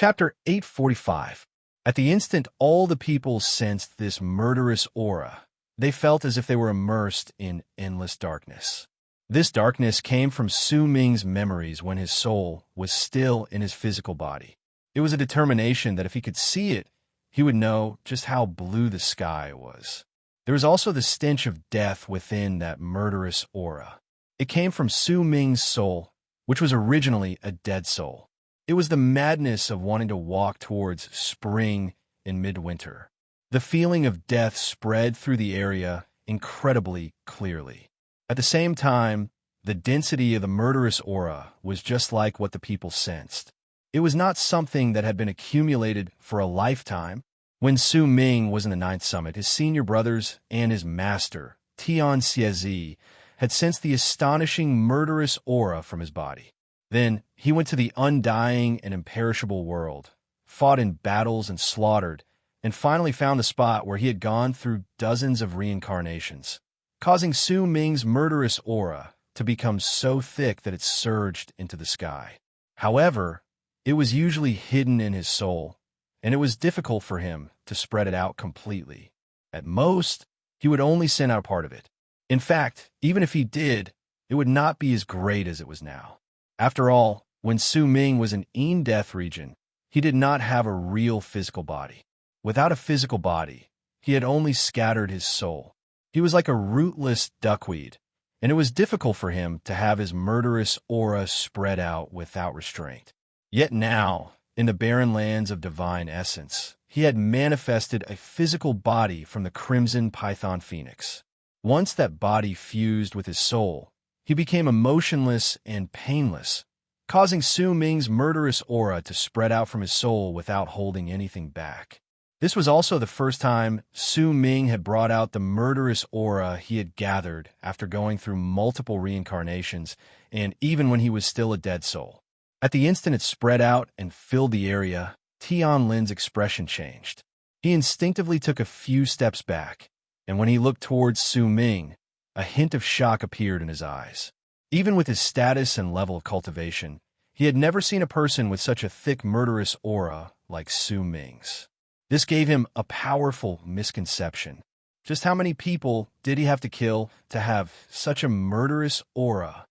Chapter 845. At the instant all the people sensed this murderous aura, they felt as if they were immersed in endless darkness. This darkness came from Su Ming's memories when his soul was still in his physical body. It was a determination that if he could see it, he would know just how blue the sky was. There was also the stench of death within that murderous aura. It came from Su Ming's soul, which was originally a dead soul. It was the madness of wanting to walk towards spring in midwinter. The feeling of death spread through the area incredibly clearly. At the same time, the density of the murderous aura was just like what the people sensed. It was not something that had been accumulated for a lifetime. When Su Ming was in the ninth summit, his senior brothers and his master, Tian Xiezi, had sensed the astonishing murderous aura from his body. Then he went to the undying and imperishable world, fought in battles and slaughtered, and finally found the spot where he had gone through dozens of reincarnations, causing Su Ming's murderous aura to become so thick that it surged into the sky. However, it was usually hidden in his soul, and it was difficult for him to spread it out completely. At most, he would only send out part of it. In fact, even if he did, it would not be as great as it was now. After all, when Su Ming was in Yin Death region, he did not have a real physical body. Without a physical body, he had only scattered his soul. He was like a rootless duckweed, and it was difficult for him to have his murderous aura spread out without restraint. Yet now, in the barren lands of divine essence, he had manifested a physical body from the crimson python phoenix. Once that body fused with his soul, he became emotionless and painless, causing Su Ming's murderous aura to spread out from his soul without holding anything back. This was also the first time Su Ming had brought out the murderous aura he had gathered after going through multiple reincarnations and even when he was still a dead soul. At the instant it spread out and filled the area, Tian Lin's expression changed. He instinctively took a few steps back, and when he looked towards Su Ming, a hint of shock appeared in his eyes. Even with his status and level of cultivation, he had never seen a person with such a thick murderous aura like Su Ming's. This gave him a powerful misconception. Just how many people did he have to kill to have such a murderous aura?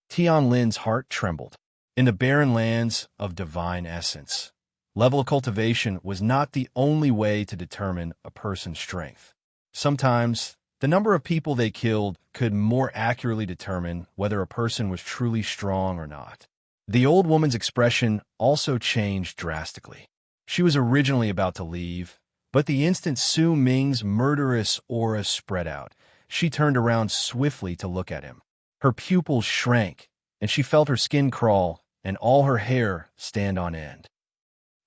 Tian Lin's heart trembled. In the barren lands of divine essence, level of cultivation was not the only way to determine a person's strength. Sometimes, the number of people they killed could more accurately determine whether a person was truly strong or not. The old woman's expression also changed drastically. She was originally about to leave, but the instant Su Ming's murderous aura spread out, she turned around swiftly to look at him. Her pupils shrank, and she felt her skin crawl and all her hair stand on end.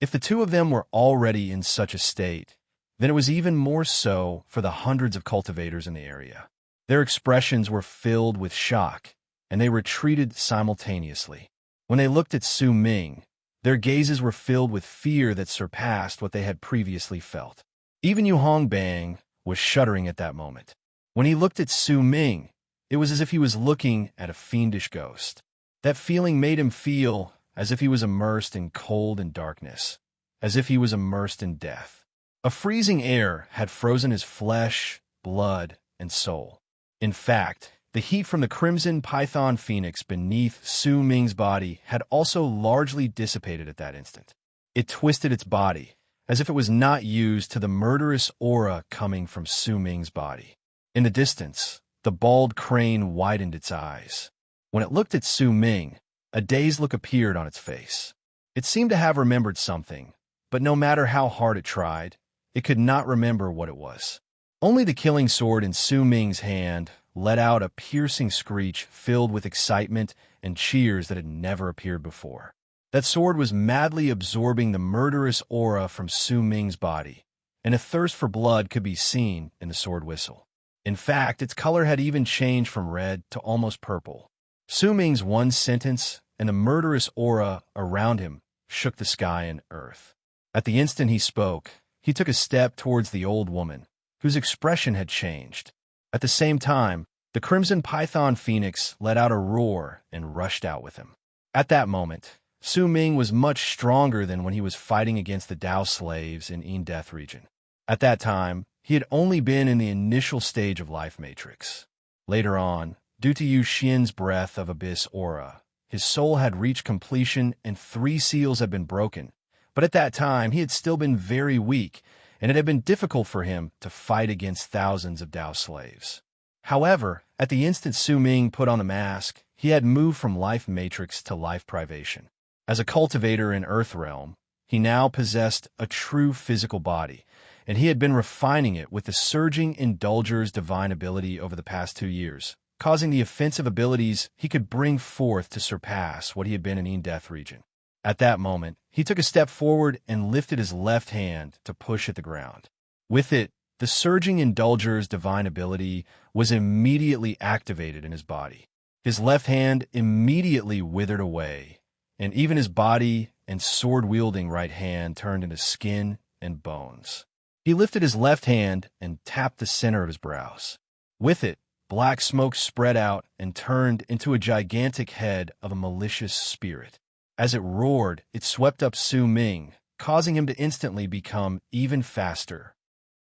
If the two of them were already in such a state, then it was even more so for the hundreds of cultivators in the area. Their expressions were filled with shock, and they retreated simultaneously. When they looked at Su Ming, their gazes were filled with fear that surpassed what they had previously felt. Even Yu Hongbang was shuddering at that moment. When he looked at Su Ming, it was as if he was looking at a fiendish ghost. That feeling made him feel as if he was immersed in cold and darkness, as if he was immersed in death. A freezing air had frozen his flesh, blood, and soul. In fact, the heat from the crimson python phoenix beneath Su Ming's body had also largely dissipated at that instant. It twisted its body, as if it was not used to the murderous aura coming from Su Ming's body. In the distance, the bald crane widened its eyes. When it looked at Su Ming, a dazed look appeared on its face. It seemed to have remembered something, but no matter how hard it tried, it could not remember what it was. Only the killing sword in Su Ming's hand let out a piercing screech filled with excitement and cheers that had never appeared before. That sword was madly absorbing the murderous aura from Su Ming's body, and a thirst for blood could be seen in the sword whistle. In fact, its color had even changed from red to almost purple. Su Ming's one sentence and the murderous aura around him shook the sky and earth. At the instant he spoke, he took a step towards the old woman, whose expression had changed. At the same time, the crimson python phoenix let out a roar and rushed out with him. At that moment, Su Ming was much stronger than when he was fighting against the Dao slaves in Death region. At that time, he had only been in the initial stage of Life Matrix. Later on, due to Yu Xian's breath of Abyss aura, his soul had reached completion and 3 seals had been broken. But at that time, he had still been very weak, and it had been difficult for him to fight against thousands of Dao slaves. However, at the instant Su Ming put on the mask, he had moved from Life Matrix to Life Privation. As a cultivator in Earthrealm, he now possessed a true physical body, and he had been refining it with the surging Indulger's divine ability over the past 2 years, causing the offensive abilities he could bring forth to surpass what he had been in Death region. At that moment, he took a step forward and lifted his left hand to push at the ground. With it, the surging Indulger's divine ability was immediately activated in his body. His left hand immediately withered away, and even his body and sword-wielding right hand turned into skin and bones. He lifted his left hand and tapped the center of his brows. With it, black smoke spread out and turned into a gigantic head of a malicious spirit. As it roared, it swept up Su Ming, causing him to instantly become even faster.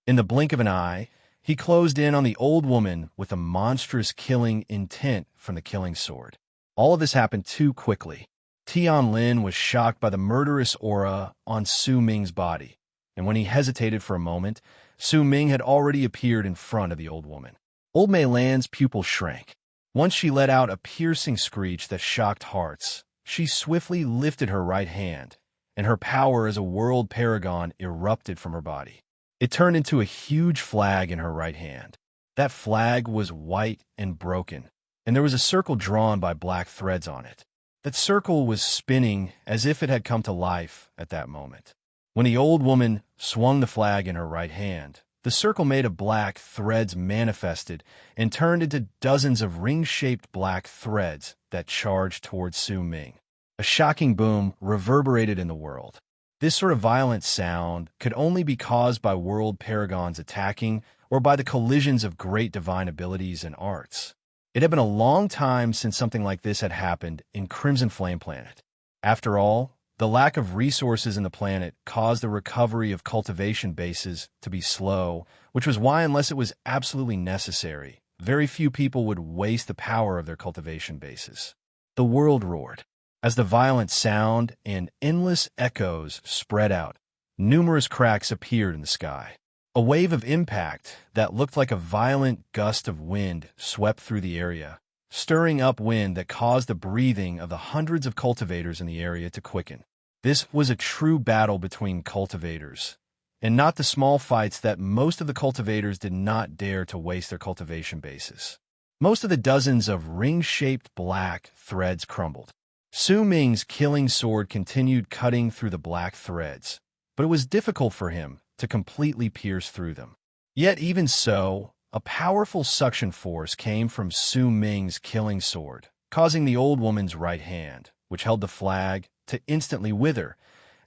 In the blink of an eye, he closed in on the old woman with a monstrous killing intent from the killing sword. All of this happened too quickly. Tianlin was shocked by the murderous aura on Su Ming's body, and when he hesitated for a moment, Su Ming had already appeared in front of the old woman. Old Mei Lan's pupil shrank. Once she let out a piercing screech that shocked hearts, she swiftly lifted her right hand, and her power as a world paragon erupted from her body. It turned into a huge flag in her right hand. That flag was white and broken, and there was a circle drawn by black threads on it. That circle was spinning as if it had come to life at that moment. When the old woman swung the flag in her right hand, the circle made of black threads manifested and turned into dozens of ring-shaped black threads that charged towards Su Ming. A shocking boom reverberated in the world. This sort of violent sound could only be caused by world paragons attacking or by the collisions of great divine abilities and arts. It had been a long time since something like this had happened in Crimson Flame Planet. After all, the lack of resources in the planet caused the recovery of cultivation bases to be slow, which was why, unless it was absolutely necessary, very few people would waste the power of their cultivation bases. The world roared. As the violent sound and endless echoes spread out, numerous cracks appeared in the sky. A wave of impact that looked like a violent gust of wind swept through the area, stirring up wind that caused the breathing of the hundreds of cultivators in the area to quicken. This was a true battle between cultivators, and not the small fights that most of the cultivators did not dare to waste their cultivation bases. Most of the dozens of ring-shaped black threads crumbled. Su Ming's killing sword continued cutting through the black threads, but it was difficult for him to completely pierce through them. Yet even so, a powerful suction force came from Su Ming's killing sword, causing the old woman's right hand, which held the flag, to instantly wither,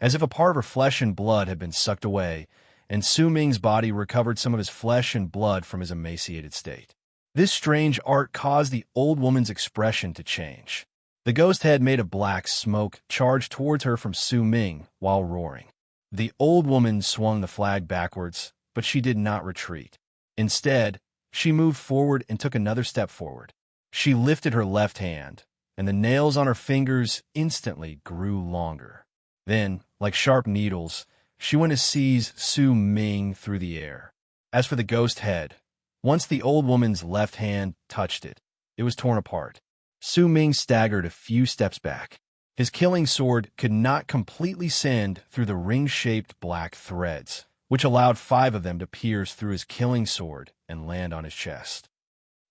as if a part of her flesh and blood had been sucked away, and Su Ming's body recovered some of his flesh and blood from his emaciated state. This strange art caused the old woman's expression to change. The ghost head made of black smoke charged towards her from Su Ming while roaring. The old woman swung the flag backwards, but she did not retreat. Instead, she moved forward and took another step forward. She lifted her left hand, and the nails on her fingers instantly grew longer. Then, like sharp needles, she went to seize Su Ming through the air. As for the ghost head, once the old woman's left hand touched it, it was torn apart. Su Ming staggered a few steps back. His killing sword could not completely send through the ring-shaped black threads, which allowed 5 of them to pierce through his killing sword and land on his chest.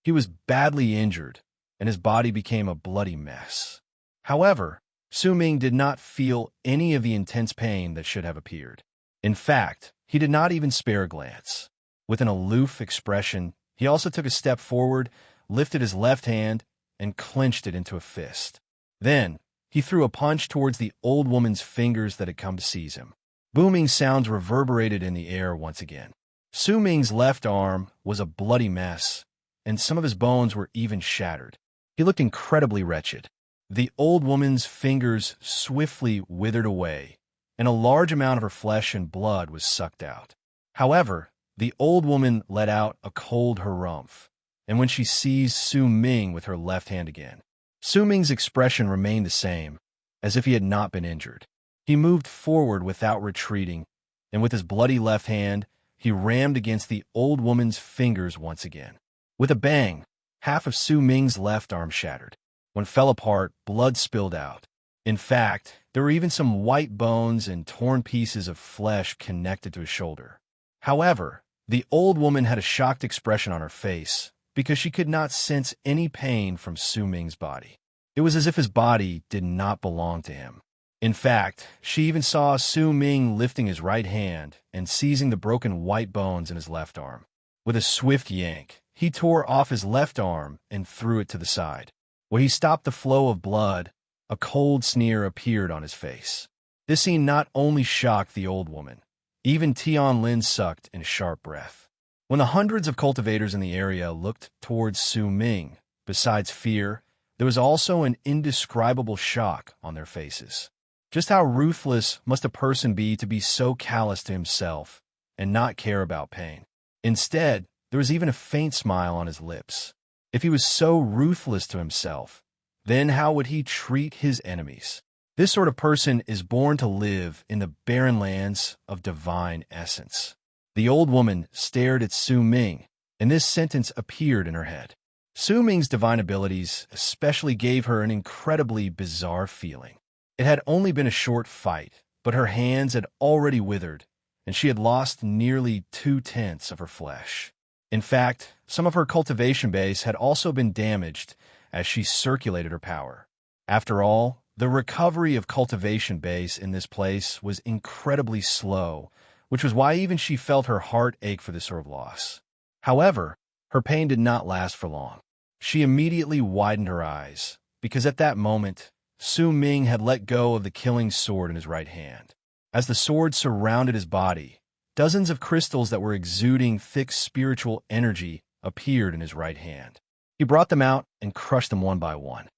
He was badly injured, and his body became a bloody mess. However, Su Ming did not feel any of the intense pain that should have appeared. In fact, he did not even spare a glance. With an aloof expression, he also took a step forward, lifted his left hand, and clenched it into a fist. Then, he threw a punch towards the old woman's fingers that had come to seize him. Booming sounds reverberated in the air once again. Su Ming's left arm was a bloody mess, and some of his bones were even shattered. He looked incredibly wretched. the old woman's fingers swiftly withered away, and a large amount of her flesh and blood was sucked out. However, the old woman let out a cold harumph, and when she seized Su Ming with her left hand again, Su Ming's expression remained the same, as if he had not been injured. He moved forward without retreating, and with his bloody left hand, he rammed against the old woman's fingers once again. With a bang, half of Su Ming's left arm shattered. When it fell apart, blood spilled out. In fact, there were even some white bones and torn pieces of flesh connected to his shoulder. However, the old woman had a shocked expression on her face because she could not sense any pain from Su Ming's body. It was as if his body did not belong to him. In fact, she even saw Su Ming lifting his right hand and seizing the broken white bones in his left arm. With a swift yank, he tore off his left arm and threw it to the side. Where he stopped the flow of blood, a cold sneer appeared on his face. This scene not only shocked the old woman, even Tian Lin sucked in a sharp breath. When the hundreds of cultivators in the area looked towards Su Ming, besides fear, there was also an indescribable shock on their faces. Just how ruthless must a person be to be so callous to himself and not care about pain? Instead, there was even a faint smile on his lips. If he was so ruthless to himself, then how would he treat his enemies? This sort of person is born to live in the barren lands of divine essence. The old woman stared at Su Ming, and this sentence appeared in her head. Su Ming's divine abilities especially gave her an incredibly bizarre feeling. It had only been a short fight, but her hands had already withered, and she had lost nearly 2/10 of her flesh. In fact, some of her cultivation base had also been damaged as she circulated her power. After all, the recovery of cultivation base in this place was incredibly slow, which was why even she felt her heart ache for this sort of loss. However, her pain did not last for long. She immediately widened her eyes, because at that moment, Su Ming had let go of the killing sword in his right hand. As the sword surrounded his body, dozens of crystals that were exuding thick spiritual energy appeared in his right hand. He brought them out and crushed them one by one.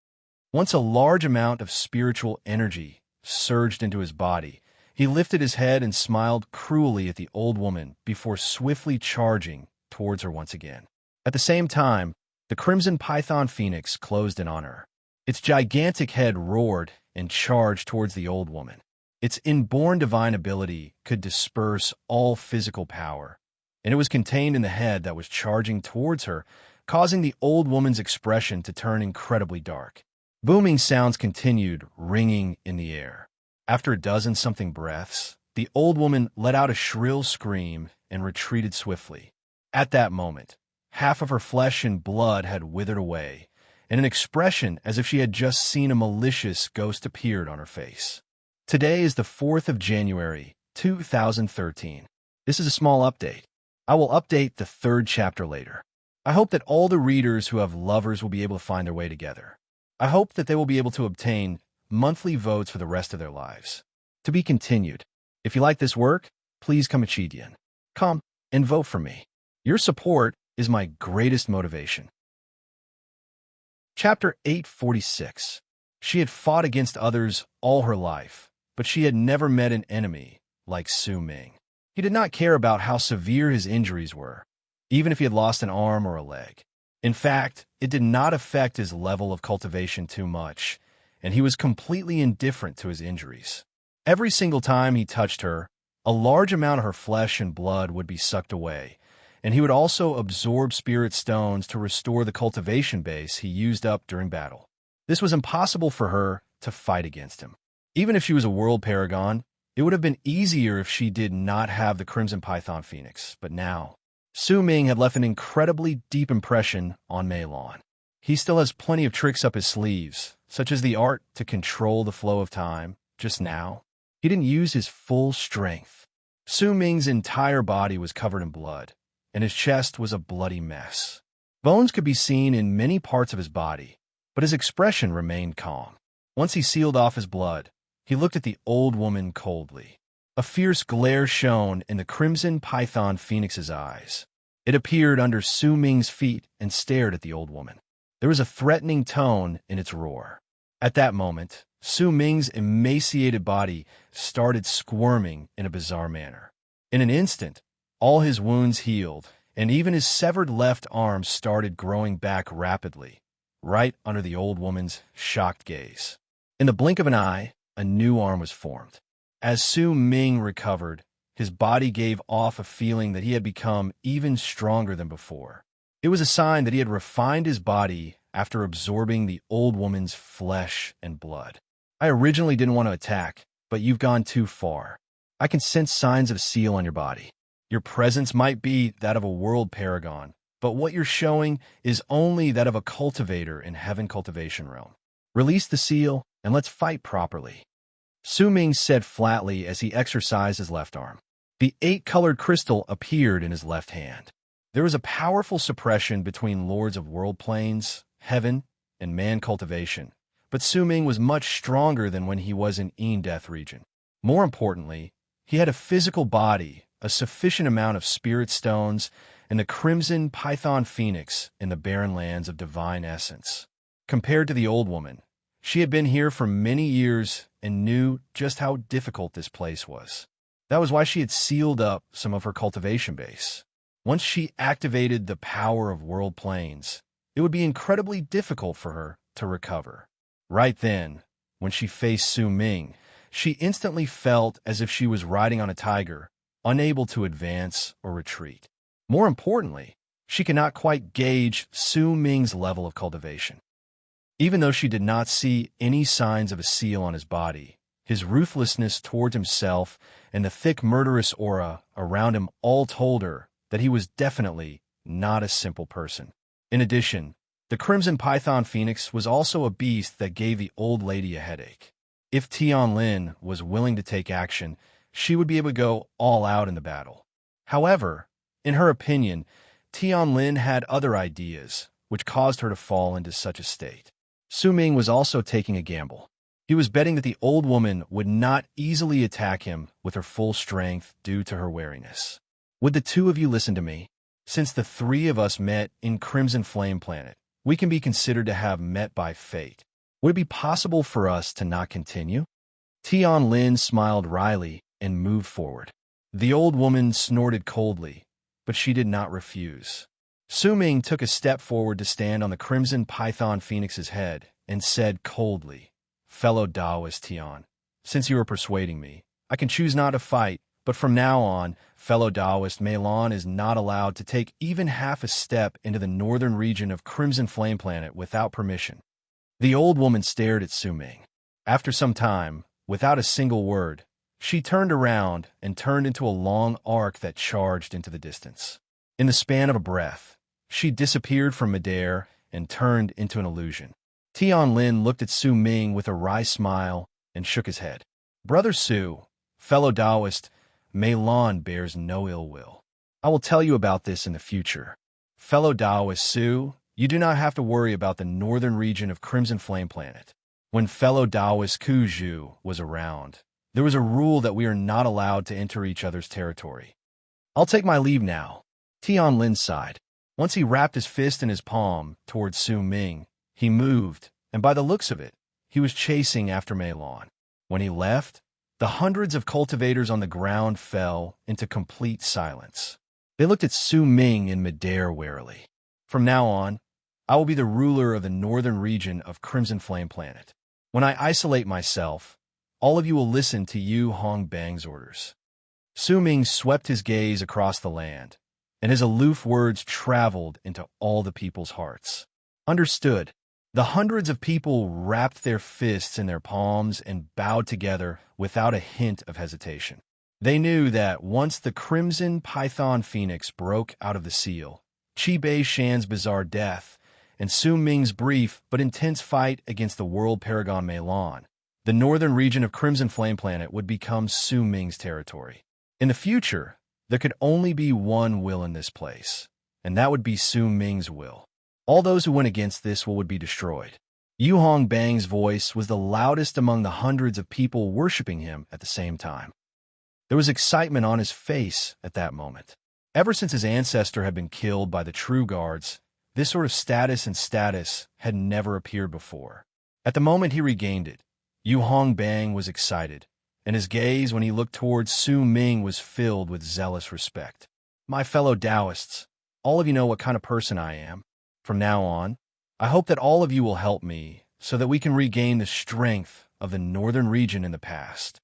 Once a large amount of spiritual energy surged into his body, he lifted his head and smiled cruelly at the old woman before swiftly charging towards her once again. At the same time, the crimson python phoenix closed in on her. Its gigantic head roared and charged towards the old woman. Its inborn divine ability could disperse all physical power, and it was contained in the head that was charging towards her, causing the old woman's expression to turn incredibly dark. Booming sounds continued, ringing in the air. After a dozen-something breaths, the old woman let out a shrill scream and retreated swiftly. At that moment, half of her flesh and blood had withered away, and an expression as if she had just seen a malicious ghost appeared on her face. Today is the 4th of January, 2013. This is a small update. I will update the 3rd chapter later. I hope that all the readers who have lovers will be able to find their way together. I hope that they will be able to obtain monthly votes for the rest of their lives. To be continued. If you like this work, please come Chidian. Come and vote for me. Your support is my greatest motivation. Chapter 846. She had fought against others all her life, but she had never met an enemy like Su Ming. He did not care about how severe his injuries were, even if he had lost an arm or a leg. In fact, it did not affect his level of cultivation too much, and he was completely indifferent to his injuries. Every single time he touched her, a large amount of her flesh and blood would be sucked away, and he would also absorb spirit stones to restore the cultivation base he used up during battle. This was impossible for her to fight against him. Even if she was a world paragon, it would have been easier if she did not have the Crimson Python Phoenix, but now, Su Ming had left an incredibly deep impression on Mei Lan. He still has plenty of tricks up his sleeves, such as the art to control the flow of time. Just now, he didn't use his full strength. Su Ming's entire body was covered in blood, and his chest was a bloody mess. Bones could be seen in many parts of his body, but his expression remained calm. Once he sealed off his blood, he looked at the old woman coldly. A fierce glare shone in the Crimson Python Phoenix's eyes. It appeared under Su Ming's feet and stared at the old woman. There was a threatening tone in its roar. At that moment, Su Ming's emaciated body started squirming in a bizarre manner. In an instant, all his wounds healed, and even his severed left arm started growing back rapidly, right under the old woman's shocked gaze. In the blink of an eye, a new arm was formed. As Su Ming recovered, his body gave off a feeling that he had become even stronger than before. It was a sign that he had refined his body after absorbing the old woman's flesh and blood. I originally didn't want to attack, but you've gone too far. I can sense signs of a seal on your body. Your presence might be that of a world paragon, but what you're showing is only that of a cultivator in Heaven Cultivation Realm. Release the seal, and let's fight properly. Su Ming said flatly as he exercised his left arm. The 8-colored crystal appeared in his left hand. There was a powerful suppression between Lords of World Planes, Heaven, and Man Cultivation, but Su Ming was much stronger than when he was in Death region. More importantly, he had a physical body, a sufficient amount of spirit stones, and the crimson python phoenix in the barren lands of divine essence. Compared to the old woman, she had been here for many years and knew just how difficult this place was. That was why she had sealed up some of her cultivation base. Once she activated the power of world planes, it would be incredibly difficult for her to recover. Right then, when she faced Su Ming, she instantly felt as if she was riding on a tiger, unable to advance or retreat. More importantly, she could not quite gauge Su Ming's level of cultivation. Even though she did not see any signs of a seal on his body, his ruthlessness towards himself and the thick murderous aura around him all told her that he was definitely not a simple person. In addition, the Crimson Python Phoenix was also a beast that gave the old lady a headache. If Tianlin was willing to take action, she would be able to go all out in the battle. However, in her opinion, Tianlin had other ideas, which caused her to fall into such a state. Su Ming was also taking a gamble. He was betting that the old woman would not easily attack him with her full strength due to her wariness. Would the two of you listen to me? Since the three of us met in Crimson Flame Planet, we can be considered to have met by fate. Would it be possible for us to not continue? Tianlin smiled wryly and moved forward. The old woman snorted coldly, but she did not refuse. Su Ming took a step forward to stand on the Crimson Python Phoenix's head and said coldly, "Fellow Taoist Tian, since you are persuading me, I can choose not to fight, but from now on, fellow Taoist Meilon is not allowed to take even half a step into the northern region of Crimson Flame Planet without permission." The old woman stared at Su Ming. After some time, without a single word, she turned around and turned into a long arc that charged into the distance. In the span of a breath, she disappeared from midair and turned into an illusion. Tianlin looked at Su Ming with a wry smile and shook his head. "Brother Su, fellow Taoist, Meilon bears no ill will. I will tell you about this in the future. Fellow Taoist Su, you do not have to worry about the northern region of Crimson Flame Planet. When fellow Taoist Kuzhu was around, there was a rule that we are not allowed to enter each other's territory. I'll take my leave now." Tianlin sighed. Once he wrapped his fist in his palm towards Su Ming, he moved, and by the looks of it, he was chasing after Meilon. When he left, the hundreds of cultivators on the ground fell into complete silence. They looked at Su Ming in midair warily. "From now on, I will be the ruler of the northern region of Crimson Flame Planet. When I isolate myself, all of you will listen to Yu Hong Bang's orders." Su Ming swept his gaze across the land, and his aloof words traveled into all the people's hearts. Understood. The hundreds of people wrapped their fists in their palms and bowed together without a hint of hesitation. They knew that once the Crimson Python Phoenix broke out of the seal, Qi Bei Shan's bizarre death, and Su Ming's brief but intense fight against the world paragon Meilon, the northern region of Crimson Flame Planet would become Su Ming's territory. In the future, there could only be one will in this place, and that would be Su Ming's will. All those who went against this will would be destroyed. Yu Hong Bang's voice was the loudest among the hundreds of people worshiping him at the same time. There was excitement on his face at that moment. Ever since his ancestor had been killed by the True Guards, this sort of status had never appeared before. At the moment he regained it, Yu Hongbang was excited, and his gaze when he looked towards Su Ming was filled with zealous respect. My fellow Taoists, all of you know what kind of person I am. From now on, I hope that all of you will help me so that we can regain the strength of the northern region in the past.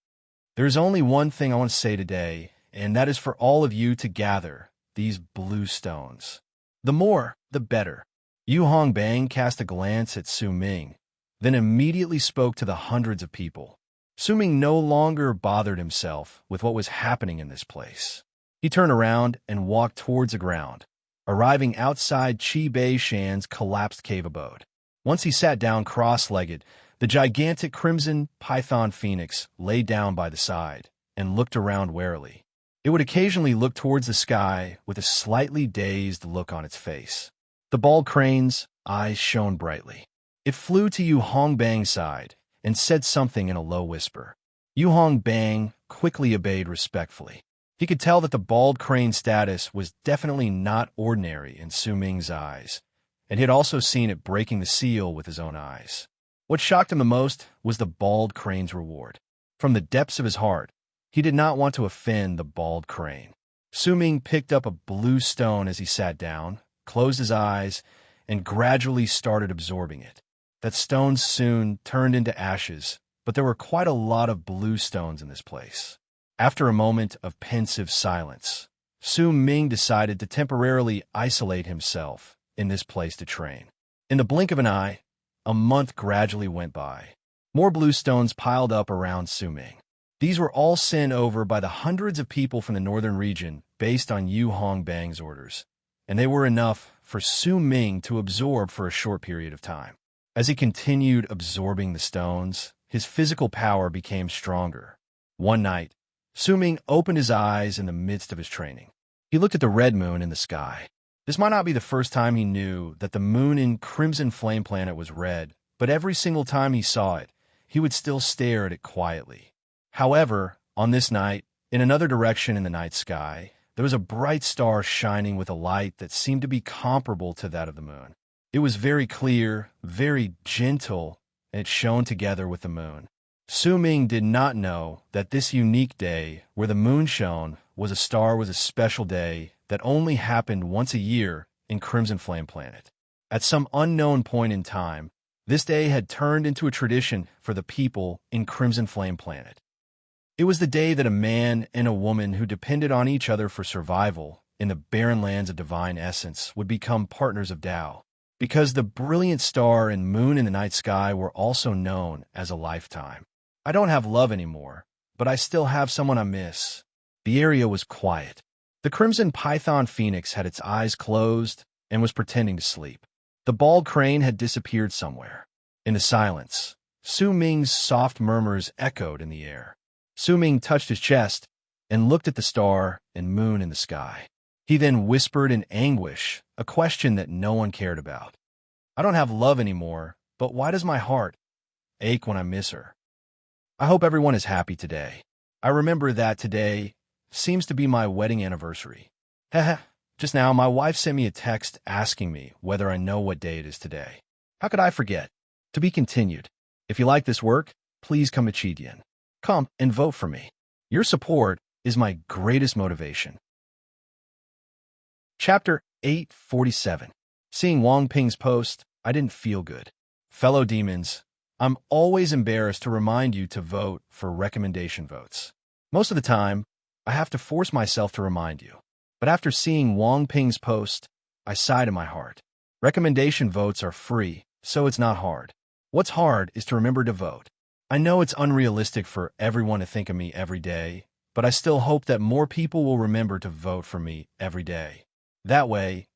There is only one thing I want to say today, and that is for all of you to gather these blue stones. The more, the better. Yu Hongbang cast a glance at Su Ming, then immediately spoke to the hundreds of people. Su Ming no longer bothered himself with what was happening in this place. He turned around and walked towards the ground, arriving outside Qi Bei Shan's collapsed cave abode. Once he sat down cross-legged, the gigantic crimson python phoenix lay down by the side and looked around warily. It would occasionally look towards the sky with a slightly dazed look on its face. The bald crane's eyes shone brightly. It flew to Yu Hongbang's side and said something in a low whisper. Yu Hongbang quickly obeyed respectfully. He could tell that the bald crane's status was definitely not ordinary in Su Ming's eyes, and he had also seen it breaking the seal with his own eyes. What shocked him the most was the bald crane's reward. From the depths of his heart, he did not want to offend the bald crane. Su Ming picked up a blue stone as he sat down, closed his eyes, and gradually started absorbing it. That stone soon turned into ashes, but there were quite a lot of blue stones in this place. After a moment of pensive silence, Su Ming decided to temporarily isolate himself in this place to train. In the blink of an eye, a month gradually went by. More blue stones piled up around Su Ming. These were all sent over by the hundreds of people from the northern region based on Yu Hongbang's orders, and they were enough for Su Ming to absorb for a short period of time. As he continued absorbing the stones, his physical power became stronger. One night, Su Ming opened his eyes in the midst of his training. He looked at the red moon in the sky. This might not be the first time he knew that the moon in Crimson Flame Planet was red, but every single time he saw it, he would still stare at it quietly. However, on this night, in another direction in the night sky, there was a bright star shining with a light that seemed to be comparable to that of the moon. It was very clear, very gentle, and it shone together with the moon. Su Ming did not know that this unique day where the moon shone was a special day that only happened once a year in Crimson Flame Planet. At some unknown point in time, this day had turned into a tradition for the people in Crimson Flame Planet. It was the day that a man and a woman who depended on each other for survival in the barren lands of divine essence would become partners of Tao, because the brilliant star and moon in the night sky were also known as a lifetime. I don't have love anymore, but I still have someone I miss. The area was quiet. The crimson python phoenix had its eyes closed and was pretending to sleep. The bald crane had disappeared somewhere. In the silence, Su Ming's soft murmurs echoed in the air. Su Ming touched his chest and looked at the star and moon in the sky. He then whispered in anguish, a question that no one cared about. I don't have love anymore, but why does my heart ache when I miss her? I hope everyone is happy today. I remember that today seems to be my wedding anniversary. Heh, just now my wife sent me a text asking me whether I know what day it is today. How could I forget? To be continued. If you like this work, please come to Chidian. Come and vote for me. Your support is my greatest motivation. Chapter 847. Seeing Wang Ping's post, I didn't feel good. Fellow demons, I'm always embarrassed to remind you to vote for recommendation votes. Most of the time, I have to force myself to remind you. But after seeing Wang Ping's post, I sighed in my heart. Recommendation votes are free, so it's not hard. What's hard is to remember to vote. I know it's unrealistic for everyone to think of me every day, but I still hope that more people will remember to vote for me every day. That way,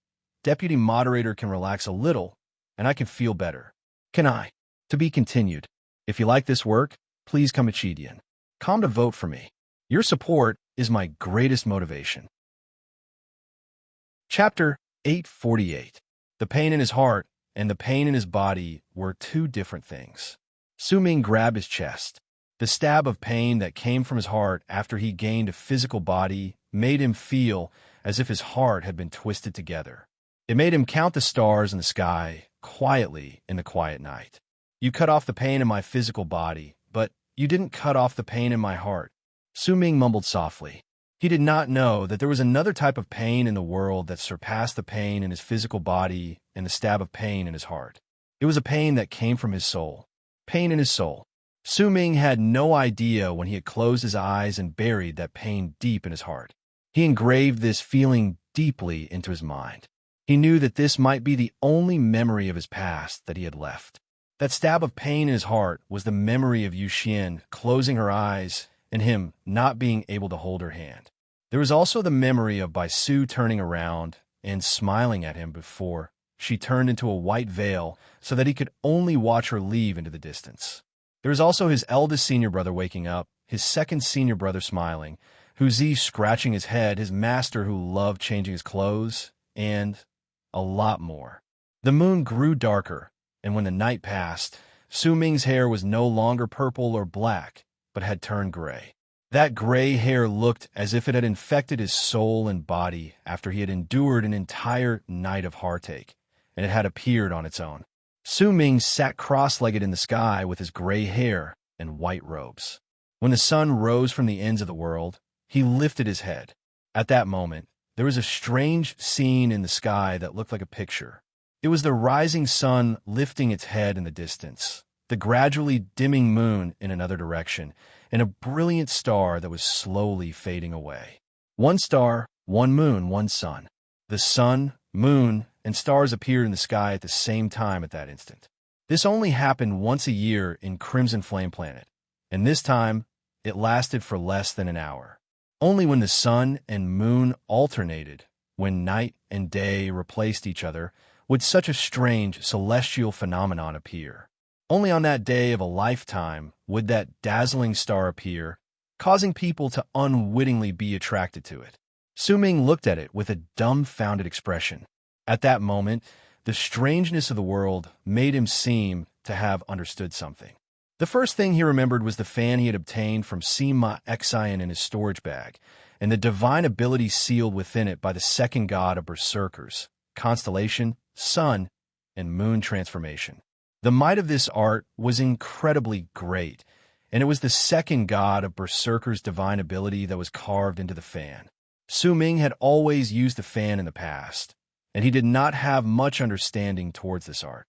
Deputy Moderator can relax a little, and I can feel better. Can I? To be continued. If you like this work, please come to Chidian. Come to vote for me. Your support is my greatest motivation. Chapter 848. The pain in his heart and the pain in his body were two different things. Su Ming grabbed his chest. The stab of pain that came from his heart after he gained a physical body made him feel as if his heart had been twisted together. It made him count the stars in the sky quietly in the quiet night. You cut off the pain in my physical body, but you didn't cut off the pain in my heart." Su Ming mumbled softly. He did not know that there was another type of pain in the world that surpassed the pain in his physical body and the stab of pain in his heart. It was a pain that came from his soul. Pain in his soul. Su Ming had no idea when he had closed his eyes and buried that pain deep in his heart. He engraved this feeling deeply into his mind. He knew that this might be the only memory of his past that he had left. That stab of pain in his heart was the memory of Yu Xian closing her eyes and him not being able to hold her hand. There was also the memory of Bai Su turning around and smiling at him before she turned into a white veil so that he could only watch her leave into the distance. There was also his eldest senior brother waking up, his second senior brother smiling, Hu Zi scratching his head, his master who loved changing his clothes, and a lot more. The moon grew darker, and when the night passed, Su Ming's hair was no longer purple or black, but had turned gray. That gray hair looked as if it had infected his soul and body after he had endured an entire night of heartache, and it had appeared on its own. Su Ming sat cross-legged in the sky with his gray hair and white robes. When the sun rose from the ends of the world, he lifted his head. At that moment, there was a strange scene in the sky that looked like a picture. It was the rising sun lifting its head in the distance, the gradually dimming moon in another direction, and a brilliant star that was slowly fading away. One star, one moon, one sun. The sun, moon, and stars appeared in the sky at the same time at that instant. This only happened once a year in Crimson Flame Planet, and this time it lasted for less than an hour. Only when the sun and moon alternated, when night and day replaced each other, would such a strange celestial phenomenon appear. Only on that day of a lifetime would that dazzling star appear, causing people to unwittingly be attracted to it. Su Ming looked at it with a dumbfounded expression. At that moment, the strangeness of the world made him seem to have understood something. The first thing he remembered was the fan he had obtained from Sima Xian in his storage bag, and the divine ability sealed within it by the second god of berserkers, constellation, sun, and moon transformation. The might of this art was incredibly great, and it was the second god of berserkers' divine ability that was carved into the fan. Su Ming had always used the fan in the past, and he did not have much understanding towards this art.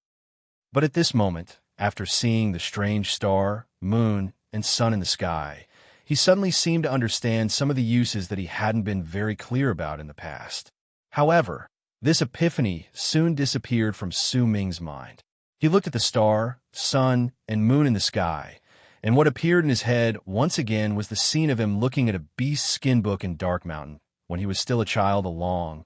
But at this moment, after seeing the strange star, moon, and sun in the sky, he suddenly seemed to understand some of the uses that he hadn't been very clear about in the past. However, this epiphany soon disappeared from Su Ming's mind. He looked at the star, sun, and moon in the sky, and what appeared in his head once again was the scene of him looking at a beast skin book in Dark Mountain when he was still a child a long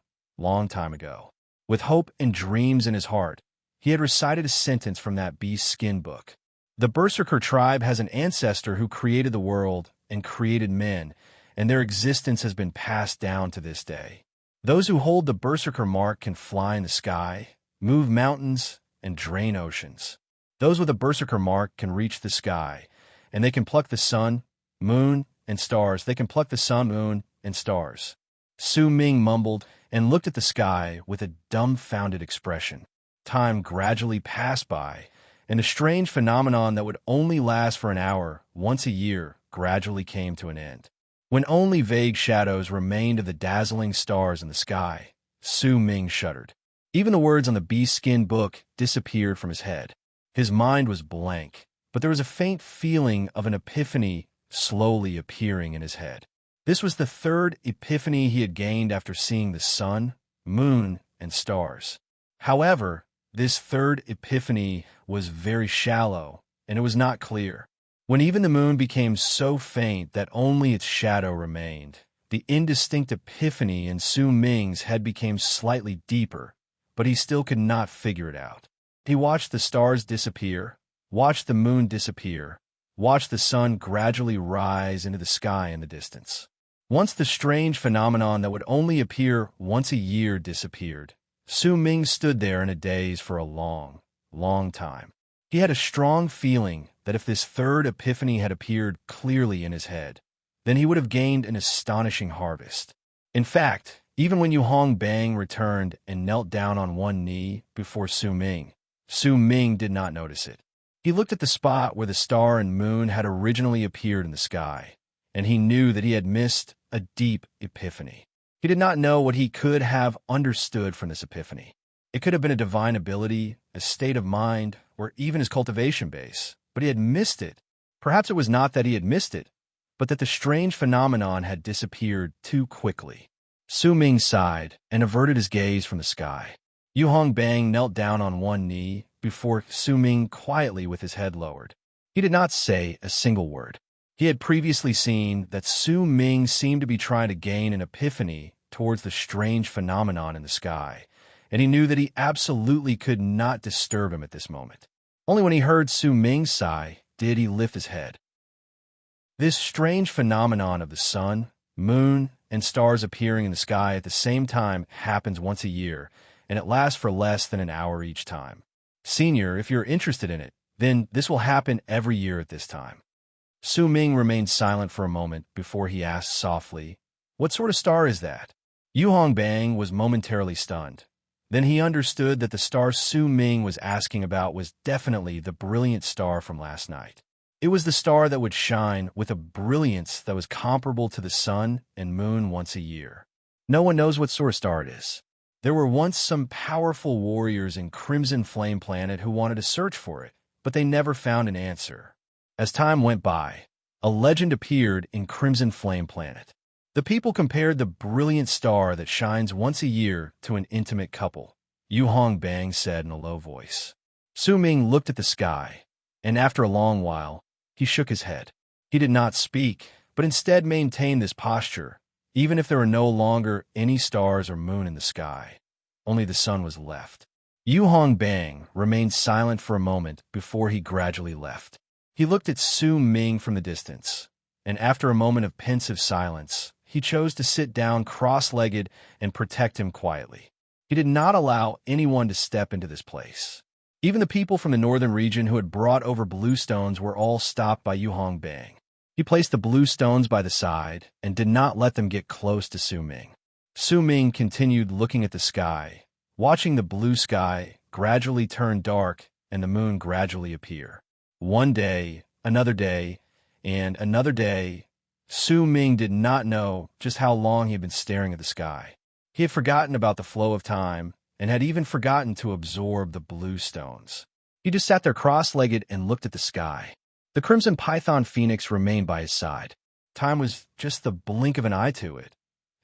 time ago. With hope and dreams in his heart, he had recited a sentence from that beast skin book. The Berserker tribe has an ancestor who created the world and created men, and their existence has been passed down to this day. Those who hold the Berserker mark can fly in the sky, move mountains, and drain oceans. Those with a Berserker mark can reach the sky, and they can pluck the sun, moon, and stars. They can pluck the sun, moon, and stars. Su Ming mumbled and looked at the sky with a dumbfounded expression. Time gradually passed by, and a strange phenomenon that would only last for an hour, once a year, gradually came to an end. When only vague shadows remained of the dazzling stars in the sky, Su Ming shuddered. Even the words on the beast skin book disappeared from his head. His mind was blank, but there was a faint feeling of an epiphany slowly appearing in his head. This was the third epiphany he had gained after seeing the sun, moon, and stars. However, this third epiphany was very shallow, and it was not clear. When even the moon became so faint that only its shadow remained, the indistinct epiphany in Su Ming's head became slightly deeper, but he still could not figure it out. He watched the stars disappear, watched the moon disappear, watched the sun gradually rise into the sky in the distance. Once the strange phenomenon that would only appear once a year disappeared, Su Ming stood there in a daze for a long time. He had a strong feeling that if this third epiphany had appeared clearly in his head, then he would have gained an astonishing harvest. In fact, even when Yu Hongbang returned and knelt down on one knee before Su Ming did not notice it. He looked at the spot where the star and moon had originally appeared in the sky, and he knew that he had missed a deep epiphany. He did not know what he could have understood from this epiphany. It could have been a divine ability, a state of mind, or even his cultivation base, but he had missed it. Perhaps it was not that he had missed it, but that the strange phenomenon had disappeared too quickly. Su Ming sighed and averted his gaze from the sky. Yu Hongbang knelt down on one knee before Su Ming quietly with his head lowered. He did not say a single word. He had previously seen that Su Ming seemed to be trying to gain an epiphany towards the strange phenomenon in the sky, and he knew that he absolutely could not disturb him at this moment. Only when he heard Su Ming sigh did he lift his head. This strange phenomenon of the sun, moon, and stars appearing in the sky at the same time happens once a year, and it lasts for less than an hour each time. Senior, if you're interested in it, then this will happen every year at this time. Su Ming remained silent for a moment before he asked softly, "What sort of star is that?" Yu Hongbang was momentarily stunned. Then he understood that the star Su Ming was asking about was definitely the brilliant star from last night. It was the star that would shine with a brilliance that was comparable to the sun and moon once a year. No one knows what sort of star it is. There were once some powerful warriors in Crimson Flame Planet who wanted to search for it, but they never found an answer. As time went by, a legend appeared in Crimson Flame Planet. The people compared the brilliant star that shines once a year to an intimate couple. Yu Hongbang said in a low voice. Su Ming looked at the sky, and after a long while, he shook his head. He did not speak, but instead maintained this posture, even if there were no longer any stars or moon in the sky. Only the sun was left. Yu Hongbang remained silent for a moment before he gradually left. He looked at Su Ming from the distance, and after a moment of pensive silence, he chose to sit down cross-legged and protect him quietly. He did not allow anyone to step into this place. Even the people from the northern region who had brought over blue stones were all stopped by Yu Hongbang. He placed the blue stones by the side and did not let them get close to Su Ming. Su Ming continued looking at the sky, watching the blue sky gradually turn dark and the moon gradually appear. One day, and another day, Su Ming did not know just how long he had been staring at the sky. He had forgotten about the flow of time and had even forgotten to absorb the blue stones. He just sat there cross-legged and looked at the sky. The Crimson Python Phoenix remained by his side. Time was just the blink of an eye to it,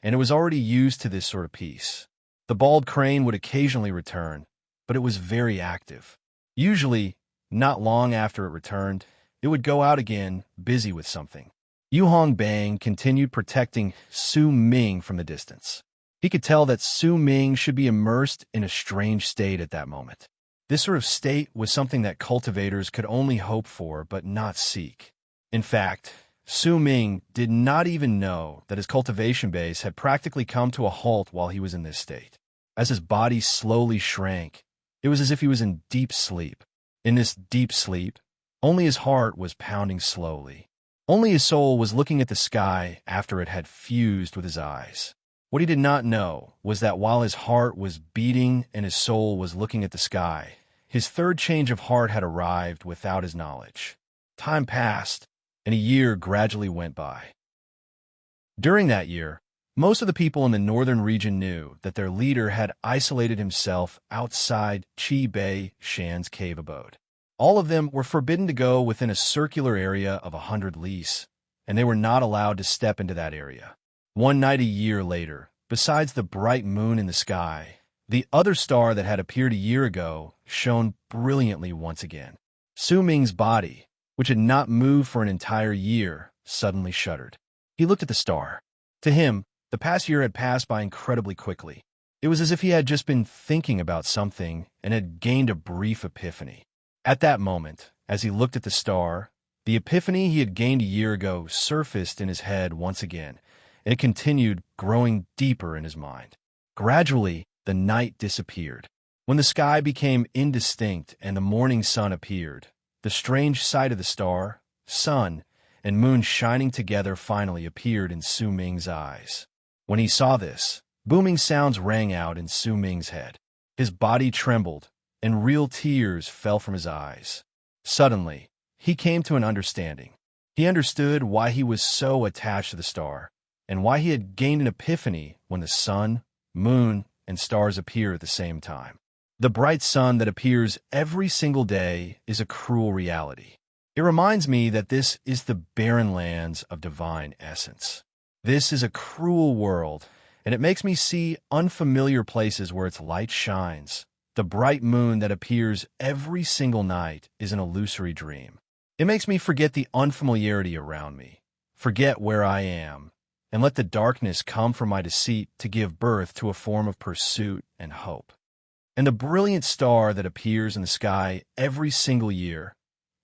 and it was already used to this sort of peace. The bald crane would occasionally return, but it was very active. Usually, not long after it returned, it would go out again, busy with something. Yu Hongbang continued protecting Su Ming from the distance. He could tell that Su Ming should be immersed in a strange state at that moment. This sort of state was something that cultivators could only hope for but not seek. In fact, Su Ming did not even know that his cultivation base had practically come to a halt while he was in this state. As his body slowly shrank, it was as if he was in deep sleep. In this deep sleep, only his heart was pounding slowly. Only his soul was looking at the sky after it had fused with his eyes. What he did not know was that while his heart was beating and his soul was looking at the sky, his third change of heart had arrived without his knowledge. Time passed, and a year gradually went by. During that year, most of the people in the northern region knew that their leader had isolated himself outside Qi Bei Shan's cave abode. All of them were forbidden to go within a circular area of 100 lis, and they were not allowed to step into that area. One night a year later, besides the bright moon in the sky, the other star that had appeared a year ago shone brilliantly once again. Su Ming's body, which had not moved for an entire year, suddenly shuddered. He looked at the star. To him, the past year had passed by incredibly quickly. It was as if he had just been thinking about something and had gained a brief epiphany. At that moment, as he looked at the star, the epiphany he had gained a year ago surfaced in his head once again, and it continued growing deeper in his mind. Gradually, the night disappeared. When the sky became indistinct and the morning sun appeared, the strange sight of the star, sun, and moon shining together finally appeared in Su Ming's eyes. When he saw this, booming sounds rang out in Su Ming's head. His body trembled, and real tears fell from his eyes. Suddenly, he came to an understanding. He understood why he was so attached to the star, and why he had gained an epiphany when the sun, moon, and stars appear at the same time. The bright sun that appears every single day is a cruel reality. It reminds me that this is the barren lands of divine essence. This is a cruel world, and it makes me see unfamiliar places where its light shines. The bright moon that appears every single night is an illusory dream. It makes me forget the unfamiliarity around me, forget where I am, and let the darkness come from my deceit to give birth to a form of pursuit and hope. And the brilliant star that appears in the sky every single year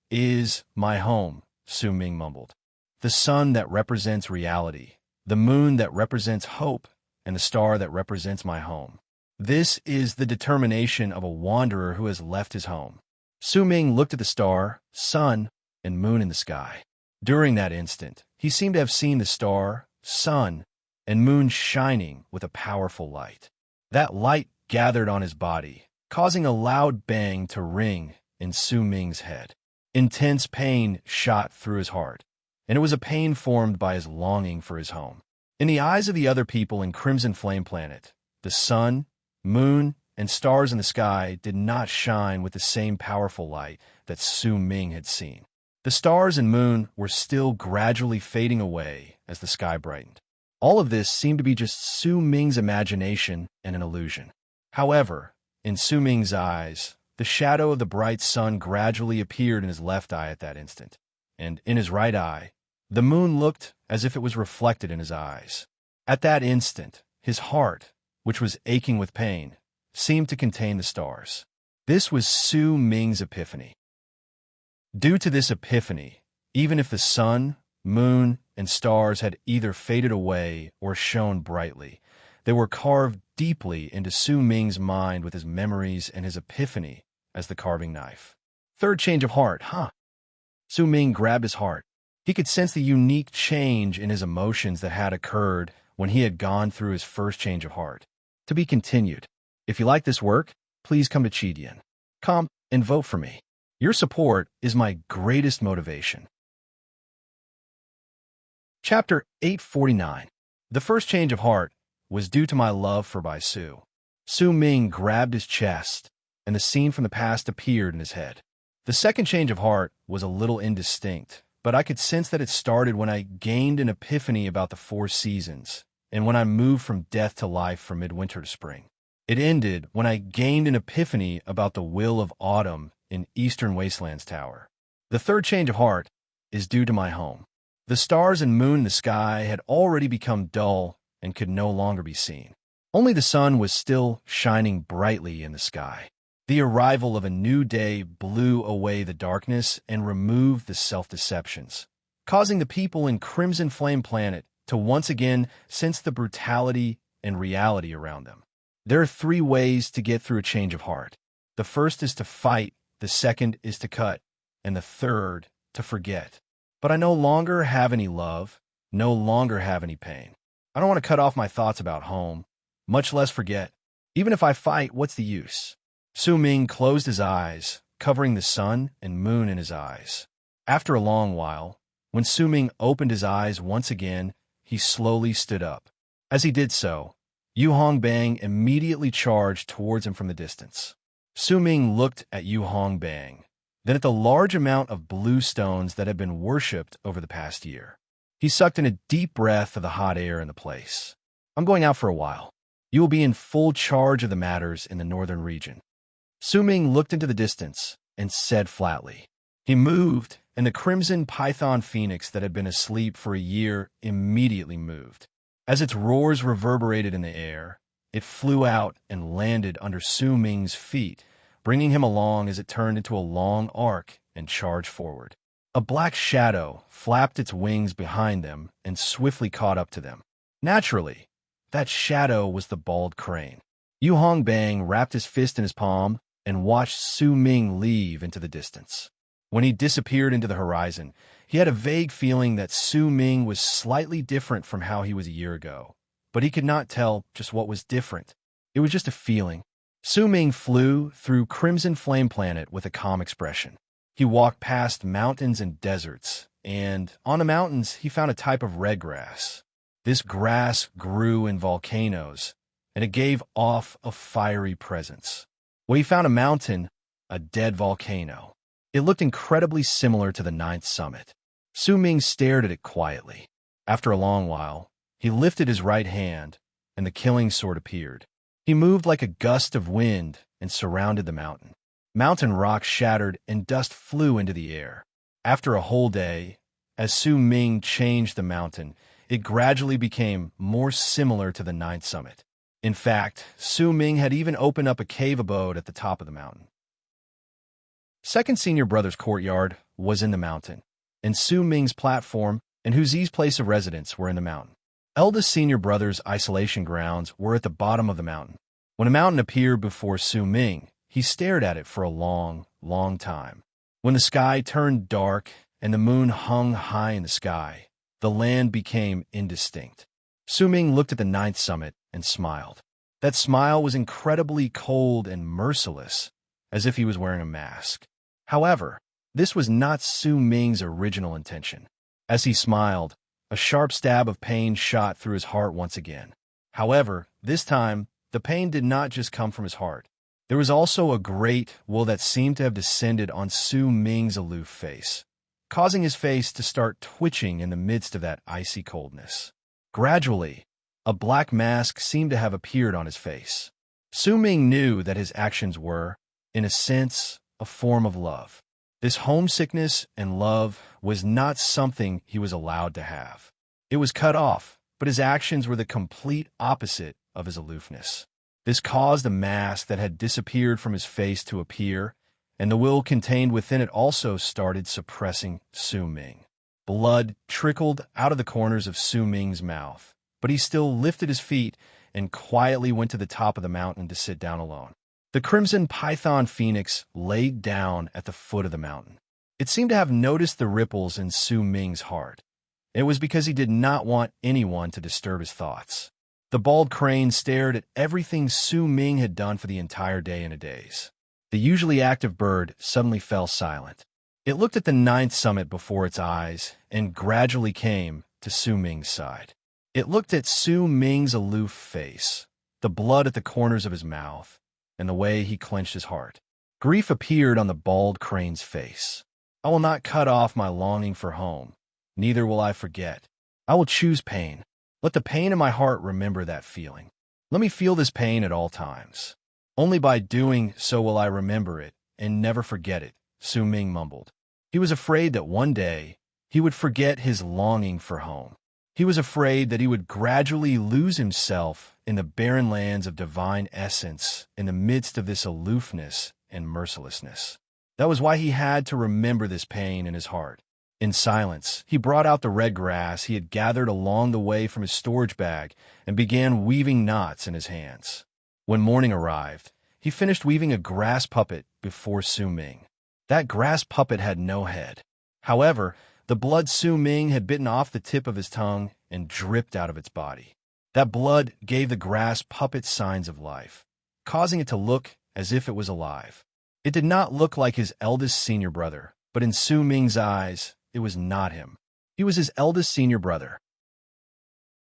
is my home, Su Ming mumbled. The sun that represents reality, the moon that represents hope, and the star that represents my home. This is the determination of a wanderer who has left his home. Su Ming looked at the star, sun, and moon in the sky. During that instant, he seemed to have seen the star, sun, and moon shining with a powerful light. That light gathered on his body, causing a loud bang to ring in Su Ming's head. Intense pain shot through his heart, and it was a pain formed by his longing for his home. In the eyes of the other people in Crimson Flame Planet, the sun, moon, and stars in the sky did not shine with the same powerful light that Su Ming had seen. The stars and moon were still gradually fading away as the sky brightened. All of this seemed to be just Su Ming's imagination and an illusion. However, in Su Ming's eyes, the shadow of the bright sun gradually appeared in his left eye at that instant, and in his right eye, the moon looked as if it was reflected in his eyes. At that instant, his heart, which was aching with pain, seemed to contain the stars. This was Su Ming's epiphany. Due to this epiphany, even if the sun, moon, and stars had either faded away or shone brightly, they were carved deeply into Su Ming's mind with his memories and his epiphany as the carving knife. Third change of heart, huh? Su Ming grabbed his heart. He could sense the unique change in his emotions that had occurred when he had gone through his first change of heart. To be continued. If you like this work, please come to Chidian. Come and vote for me. Your support is my greatest motivation. Chapter 849. The first change of heart was due to my love for Bai Su. Su Ming grabbed his chest, and the scene from the past appeared in his head. The second change of heart was a little indistinct, but I could sense that it started when I gained an epiphany about the 4 seasons, and when I moved from death to life from midwinter to spring. It ended when I gained an epiphany about the will of autumn in Eastern Wastelands Tower. The third change of heart is due to my home. The stars and moon in the sky had already become dull and could no longer be seen. Only the sun was still shining brightly in the sky. The arrival of a new day blew away the darkness and removed the self-deceptions, causing the people in Crimson Flame Planet to once again sense the brutality and reality around them. There are 3 ways to get through a change of heart. The first is to fight, the second is to cut, and the third, to forget. But I no longer have any love, no longer have any pain. I don't want to cut off my thoughts about home, much less forget. Even if I fight, what's the use? Su Ming closed his eyes, covering the sun and moon in his eyes. After a long while, when Su Ming opened his eyes once again, he slowly stood up. As he did so, Yu Hongbang immediately charged towards him from the distance. Su Ming looked at Yu Hongbang, then at the large amount of blue stones that had been worshipped over the past year. He sucked in a deep breath of the hot air in the place. I'm going out for a while. You will be in full charge of the matters in the northern region. Su Ming looked into the distance and said flatly. He moved, and the crimson python phoenix that had been asleep for a year immediately moved. As its roars reverberated in the air, it flew out and landed under Su Ming's feet, bringing him along as it turned into a long arc and charged forward. A black shadow flapped its wings behind them and swiftly caught up to them. Naturally, that shadow was the bald crane. Yu Hongbang wrapped his fist in his palm and watched Su Ming leave into the distance. When he disappeared into the horizon, he had a vague feeling that Su Ming was slightly different from how he was a year ago, but he could not tell just what was different. It was just a feeling. Su Ming flew through Crimson Flame Planet with a calm expression. He walked past mountains and deserts, and on the mountains he found a type of red grass. This grass grew in volcanoes, and it gave off a fiery presence. When he found a mountain, a dead volcano. It looked incredibly similar to the ninth summit. Su Ming stared at it quietly. After a long while, he lifted his right hand, and the killing sword appeared. He moved like a gust of wind and surrounded the mountain. Mountain rocks shattered and dust flew into the air. After a whole day, as Su Ming changed the mountain, it gradually became more similar to the ninth summit. In fact, Su Ming had even opened up a cave abode at the top of the mountain. Second senior brother's courtyard was in the mountain, and Su Ming's platform and Huzi's place of residence were in the mountain. Eldest senior brother's isolation grounds were at the bottom of the mountain. When a mountain appeared before Su Ming, he stared at it for a long, long time. When the sky turned dark and the moon hung high in the sky, the land became indistinct. Su Ming looked at the ninth summit and smiled. That smile was incredibly cold and merciless, as if he was wearing a mask. However, this was not Su Ming's original intention. As he smiled, a sharp stab of pain shot through his heart once again. However, this time, the pain did not just come from his heart. There was also a great will that seemed to have descended on Su Ming's aloof face, causing his face to start twitching in the midst of that icy coldness. Gradually, a black mask seemed to have appeared on his face. Su Ming knew that his actions were, in a sense, a form of love. This homesickness and love was not something he was allowed to have. It was cut off, but his actions were the complete opposite of his aloofness. This caused a mask that had disappeared from his face to appear, and the will contained within it also started suppressing Su Ming. Blood trickled out of the corners of Su Ming's mouth, but he still lifted his feet and quietly went to the top of the mountain to sit down alone. The crimson python phoenix laid down at the foot of the mountain. It seemed to have noticed the ripples in Su Ming's heart. It was because he did not want anyone to disturb his thoughts. The bald crane stared at everything Su Ming had done for the entire day and a days. The usually active bird suddenly fell silent. It looked at the ninth summit before its eyes and gradually came to Su Ming's side. It looked at Su Ming's aloof face, the blood at the corners of his mouth, and the way he clenched his heart. Grief appeared on the bald crane's face. I will not cut off my longing for home. Neither will I forget. I will choose pain. Let the pain in my heart remember that feeling. Let me feel this pain at all times. Only by doing so will I remember it and never forget it, Su Ming mumbled. He was afraid that one day he would forget his longing for home. He was afraid that he would gradually lose himself in the barren lands of divine essence in the midst of this aloofness and mercilessness. That was why he had to remember this pain in his heart. In silence, he brought out the red grass he had gathered along the way from his storage bag and began weaving knots in his hands. When morning arrived, he finished weaving a grass puppet before Su Ming. That grass puppet had no head. However, the blood Su Ming had bitten off the tip of his tongue and dripped out of its body. That blood gave the grass puppet signs of life, causing it to look as if it was alive. It did not look like his eldest senior brother, but in Su Ming's eyes, it was not him. He was his eldest senior brother.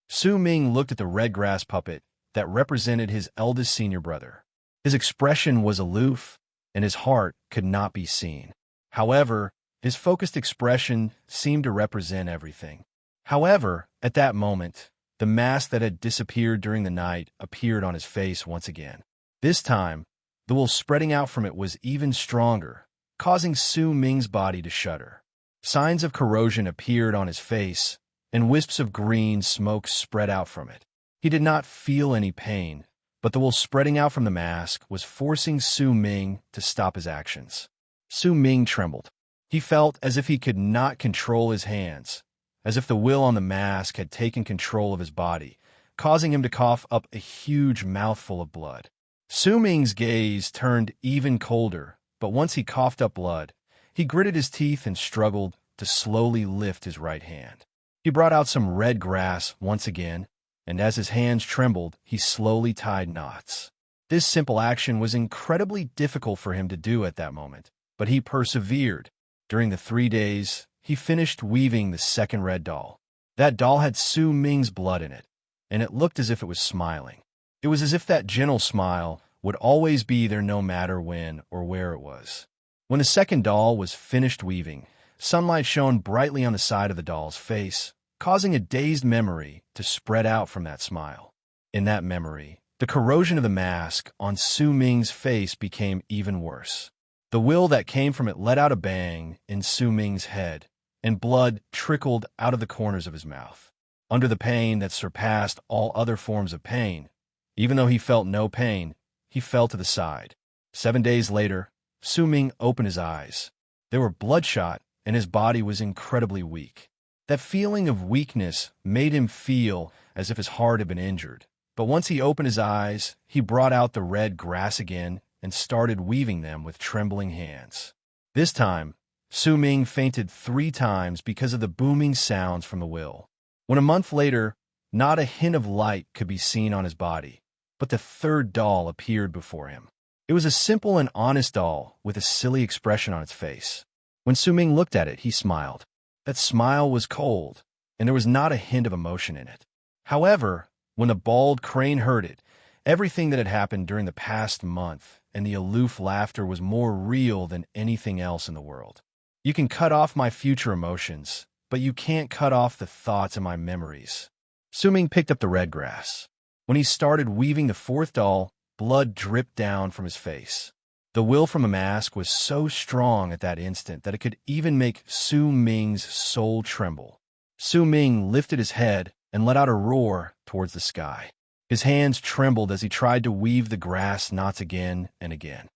Su Ming looked at the red grass puppet that represented his eldest senior brother. His expression was aloof, and his heart could not be seen. However, his focused expression seemed to represent everything. However, at that moment, the mask that had disappeared during the night appeared on his face once again. This time, the wool spreading out from it was even stronger, causing Su Ming's body to shudder. Signs of corrosion appeared on his face, and wisps of green smoke spread out from it. He did not feel any pain, but the wool spreading out from the mask was forcing Su Ming to stop his actions. Su Ming trembled. He felt as if he could not control his hands, as if the will on the mask had taken control of his body, causing him to cough up a huge mouthful of blood. Su Ming's gaze turned even colder, but once he coughed up blood, he gritted his teeth and struggled to slowly lift his right hand. He brought out some red grass once again, and as his hands trembled, he slowly tied knots. This simple action was incredibly difficult for him to do at that moment, but he persevered, During the 3 days, he finished weaving the second red doll. That doll had Su Ming's blood in it, and it looked as if it was smiling. It was as if that gentle smile would always be there no matter when or where it was. When the second doll was finished weaving, sunlight shone brightly on the side of the doll's face, causing a dazed memory to spread out from that smile. In that memory, the corrosion of the mask on Su Ming's face became even worse. The will that came from it let out a bang in Su Ming's head, and blood trickled out of the corners of his mouth. Under the pain that surpassed all other forms of pain, even though he felt no pain, he fell to the side. 7 days later, Su Ming opened his eyes. They were bloodshot, and his body was incredibly weak. That feeling of weakness made him feel as if his heart had been injured. But once he opened his eyes, he brought out the red grass again and started weaving them with trembling hands. This time, Su Ming fainted 3 times because of the booming sounds from the will. When a month later, not a hint of light could be seen on his body, but the third doll appeared before him. It was a simple and honest doll with a silly expression on its face. When Su Ming looked at it, he smiled. That smile was cold, and there was not a hint of emotion in it. However, when the bald crane heard it, everything that had happened during the past month and the aloof laughter was more real than anything else in the world. You can cut off my future emotions, but you can't cut off the thoughts and my memories. Su Ming picked up the red grass. When he started weaving the fourth doll, blood dripped down from his face. The will from a mask was so strong at that instant that it could even make Su Ming's soul tremble. Su Ming lifted his head and let out a roar towards the sky. His hands trembled as he tried to weave the grass knots again and again.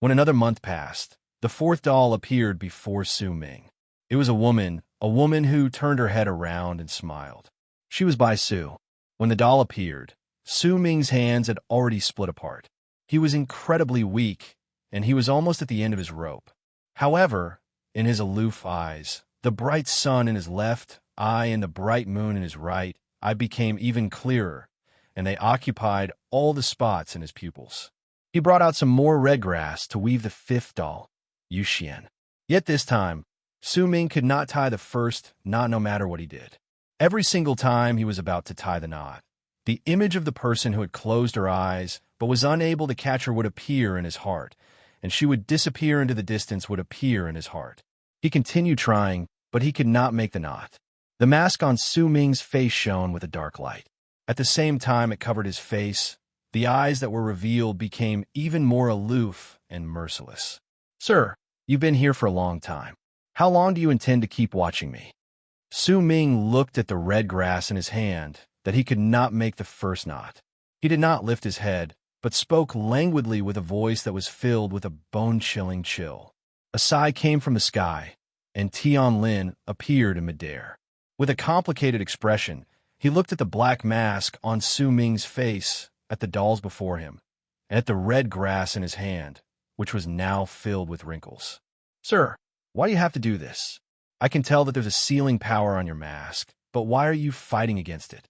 When another month passed, the fourth doll appeared before Su Ming. It was a woman who turned her head around and smiled. She was Bai Su. When the doll appeared, Su Ming's hands had already split apart. He was incredibly weak, and he was almost at the end of his rope. However, in his aloof eyes, the bright sun in his left eye and the bright moon in his right eye became even clearer, and they occupied all the spots in his pupils. He brought out some more red grass to weave the fifth doll, Yuxian. Yet this time, Su Ming could not tie the first knot no matter what he did. Every single time he was about to tie the knot, the image of the person who had closed her eyes but was unable to catch her would appear in his heart, and she would disappear into the distance would appear in his heart. He continued trying, but he could not make the knot. The mask on Su Ming's face shone with a dark light. At the same time it covered his face, the eyes that were revealed became even more aloof and merciless. "Sir, you've been here for a long time. How long do you intend to keep watching me?" Su Ming looked at the red grass in his hand that he could not make the first knot. He did not lift his head, but spoke languidly with a voice that was filled with a bone-chilling chill. A sigh came from the sky, and Tian Lin appeared in midair. With a complicated expression, he looked at the black mask on Su Ming's face, at the dolls before him, and at the red grass in his hand, which was now filled with wrinkles. "Sir, why do you have to do this? I can tell that there's a sealing power on your mask, but why are you fighting against it?"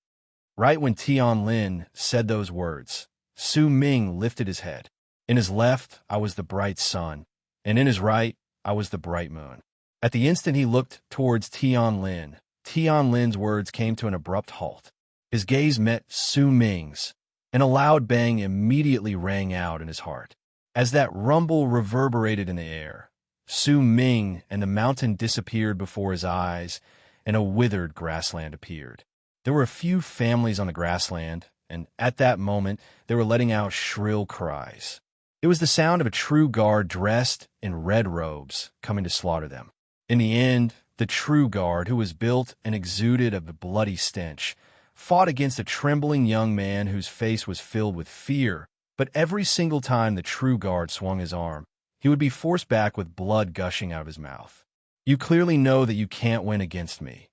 Right when Tian Lin said those words, Su Ming lifted his head. In his left, I was the bright sun, and in his right, I was the bright moon. At the instant he looked towards Tian Lin's words came to an abrupt halt. His gaze met Su Ming's, and a loud bang immediately rang out in his heart. As that rumble reverberated in the air, Su Ming and the mountain disappeared before his eyes, and a withered grassland appeared. There were a few families on the grassland, and at that moment they were letting out shrill cries. It was the sound of a true guard dressed in red robes coming to slaughter them. In the end, the true guard, who was built and exuded a bloody stench, fought against a trembling young man whose face was filled with fear, but every single time the true guard swung his arm, he would be forced back with blood gushing out of his mouth. "You clearly know that you can't win against me,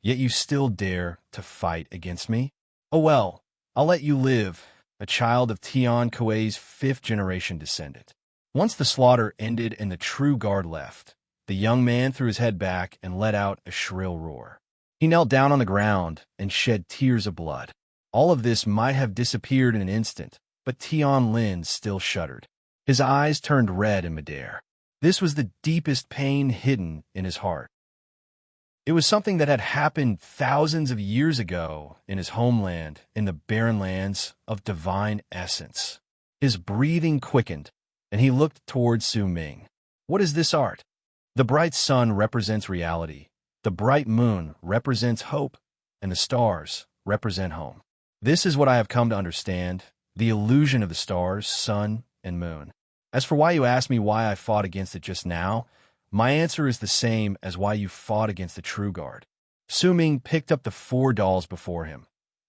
yet you still dare to fight against me? Oh well, I'll let you live, a child of Tian Kuei's 5th-generation descendant." Once the slaughter ended and the true guard left, the young man threw his head back and let out a shrill roar. He knelt down on the ground and shed tears of blood. All of this might have disappeared in an instant, but Tian Lin still shuddered. His eyes turned red in midair. This was the deepest pain hidden in his heart. It was something that had happened thousands of years ago in his homeland, in the barren lands of divine essence. His breathing quickened, and he looked towards Su Ming. What is this art? The bright sun represents reality, the bright moon represents hope, and the stars represent home. This is what I have come to understand, the illusion of the stars, sun, and moon. As for why you asked me why I fought against it just now, my answer is the same as why you fought against the True Guard. Su Ming picked up the 4 dolls before him,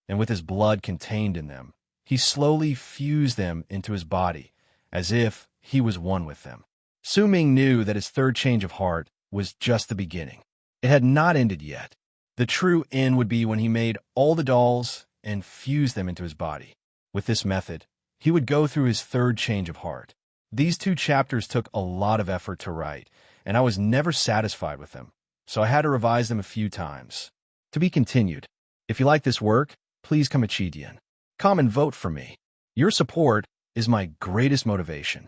and with his blood contained in them, he slowly fused them into his body, as if he was one with them. Su Ming knew that his third change of heart was just the beginning. It had not ended yet. The true end would be when he made all the dolls and fused them into his body. With this method, he would go through his third change of heart. These 2 chapters took a lot of effort to write, and I was never satisfied with them, so I had to revise them a few times. To be continued. If you like this work, please come Chidian. Come and vote for me. Your support is my greatest motivation.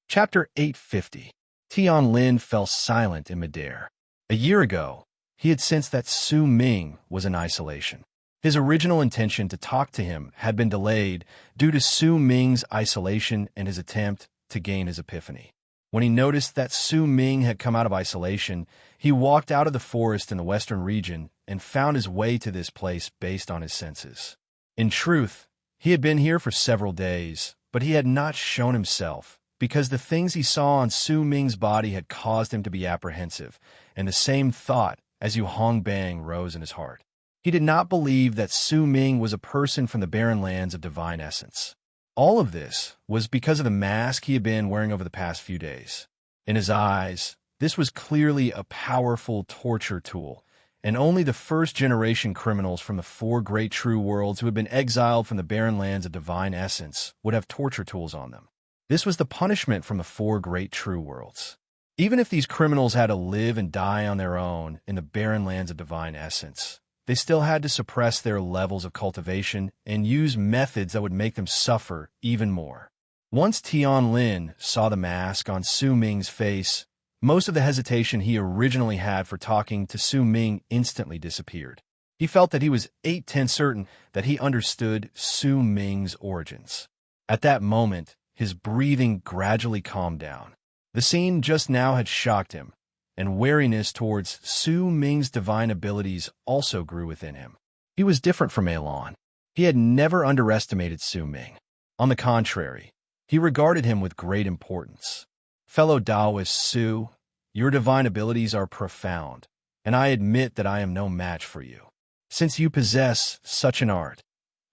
Chapter 850. Tian Lin fell silent in midair. A year ago, he had sensed that Su Ming was in isolation. His original intention to talk to him had been delayed due to Su Ming's isolation and his attempt to gain his epiphany. When he noticed that Su Ming had come out of isolation, he walked out of the forest in the western region and found his way to this place based on his senses. In truth, he had been here for several days, but he had not shown himself because the things he saw on Su Ming's body had caused him to be apprehensive, and the same thought as Yu Hongbang rose in his heart. He did not believe that Su Ming was a person from the barren lands of divine essence. All of this was because of the mask he had been wearing over the past few days. In his eyes, this was clearly a powerful torture tool, and only the first-generation criminals from the 4 great true worlds who had been exiled from the barren lands of divine essence would have torture tools on them. This was the punishment from the 4 great true worlds. Even if these criminals had to live and die on their own in the barren lands of divine essence, they still had to suppress their levels of cultivation and use methods that would make them suffer even more. Once Tian Lin saw the mask on Su Ming's face, most of the hesitation he originally had for talking to Su Ming instantly disappeared. He felt that he was 8/10 certain that he understood Su Ming's origins. At that moment, his breathing gradually calmed down. The scene just now had shocked him, and wariness towards Su Ming's divine abilities also grew within him. He was different from Elan. He had never underestimated Su Ming. On the contrary, he regarded him with great importance. Fellow Taoist Su, your divine abilities are profound, and I admit that I am no match for you. Since you possess such an art,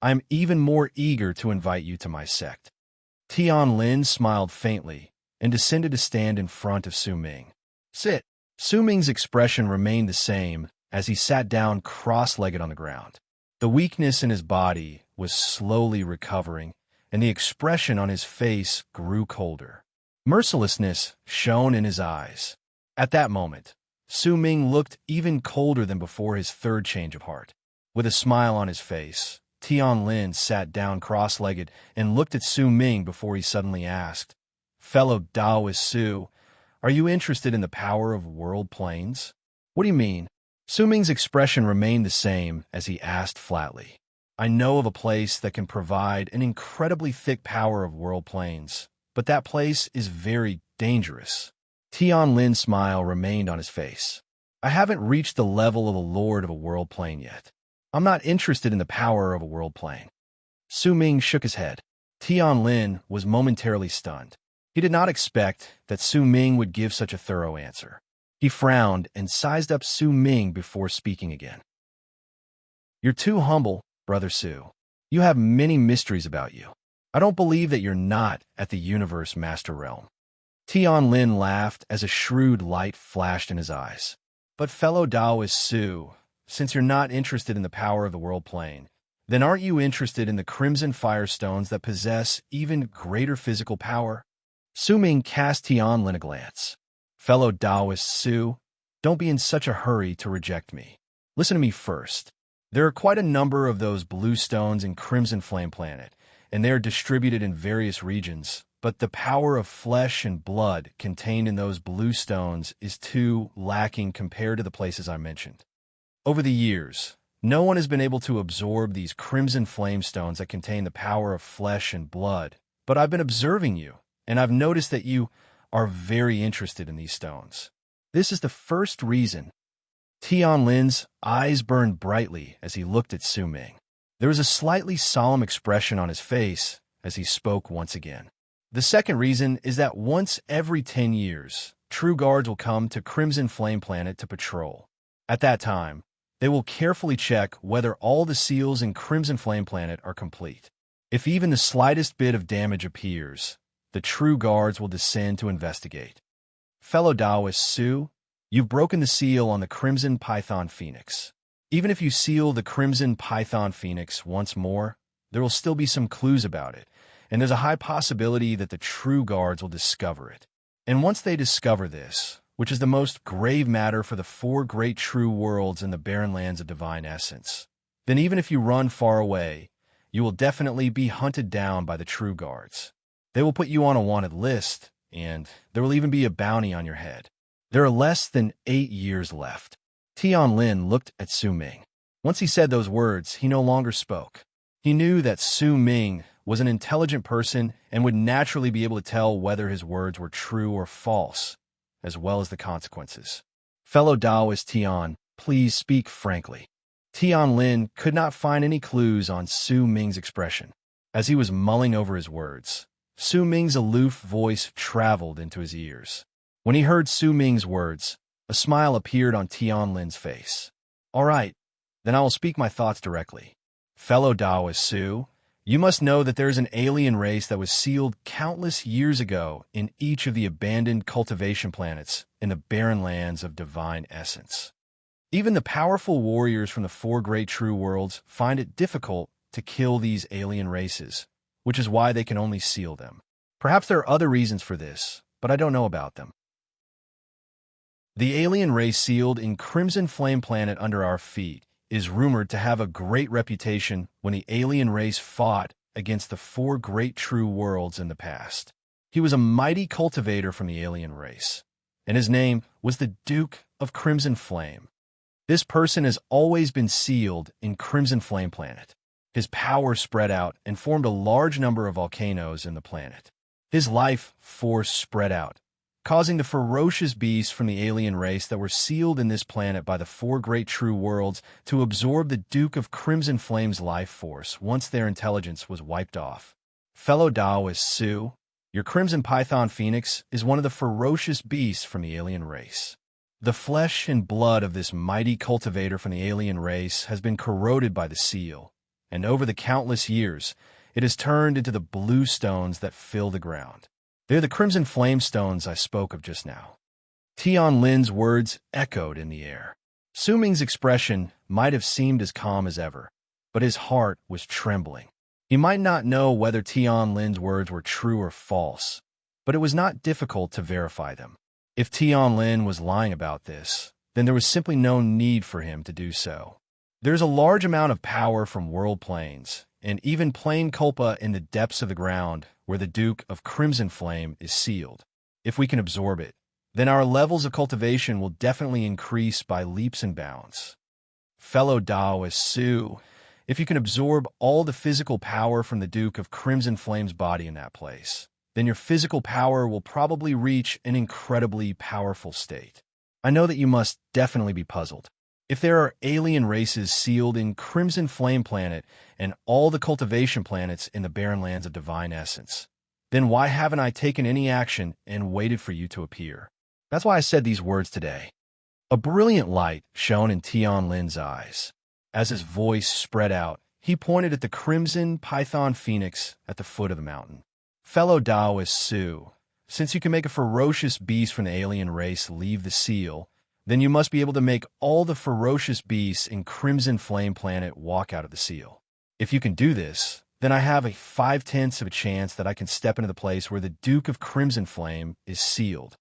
I am even more eager to invite you to my sect. Tian Lin smiled faintly and descended to stand in front of Su Ming. Sit. Su Ming's expression remained the same as he sat down cross-legged on the ground. The weakness in his body was slowly recovering, and the expression on his face grew colder. Mercilessness shone in his eyes. At that moment, Su Ming looked even colder than before his third change of heart. With a smile on his face, Tian Lin sat down cross-legged and looked at Su Ming before he suddenly asked, "Fellow Taoist Su, are you interested in the power of world planes?" "What do you mean?" Su Ming's expression remained the same as he asked flatly. "I know of a place that can provide an incredibly thick power of world planes, but that place is very dangerous." Tian Lin's smile remained on his face. "I haven't reached the level of a lord of a world plane yet. I'm not interested in the power of a world plane." Su Ming shook his head. Tian Lin was momentarily stunned. He did not expect that Su Ming would give such a thorough answer. He frowned and sized up Su Ming before speaking again. "You're too humble, Brother Su. You have many mysteries about you. I don't believe that you're not at the Universe Master Realm." Tian Lin laughed as a shrewd light flashed in his eyes. "But fellow Taoist Su, since you're not interested in the power of the world plane, then aren't you interested in the crimson firestones that possess even greater physical power?" Su Ming cast Tian Lin a glance. "Fellow Taoist Su, don't be in such a hurry to reject me. Listen to me first. There are quite a number of those blue stones in Crimson Flame Planet, and they are distributed in various regions, but the power of flesh and blood contained in those blue stones is too lacking compared to the places I mentioned. Over the years, no one has been able to absorb these crimson flame stones that contain the power of flesh and blood, but I've been observing you, and I've noticed that you are very interested in these stones. This is the first reason. Tianlin's eyes burned brightly as he looked at Su Ming. There was a slightly solemn expression on his face as he spoke once again. The second reason is that once every 10 years, true guards will come to Crimson Flame Planet to patrol. At that time, they will carefully check whether all the seals in Crimson Flame Planet are complete. If even the slightest bit of damage appears, the true guards will descend to investigate. Fellow Taoist Su, you've broken the seal on the Crimson Python Phoenix. Even if you seal the Crimson Python Phoenix once more, there will still be some clues about it, and there's a high possibility that the true guards will discover it. And once they discover this, which is the most grave matter for the four great true worlds in the barren lands of divine essence, then even if you run far away, you will definitely be hunted down by the true guards. They will put you on a wanted list, and there will even be a bounty on your head. There are less than 8 years left. Tianlin looked at Su Ming. Once he said those words, he no longer spoke. He knew that Su Ming was an intelligent person and would naturally be able to tell whether his words were true or false, as well as the consequences. Fellow Taoist Tian, please speak frankly. Tianlin could not find any clues on Su Ming's expression. As he was mulling over his words, Su Ming's aloof voice traveled into his ears. When he heard Su Ming's words, a smile appeared on Tianlin's face. All right, then I will speak my thoughts directly. Fellow Taoist Su, you must know that there is an alien race that was sealed countless years ago in each of the abandoned cultivation planets in the barren lands of divine essence. Even the powerful warriors from the four great true worlds find it difficult to kill these alien races, which is why they can only seal them. Perhaps there are other reasons for this, but I don't know about them. The alien race sealed in Crimson Flame Planet under our feet is rumored to have a great reputation when the alien race fought against the four great true worlds in the past. He was a mighty cultivator from the alien race, and his name was the Duke of Crimson Flame. This person has always been sealed in Crimson Flame Planet. His power spread out and formed a large number of volcanoes in the planet. His life force spread out, causing the ferocious beasts from the alien race that were sealed in this planet by the four great true worlds to absorb the Duke of Crimson Flame's life force once their intelligence was wiped off. Fellow Taoist Su, your Crimson Python Phoenix is one of the ferocious beasts from the alien race. The flesh and blood of this mighty cultivator from the alien race has been corroded by the seal, and over the countless years, it has turned into the blue stones that fill the ground. They're the crimson flame stones I spoke of just now. Tianlin's words echoed in the air. Su Ming's expression might have seemed as calm as ever, but his heart was trembling. He might not know whether Tianlin's words were true or false, but it was not difficult to verify them. If Tianlin was lying about this, then there was simply no need for him to do so. There's a large amount of power from world planes, and even plain culpa in the depths of the ground where the Duke of Crimson Flame is sealed. If we can absorb it, then our levels of cultivation will definitely increase by leaps and bounds. Fellow Taoist Su, if you can absorb all the physical power from the Duke of Crimson Flame's body in that place, then your physical power will probably reach an incredibly powerful state. I know that you must definitely be puzzled. If there are alien races sealed in Crimson Flame Planet and all the cultivation planets in the barren lands of divine essence, then why haven't I taken any action and waited for you to appear? That's why I said these words today. A brilliant light shone in Tianlin's eyes. As his voice spread out, he pointed at the Crimson Python Phoenix at the foot of the mountain. Fellow Taoist Su, since you can make a ferocious beast from the alien race leave the seal, then you must be able to make all the ferocious beasts in Crimson Flame Planet walk out of the seal. If you can do this, then I have a 5/10 of a chance that I can step into the place where the Duke of Crimson Flame is sealed.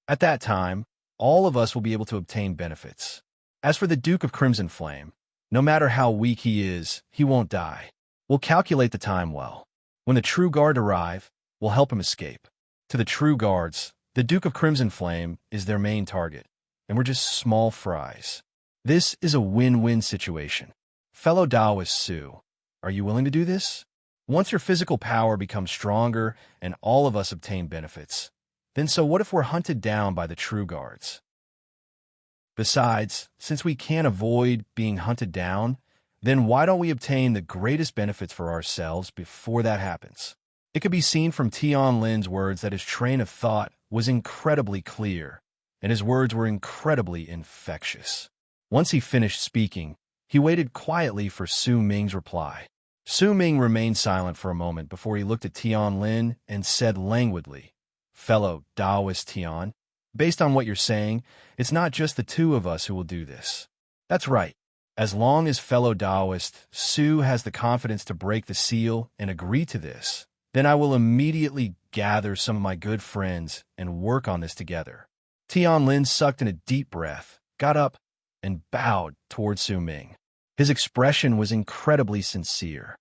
At that time, all of us will be able to obtain benefits. As for the Duke of Crimson Flame, no matter how weak he is, he won't die. We'll calculate the time well. When the true guard arrive, will help him escape. To the true guards, the Duke of Crimson Flame is their main target, and we're just small fries. This is a win-win situation. Fellow Taoist Su, are you willing to do this? Once your physical power becomes stronger and all of us obtain benefits, then so what if we're hunted down by the true guards? Besides, since we can't avoid being hunted down, then why don't we obtain the greatest benefits for ourselves before that happens? It could be seen from Tian Lin's words that his train of thought was incredibly clear, and his words were incredibly infectious. Once he finished speaking, he waited quietly for Su Ming's reply. Su Ming remained silent for a moment before he looked at Tian Lin and said languidly, "Fellow Taoist Tian, based on what you're saying, it's not just the two of us who will do this." That's right. As long as fellow Taoist Su has the confidence to break the seal and agree to this, then I will immediately gather some of my good friends and work on this together. Tian Lin sucked in a deep breath, got up, and bowed toward Su Ming. His expression was incredibly sincere.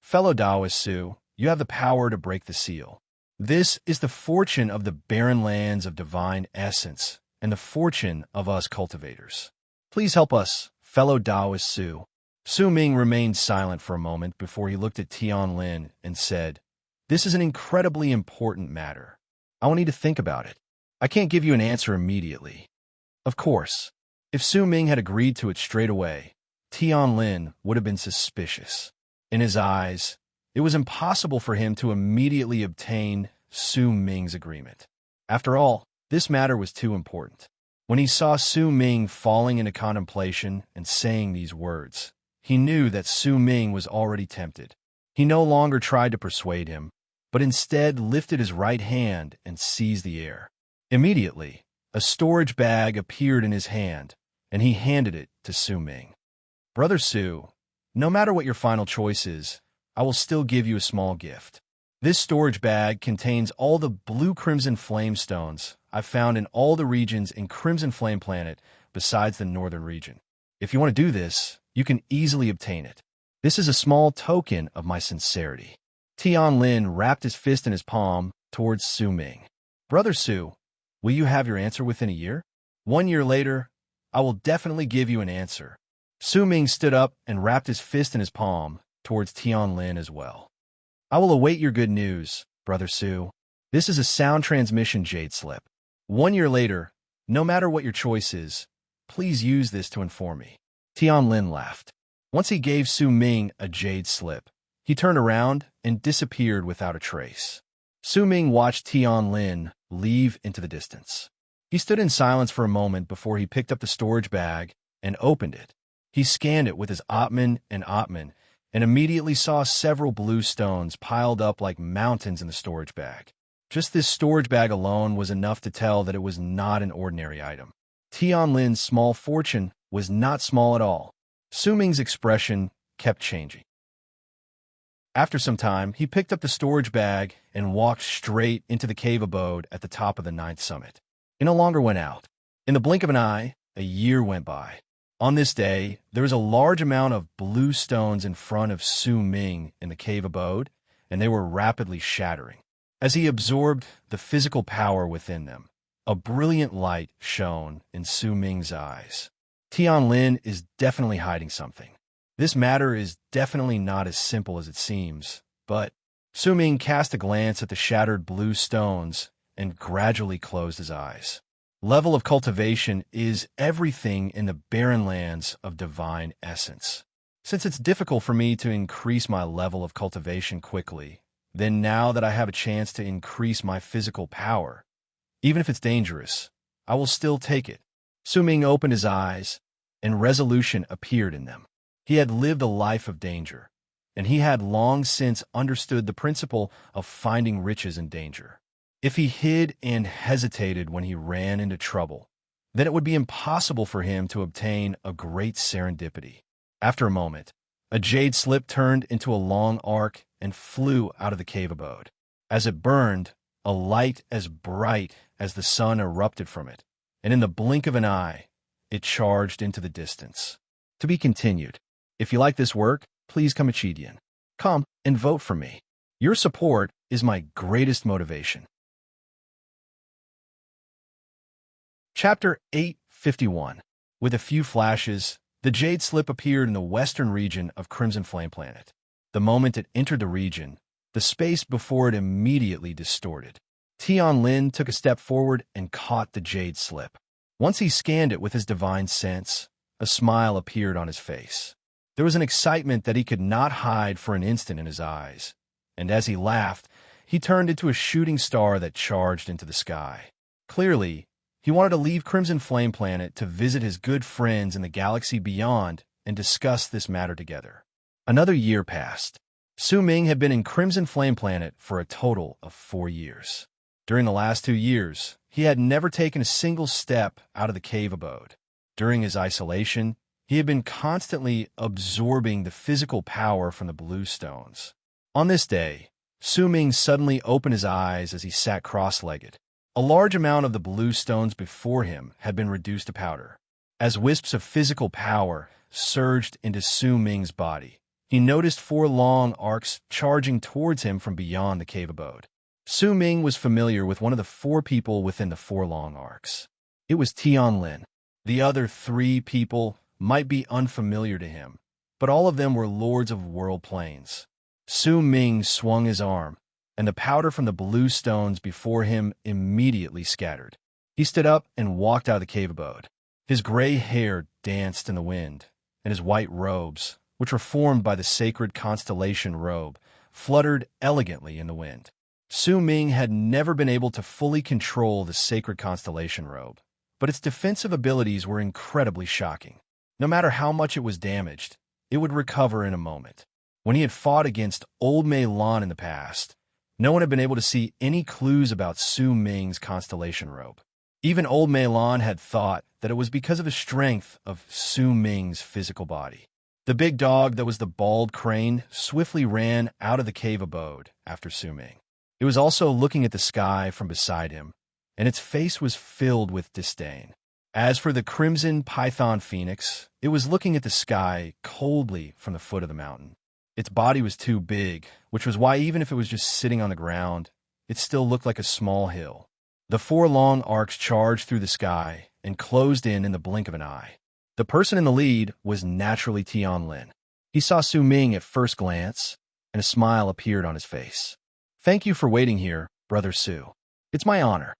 Fellow Taoist Su, you have the power to break the seal. This is the fortune of the barren lands of divine essence and the fortune of us cultivators. Please help us, fellow Taoist Su. Su Ming remained silent for a moment before he looked at Tian Lin and said, "This is an incredibly important matter. I will need to think about it. I can't give you an answer immediately." Of course, if Su Ming had agreed to it straight away, Tian Lin would have been suspicious. In his eyes, it was impossible for him to immediately obtain Su Ming's agreement. After all, this matter was too important. When he saw Su Ming falling into contemplation and saying these words, he knew that Su Ming was already tempted. He no longer tried to persuade him, but instead lifted his right hand and seized the air. Immediately, a storage bag appeared in his hand, and he handed it to Su Ming. "Brother Su, no matter what your final choice is, I will still give you a small gift. This storage bag contains all the blue Crimson Flame stones I've found in all the regions in Crimson Flame Planet besides the northern region. If you want to do this, you can easily obtain it. This is a small token of my sincerity." Tian Lin wrapped his fist in his palm towards Su Ming. "Brother Su, will you have your answer within a year? 1 year later, I will definitely give you an answer." Su Ming stood up and wrapped his fist in his palm towards Tian Lin as well. "I will await your good news, Brother Su. This is a sound transmission jade slip. 1 year later, no matter what your choice is, please use this to inform me." Tian Lin laughed. Once he gave Su Ming a jade slip, he turned around and disappeared without a trace. Su Ming watched Tian Lin leave into the distance. He stood in silence for a moment before he picked up the storage bag and opened it. He scanned it with his Atman and immediately saw several blue stones piled up like mountains in the storage bag. Just this storage bag alone was enough to tell that it was not an ordinary item. Tian Lin's small fortune was not small at all. Su Ming's expression kept changing. After some time, he picked up the storage bag and walked straight into the cave abode at the top of the 9th summit. He no longer went out. In the blink of an eye, a year went by. On this day, there was a large amount of blue stones in front of Su Ming in the cave abode, and they were rapidly shattering. As he absorbed the physical power within them, a brilliant light shone in Su Ming's eyes. Tian Lin is definitely hiding something. This matter is definitely not as simple as it seems, but Su Ming cast a glance at the shattered blue stones and gradually closed his eyes. Level of cultivation is everything in the barren lands of divine essence. Since it's difficult for me to increase my level of cultivation quickly, then now that I have a chance to increase my physical power, even if it's dangerous, I will still take it. Su Ming opened his eyes, and resolution appeared in them. He had lived a life of danger, and he had long since understood the principle of finding riches in danger. If he hid and hesitated when he ran into trouble, then it would be impossible for him to obtain a great serendipity. After a moment, a jade slip turned into a long arc and flew out of the cave abode. As it burned, a light as bright as the sun erupted from it, and in the blink of an eye, it charged into the distance. To be continued. If you like this work, please come and Come and vote for me. Your support is my greatest motivation. Chapter 851. With a few flashes, the jade slip appeared in the western region of Crimson Flame Planet. The moment it entered the region, the space before it immediately distorted. Tian Lin took a step forward and caught the jade slip. Once he scanned it with his divine sense, a smile appeared on his face. There was an excitement that he could not hide for an instant in his eyes, and as he laughed, he turned into a shooting star that charged into the sky. Clearly, he wanted to leave Crimson Flame Planet to visit his good friends in the galaxy beyond and discuss this matter together. Another year passed. Su Ming had been in Crimson Flame Planet for a total of 4 years. During the last 2 years, he had never taken a single step out of the cave abode. During his isolation, he had been constantly absorbing the physical power from the blue stones. On this day, Su Ming suddenly opened his eyes as he sat cross-legged. A large amount of the blue stones before him had been reduced to powder. As wisps of physical power surged into Su Ming's body, he noticed 4 long arcs charging towards him from beyond the cave abode. Su Ming was familiar with one of the 4 people within the 4 long arcs. It was Tian Lin. The other 3 people might be unfamiliar to him, but all of them were lords of world planes. Su Ming swung his arm, and the powder from the blue stones before him immediately scattered. He stood up and walked out of the cave abode. His gray hair danced in the wind, and his white robes, which were formed by the sacred constellation robe, fluttered elegantly in the wind. Su Ming had never been able to fully control the sacred constellation robe, but its defensive abilities were incredibly shocking. No matter how much it was damaged, it would recover in a moment. When he had fought against Old Mei Lan in the past, no one had been able to see any clues about Su Ming's constellation robe. Even Old Mei Lan had thought that it was because of the strength of Su Ming's physical body. The big dog that was the bald crane swiftly ran out of the cave abode after Su Ming. It was also looking at the sky from beside him, and its face was filled with disdain. As for the crimson python phoenix, it was looking at the sky coldly from the foot of the mountain. Its body was too big, which was why even if it was just sitting on the ground, it still looked like a small hill. The 4 long arcs charged through the sky and closed in the blink of an eye. The person in the lead was naturally Tian Lin. He saw Su Ming at first glance, and a smile appeared on his face. "Thank you for waiting here, Brother Su. It's my honor."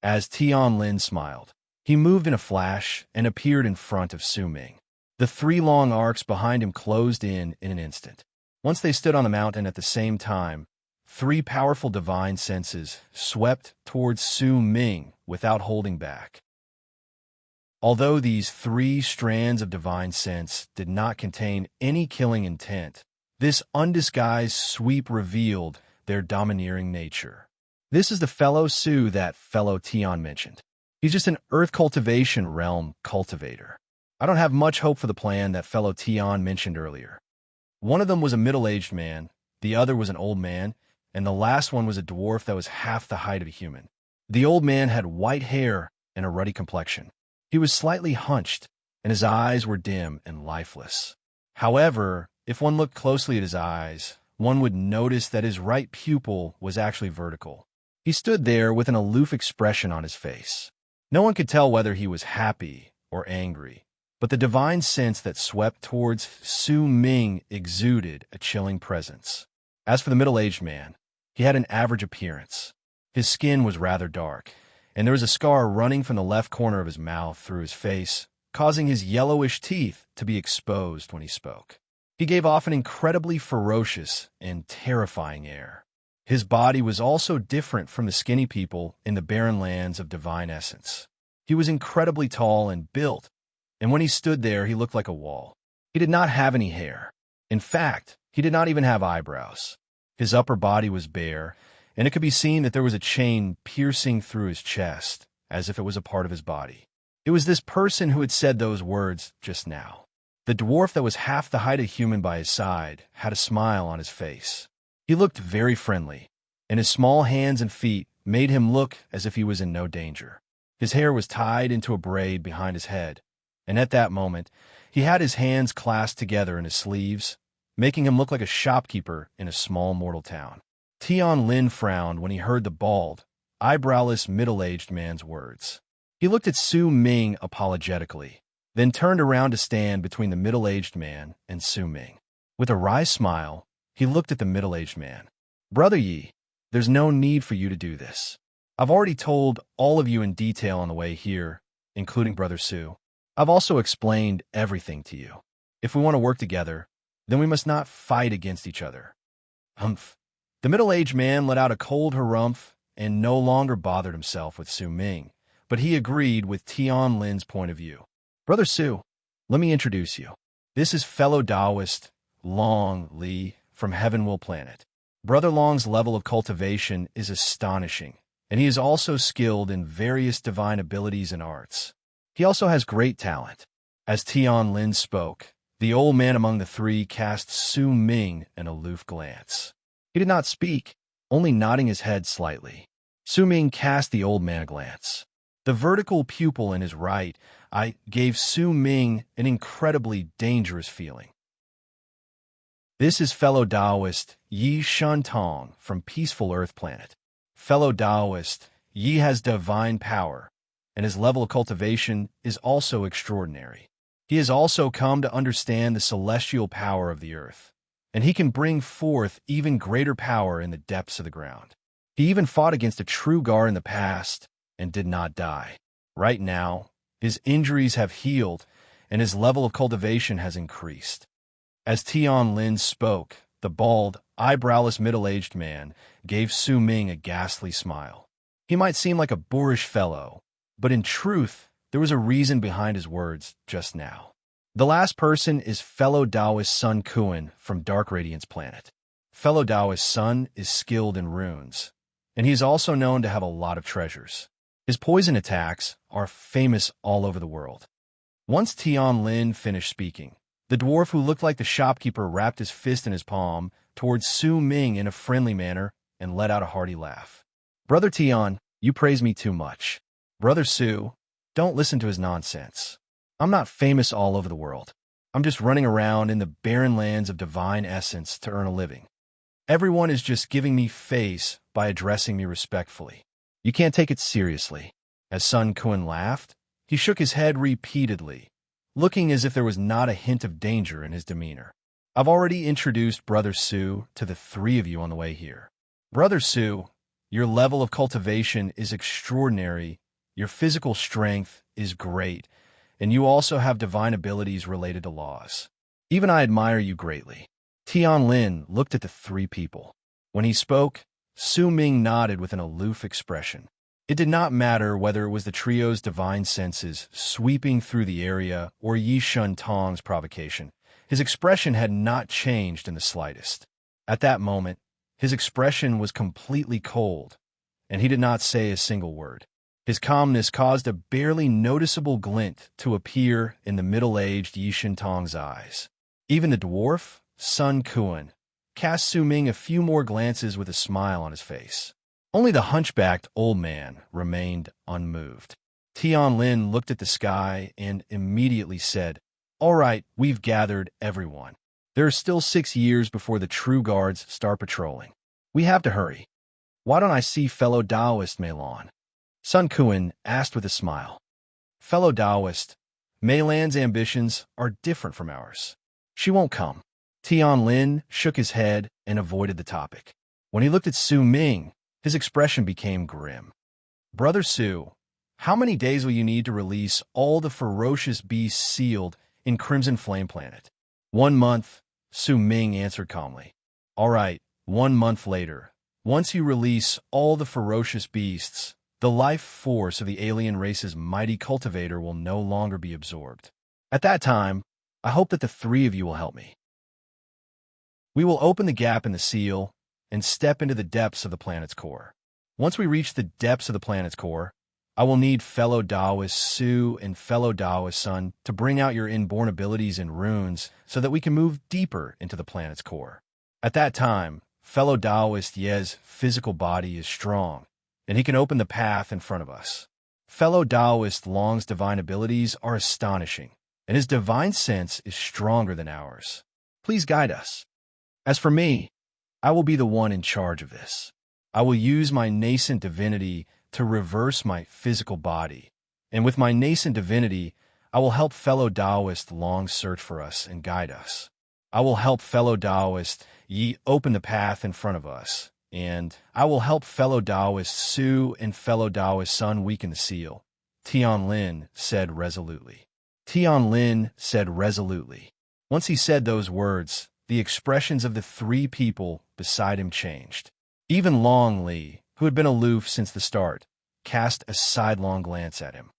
As Tian Lin smiled, he moved in a flash and appeared in front of Su Ming. The 3 long arcs behind him closed in an instant. Once they stood on the mountain at the same time, 3 powerful divine senses swept towards Su Ming without holding back. Although these 3 strands of divine sense did not contain any killing intent, this undisguised sweep revealed their domineering nature. This is the fellow Su that fellow Tian mentioned. He's just an earth cultivation realm cultivator. I don't have much hope for the plan that fellow Tian mentioned earlier. One of them was a middle-aged man, the other was an old man, and the last one was a dwarf that was half the height of a human. The old man had white hair and a ruddy complexion. He was slightly hunched, and his eyes were dim and lifeless. However, if one looked closely at his eyes, one would notice that his right pupil was actually vertical. He stood there with an aloof expression on his face. No one could tell whether he was happy or angry, but the divine sense that swept towards Su Ming exuded a chilling presence. As for the middle-aged man, he had an average appearance. His skin was rather dark, and there was a scar running from the left corner of his mouth through his face, causing his yellowish teeth to be exposed when he spoke. He gave off an incredibly ferocious and terrifying air. His body was also different from the skinny people in the barren lands of divine essence. He was incredibly tall and built, and when he stood there, he looked like a wall. He did not have any hair. In fact, he did not even have eyebrows. His upper body was bare, and it could be seen that there was a chain piercing through his chest, as if it was a part of his body. It was this person who had said those words just now. The dwarf that was half the height of human by his side had a smile on his face. He looked very friendly, and his small hands and feet made him look as if he was in no danger. His hair was tied into a braid behind his head, and at that moment, he had his hands clasped together in his sleeves, making him look like a shopkeeper in a small mortal town. Tian Lin frowned when he heard the bald, eyebrowless middle-aged man's words. He looked at Su Ming apologetically, then turned around to stand between the middle-aged man and Su Ming. With a wry smile, he looked at the middle-aged man. Brother Yi, there's no need for you to do this. I've already told all of you in detail on the way here, including Brother Su. I've also explained everything to you. If we want to work together, then we must not fight against each other. Humph. The middle-aged man let out a cold harumph and no longer bothered himself with Su Ming, but he agreed with Tian Lin's point of view. Brother Su, let me introduce you. This is fellow Taoist Long Li from Heavenwill Planet. Brother Long's level of cultivation is astonishing, and he is also skilled in various divine abilities and arts. He also has great talent. As Tian Lin spoke, the old man among the three cast Su Ming an aloof glance. He did not speak, only nodding his head slightly. Su Ming cast the old man a glance. The vertical pupil in his right eye gave Su Ming an incredibly dangerous feeling. This is fellow Taoist Yi Shantong from Peaceful Earth Planet. Fellow Taoist, Yi has divine power, and his level of cultivation is also extraordinary. He has also come to understand the celestial power of the earth, and he can bring forth even greater power in the depths of the ground. He even fought against a true guard in the past and did not die. Right now, his injuries have healed, and his level of cultivation has increased. As Tian Lin spoke, the bald, eyebrowless middle-aged man gave Su Ming a ghastly smile. He might seem like a boorish fellow, but in truth, there was a reason behind his words just now. The last person is fellow Taoist Sun Kuan from Dark Radiance Planet. Fellow Taoist Sun is skilled in runes, and he is also known to have a lot of treasures. His poison attacks are famous all over the world. Once Tian Lin finished speaking, the dwarf who looked like the shopkeeper wrapped his fist in his palm towards Su Ming in a friendly manner and let out a hearty laugh. Brother Tian, you praise me too much. Brother Su, don't listen to his nonsense. I'm not famous all over the world. I'm just running around in the barren lands of divine essence to earn a living. Everyone is just giving me face by addressing me respectfully. You can't take it seriously. As Sun Kuan laughed, he shook his head repeatedly, looking as if there was not a hint of danger in his demeanor. I've already introduced Brother Su to the three of you on the way here. Brother Su, your level of cultivation is extraordinary, your physical strength is great, and you also have divine abilities related to laws. Even I admire you greatly. Tian Lin looked at the three people. When he spoke, Su Ming nodded with an aloof expression. It did not matter whether it was the trio's divine senses sweeping through the area or Yi Shun Tong's provocation. His expression had not changed in the slightest. At that moment, his expression was completely cold, and he did not say a single word. His calmness caused a barely noticeable glint to appear in the middle-aged Yi Shun Tong's eyes. Even the dwarf, Sun Kuan, cast Su Ming a few more glances with a smile on his face. Only the hunchbacked old man remained unmoved. Tian Lin looked at the sky and immediately said, "All right, we've gathered everyone. There are still 6 years before the true guards start patrolling. We have to hurry. Why don't I see fellow Taoist Meilon?" Sun Kuan asked with a smile. Fellow Taoist, Meilan's ambitions are different from ours. She won't come. Tian Lin shook his head and avoided the topic. When he looked at Su Ming, his expression became grim. Brother Su, how many days will you need to release all the ferocious beasts sealed in Crimson Flame Planet? 1 month, Su Ming answered calmly. All right, 1 month later, once you release all the ferocious beasts, the life force of the alien race's mighty cultivator will no longer be absorbed. At that time, I hope that the three of you will help me. We will open the gap in the seal and step into the depths of the planet's core. Once we reach the depths of the planet's core, I will need fellow Taoist Su and fellow Taoist Sun to bring out your inborn abilities and runes so that we can move deeper into the planet's core. At that time, fellow Taoist Ye's physical body is strong, and he can open the path in front of us. Fellow Taoist Long's divine abilities are astonishing, and his divine sense is stronger than ours. Please guide us. As for me, I will be the one in charge of this. I will use my nascent divinity to reverse my physical body. And with my nascent divinity, I will help fellow Taoists long search for us and guide us. I will help fellow Taoists open the path in front of us. And I will help fellow Taoists Su and fellow Taoist Sun weaken the seal. Tianlin said resolutely. Tianlin said resolutely. Once he said those words, the expressions of the three people beside him changed. Even Long Li, who had been aloof since the start, cast a sidelong glance at him.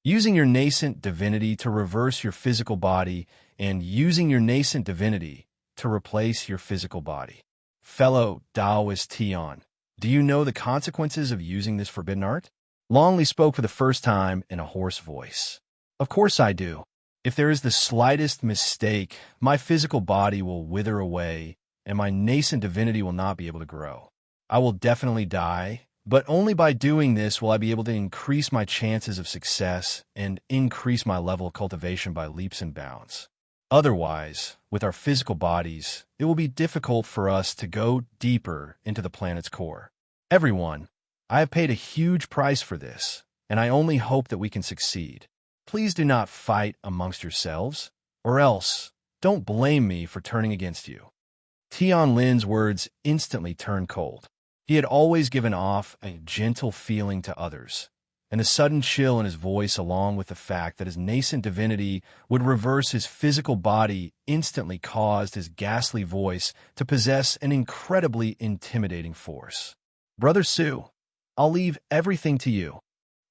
Using your nascent divinity to reverse your physical body and using your nascent divinity to replace your physical body. Fellow Taoist Tian, do you know the consequences of using this forbidden art? Long Li spoke for the first time in a hoarse voice. Of course I do. If there is the slightest mistake, my physical body will wither away and my nascent divinity will not be able to grow. I will definitely die, but only by doing this will I be able to increase my chances of success and increase my level of cultivation by leaps and bounds. Otherwise, with our physical bodies, it will be difficult for us to go deeper into the planet's core. Everyone, I have paid a huge price for this, and I only hope that we can succeed. Please do not fight amongst yourselves, or else don't blame me for turning against you. Tianlin's words instantly turned cold. He had always given off a gentle feeling to others, and the sudden chill in his voice along with the fact that his nascent divinity would reverse his physical body instantly caused his ghastly voice to possess an incredibly intimidating force. Brother Su, I'll leave everything to you.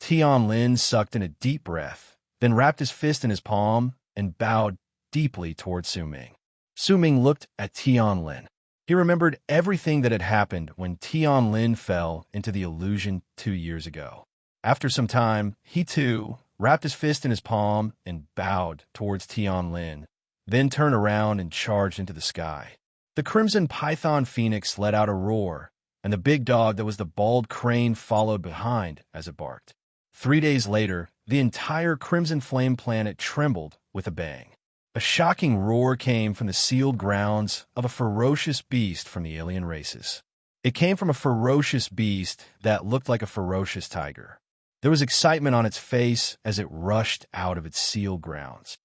Tianlin sucked in a deep breath, then wrapped his fist in his palm and bowed deeply toward Su Ming. Su Ming looked at Tianlin. He remembered everything that had happened when Tianlin fell into the illusion 2 years ago. After some time, he too wrapped his fist in his palm and bowed towards Tianlin, then turned around and charged into the sky. The crimson python phoenix let out a roar, and the big dog that was the bald crane followed behind as it barked. 3 days later, the entire crimson flame planet trembled with a bang. A shocking roar came from the sealed grounds of a ferocious beast from the alien races. It came from a ferocious beast that looked like a ferocious tiger. There was excitement on its face as it rushed out of its sealed grounds.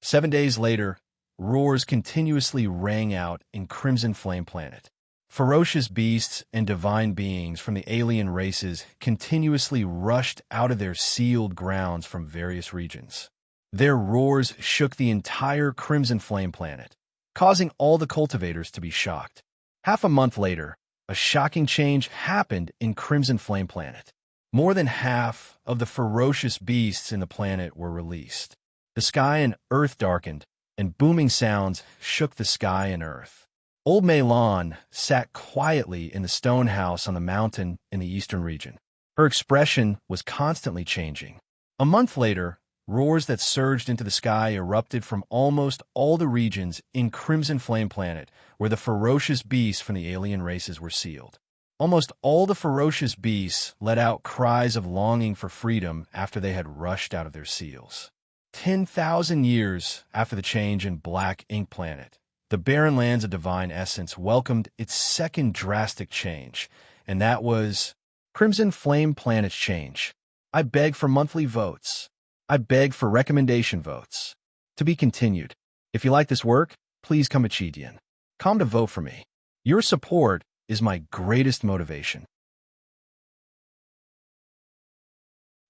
7 days later, roars continuously rang out in Crimson Flame Planet. Ferocious beasts and divine beings from the alien races continuously rushed out of their sealed grounds from various regions. Their roars shook the entire Crimson Flame Planet, causing all the cultivators to be shocked. Half a month later, a shocking change happened in Crimson Flame Planet. More than half of the ferocious beasts in the planet were released. The sky and earth darkened, and booming sounds shook the sky and earth. Old Mei Lan sat quietly in the stone house on the mountain in the eastern region. Her expression was constantly changing. A month later, roars that surged into the sky erupted from almost all the regions in Crimson Flame Planet where the ferocious beasts from the alien races were sealed. Almost all the ferocious beasts let out cries of longing for freedom after they had rushed out of their seals. 10,000 years after the change in Black Ink Planet, the barren lands of divine essence welcomed its second drastic change, and that was Crimson Flame Planet's change. I beg for monthly votes. I beg for recommendation votes. To be continued. If you like this work, please come to Chidian. Come to vote for me. Your support is my greatest motivation.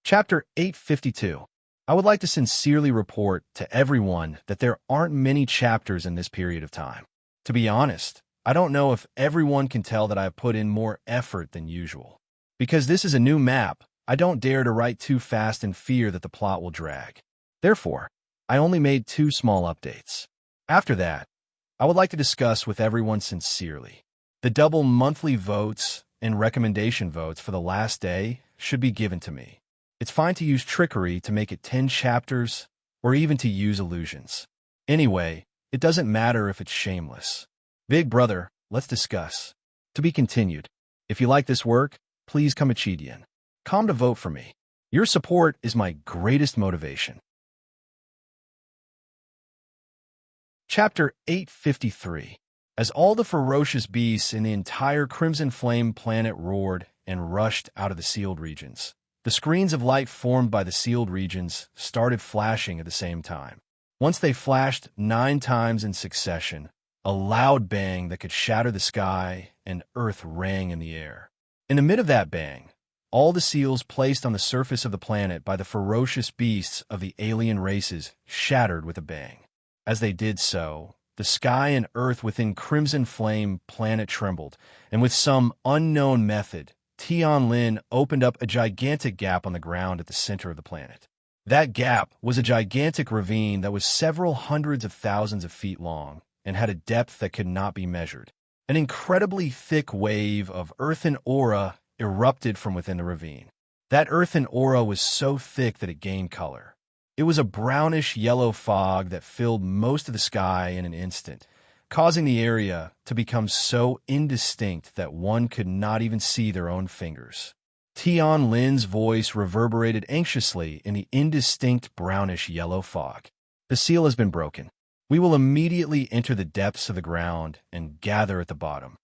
Chapter 852. I would like to sincerely report to everyone that there aren't many chapters in this period of time. To be honest, I don't know if everyone can tell that I have put in more effort than usual. Because this is a new map, I don't dare to write too fast in fear that the plot will drag. Therefore, I only made 2 small updates. After that, I would like to discuss with everyone sincerely. The double monthly votes and recommendation votes for the last day should be given to me. It's fine to use trickery to make it 10 chapters, or even to use illusions. Anyway, it doesn't matter if it's shameless. Big brother, let's discuss. To be continued. If you like this work, please come to Chidian. Come to vote for me. Your support is my greatest motivation. Chapter 853. As all the ferocious beasts in the entire Crimson Flame planet roared and rushed out of the sealed regions, the screens of light formed by the sealed regions started flashing at the same time. Once they flashed 9 times in succession, a loud bang that could shatter the sky and earth rang in the air. In the mid of that bang, all the seals placed on the surface of the planet by the ferocious beasts of the alien races shattered with a bang. As they did so, the sky and earth within Crimson Flame planet trembled, and with some unknown method, Tianlin opened up a gigantic gap on the ground at the center of the planet. That gap was a gigantic ravine that was several hundreds of thousands of feet long and had a depth that could not be measured. An incredibly thick wave of earthen aura erupted from within the ravine. That earthen aura was so thick that it gained color. It was a brownish-yellow fog that filled most of the sky in an instant, causing the area to become so indistinct that one could not even see their own fingers. Tianlin's voice reverberated anxiously in the indistinct brownish-yellow fog. The seal has been broken. We will immediately enter the depths of the ground and gather at the bottom.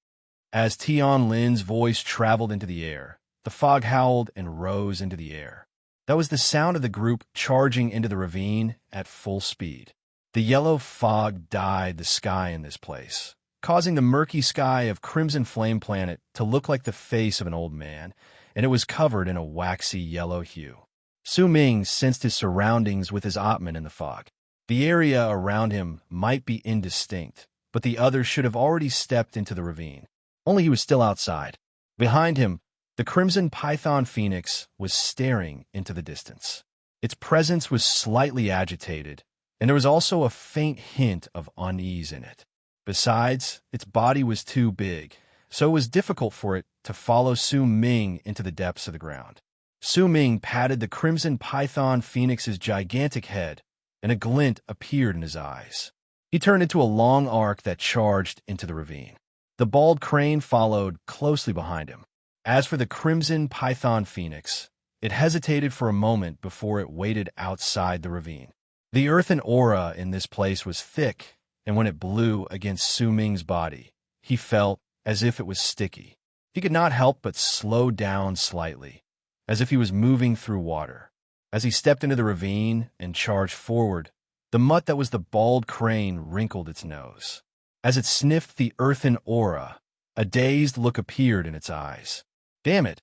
As Tianlin's voice traveled into the air, the fog howled and rose into the air. That was the sound of the group charging into the ravine at full speed. The yellow fog dyed the sky in this place, causing the murky sky of Crimson Flame Planet to look like the face of an old man, and it was covered in a waxy yellow hue. Su Ming sensed his surroundings with his Atman in the fog. The area around him might be indistinct, but the others should have already stepped into the ravine. Only he was still outside. Behind him, the Crimson Python Phoenix was staring into the distance. Its presence was slightly agitated, and there was also a faint hint of unease in it. Besides, its body was too big, so it was difficult for it to follow Su Ming into the depths of the ground. Su Ming patted the Crimson Python Phoenix's gigantic head, and a glint appeared in his eyes. He turned into a long arc that charged into the ravine. The bald crane followed closely behind him. As for the Crimson Python Phoenix, it hesitated for a moment before it waited outside the ravine. The earthen aura in this place was thick, and when it blew against Su Ming's body, he felt as if it was sticky. He could not help but slow down slightly, as if he was moving through water. As he stepped into the ravine and charged forward, the mutt that was the bald crane wrinkled its nose. As it sniffed the earthen aura, a dazed look appeared in its eyes. Damn it,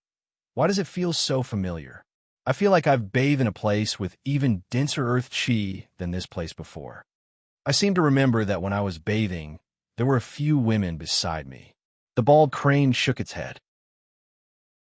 why does it feel so familiar? I feel like I've bathed in a place with even denser earth chi than this place before. I seem to remember that when I was bathing, there were a few women beside me. The bald crane shook its head.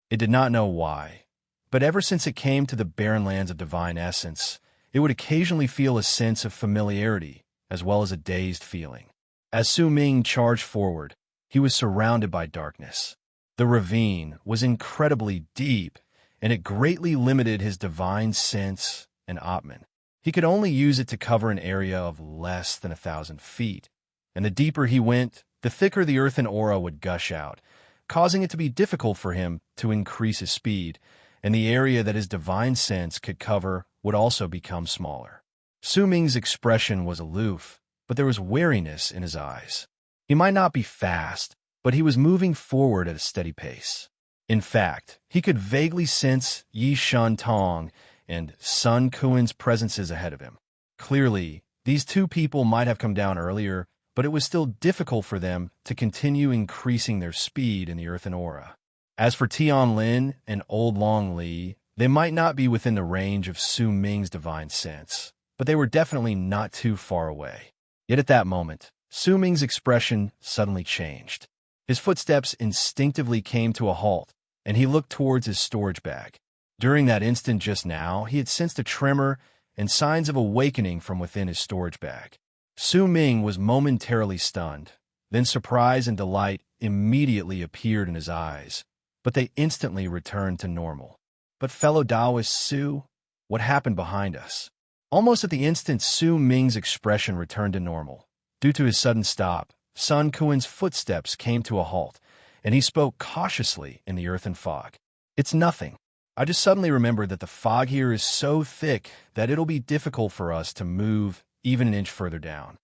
It did not know why, but ever since it came to the barren lands of divine essence, it would occasionally feel a sense of familiarity as well as a dazed feeling. As Su Ming charged forward, he was surrounded by darkness. The ravine was incredibly deep, and it greatly limited his divine sense and Atman. He could only use it to cover an area of less than 1,000 feet, and the deeper he went, the thicker the earthen aura would gush out, causing it to be difficult for him to increase his speed, and the area that his divine sense could cover would also become smaller. Su Ming's expression was aloof, but there was wariness in his eyes. He might not be fast, but he was moving forward at a steady pace. In fact, he could vaguely sense Yi Shun Tong and Sun Kuan's presences ahead of him. Clearly, these two people might have come down earlier, but it was still difficult for them to continue increasing their speed in the earthen aura. As for Tianlin and Old Long Li, they might not be within the range of Su Ming's divine sense, but they were definitely not too far away. Yet at that moment, Su Ming's expression suddenly changed. His footsteps instinctively came to a halt, and he looked towards his storage bag. During that instant just now, he had sensed a tremor and signs of awakening from within his storage bag. Su Ming was momentarily stunned, then surprise and delight immediately appeared in his eyes, but they instantly returned to normal. But fellow Taoist Su, what happened behind us? Almost at the instant Su Ming's expression returned to normal. Due to his sudden stop, Sun Kuan's footsteps came to a halt, and he spoke cautiously in the earthen fog. It's nothing. I just suddenly remembered that the fog here is so thick that it'll be difficult for us to move even an inch further down.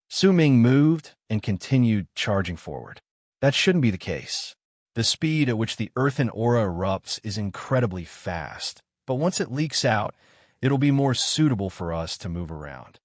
Su Ming moved, and continued charging forward. That shouldn't be the case. The speed at which the earthen aura erupts is incredibly fast, but once it leaks out, it'll be more suitable for us to move around.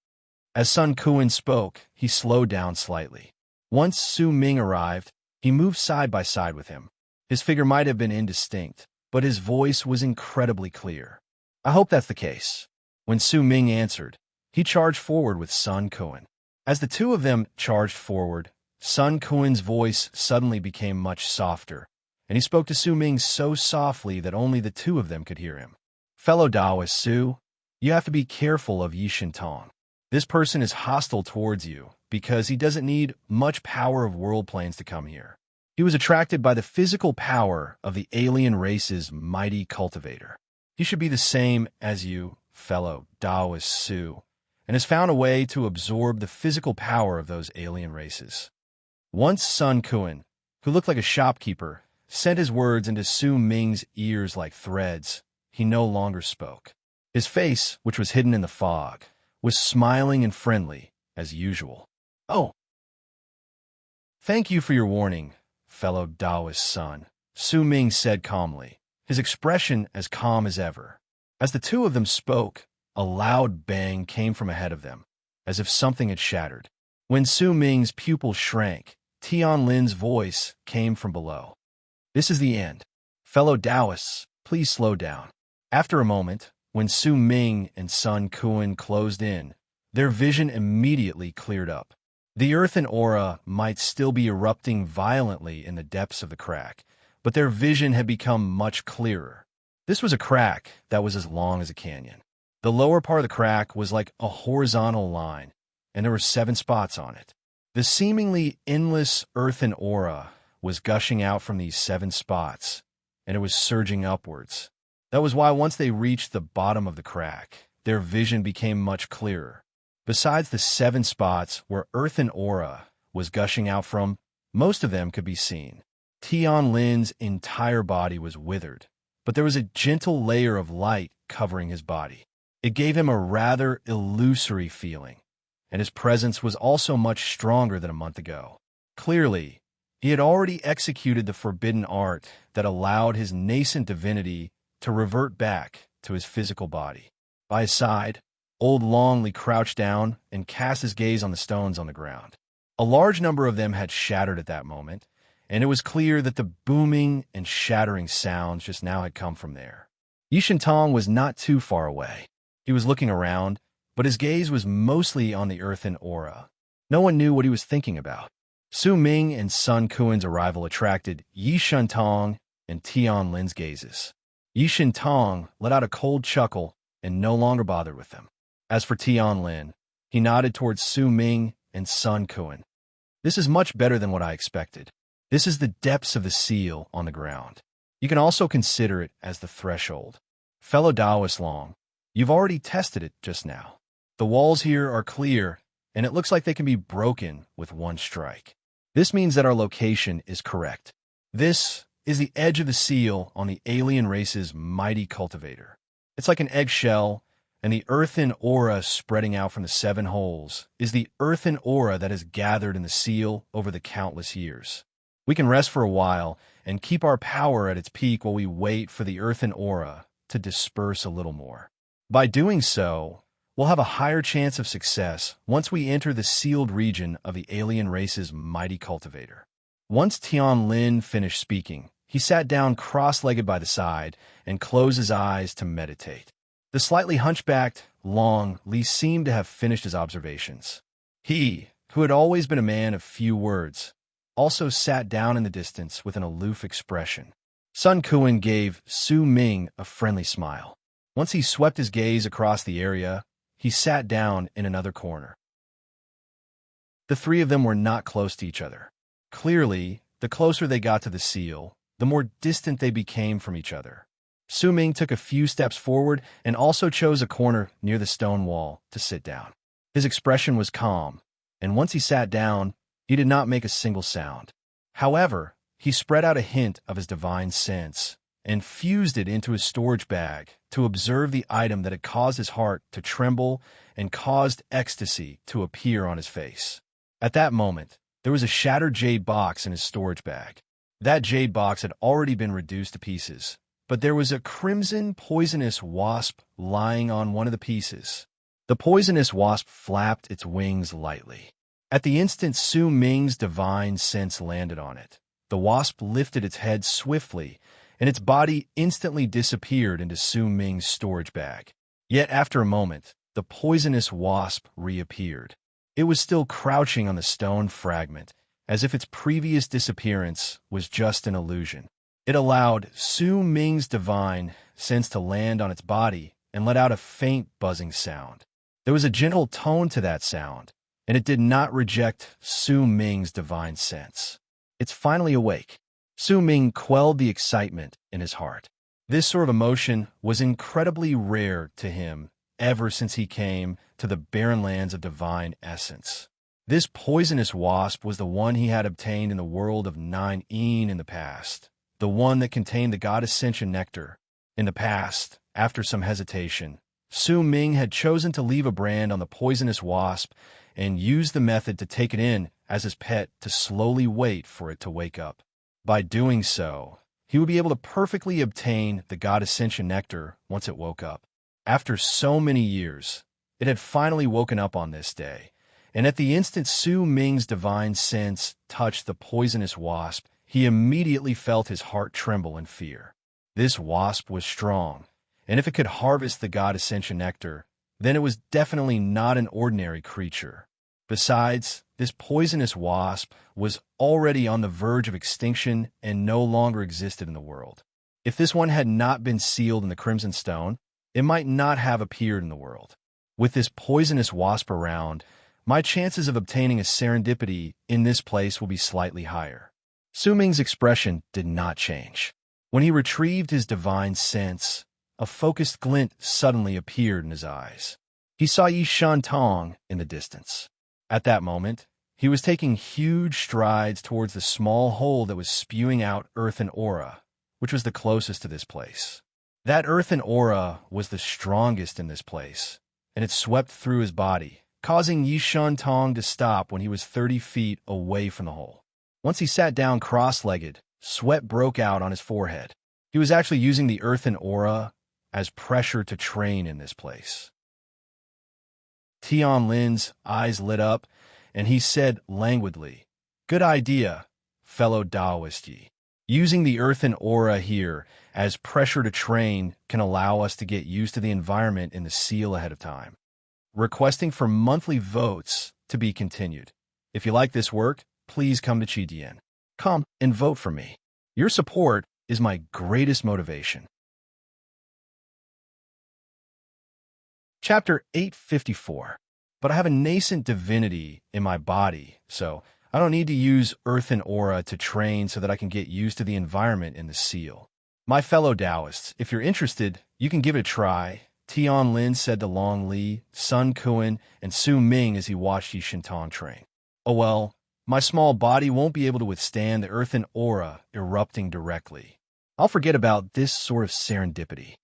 As Sun Kuan spoke, he slowed down slightly. Once Su Ming arrived, he moved side by side with him. His figure might have been indistinct, but his voice was incredibly clear. I hope that's the case. When Su Ming answered, he charged forward with Sun Kuan. As the two of them charged forward, Sun Kuan's voice suddenly became much softer, and he spoke to Su Ming so softly that only the two of them could hear him. Fellow Taoist Su, you have to be careful of Yishan Tong. This person is hostile towards you because he doesn't need much power of world planes to come here. He was attracted by the physical power of the alien race's mighty cultivator. He should be the same as you, fellow Taoist Su, and has found a way to absorb the physical power of those alien races. Once Sun Kuan, who looked like a shopkeeper, sent his words into Su Ming's ears like threads, he no longer spoke. His face, which was hidden in the fog, was smiling and friendly, as usual. Oh, thank you for your warning, fellow Taoist son, Su Ming said calmly, his expression as calm as ever. As the two of them spoke, a loud bang came from ahead of them, as if something had shattered. When Su Ming's pupil shrank, Tian Lin's voice came from below. This is the end. Fellow Taoists, please slow down. After a moment, when Su Ming and Sun Kuan closed in, their vision immediately cleared up. The earthen aura might still be erupting violently in the depths of the crack, but their vision had become much clearer. This was a crack that was as long as a canyon. The lower part of the crack was like a horizontal line, and there were 7 spots on it. The seemingly endless earthen aura was gushing out from these 7 spots, and it was surging upwards. That was why once they reached the bottom of the crack, their vision became much clearer. Besides the 7 spots where earthen aura was gushing out from, most of them could be seen. Tian Lin's entire body was withered, but there was a gentle layer of light covering his body. It gave him a rather illusory feeling, and his presence was also much stronger than a month ago. Clearly, he had already executed the forbidden art that allowed his nascent divinity to revert back to his physical body. By his side, old Longley crouched down and cast his gaze on the stones on the ground. A large number of them had shattered at that moment, and it was clear that the booming and shattering sounds just now had come from there. Yishan Tong was not too far away. He was looking around, but his gaze was mostly on the earthen aura. No one knew what he was thinking about. Su Ming and Sun Kuan's arrival attracted Yishan Tong and Tian Lin's gazes. Yishan Tong let out a cold chuckle and no longer bothered with them. As for Tian Lin, he nodded towards Su Ming and Sun Kuan. This is much better than what I expected. This is the depths of the seal on the ground. You can also consider it as the threshold. Fellow Taoist Long, you've already tested it just now. The walls here are clear, and it looks like they can be broken with one strike. This means that our location is correct. This is the edge of the seal on the alien race's mighty cultivator. It's like an eggshell, and the earthen aura spreading out from the 7 holes is the earthen aura that has gathered in the seal over the countless years. We can rest for a while and keep our power at its peak while we wait for the earthen aura to disperse a little more. By doing so, we'll have a higher chance of success once we enter the sealed region of the alien race's mighty cultivator. Once Tian Lin finished speaking, he sat down cross-legged by the side and closed his eyes to meditate. The slightly hunchbacked Long Li seemed to have finished his observations. He, who had always been a man of few words, also sat down in the distance with an aloof expression. Sun Kuan gave Su Ming a friendly smile. Once he swept his gaze across the area, he sat down in another corner. The 3 of them were not close to each other. Clearly, the closer they got to the seal, the more distant they became from each other. Su Ming took a few steps forward and also chose a corner near the stone wall to sit down. His expression was calm, and once he sat down, he did not make a single sound. However, he spread out a hint of his divine sense and fused it into his storage bag to observe the item that had caused his heart to tremble and caused ecstasy to appear on his face. At that moment, There was a shattered jade box in his storage bag. That jade box had already been reduced to pieces, but there was a crimson poisonous wasp lying on one of the pieces. The poisonous wasp flapped its wings lightly. At the instant Su Ming's divine sense landed on it, the wasp lifted its head swiftly, and its body instantly disappeared into Su Ming's storage bag. Yet after a moment, the poisonous wasp reappeared. It was still crouching on the stone fragment, as if its previous disappearance was just an illusion. It allowed Su Ming's divine sense to land on its body and let out a faint buzzing sound. There was a gentle tone to that sound, and it did not reject Su Ming's divine sense. It's finally awake. Su Ming quelled the excitement in his heart. This sort of emotion was incredibly rare to him ever since he came to the barren lands of divine essence. This poisonous wasp was the one he had obtained in the world of Nine in the past, the one that contained the god ascension nectar. In the past, after some hesitation, Su Ming had chosen to leave a brand on the poisonous wasp and use the method to take it in as his pet to slowly wait for it to wake up. By doing so, he would be able to perfectly obtain the god ascension nectar once it woke up. After so many years, it had finally woken up on this day, and at the instant Su Ming's divine sense touched the poisonous wasp, he immediately felt his heart tremble in fear. This wasp was strong, and if it could harvest the god ascension nectar, then it was definitely not an ordinary creature. Besides, this poisonous wasp was already on the verge of extinction and no longer existed in the world. If this one had not been sealed in the Crimson Stone, it might not have appeared in the world. With this poisonous wasp around, my chances of obtaining a serendipity in this place will be slightly higher. Su Ming's expression did not change. When he retrieved his divine sense, a focused glint suddenly appeared in his eyes. He saw Yi Shantong in the distance. At that moment, he was taking huge strides towards the small hole that was spewing out earthen aura, which was the closest to this place. That earthen aura was the strongest in this place, and it swept through his body, causing Yi Shantong to stop when he was 30 feet away from the hole. Once he sat down cross-legged, sweat broke out on his forehead. He was actually using the earthen aura as pressure to train in this place. Tian Lin's eyes lit up, and he said languidly, "Good idea, fellow Taoist Yi. Using the earthen aura here as pressure to train can allow us to get used to the environment in the seal ahead of time. Requesting for monthly votes to be continued. If you like this work, please come to Qidian. Come and vote for me. Your support is my greatest motivation." Chapter 854. But I have a nascent divinity in my body, so I don't need to use earthen aura to train so that I can get used to the environment in the seal. My fellow Taoists, if you're interested, you can give it a try, Tian Lin said to Long Li, Sun Kuan, and Su Ming as he watched Yi Shintong train. Oh well, my small body won't be able to withstand the earthen aura erupting directly. I'll forget about this sort of serendipity.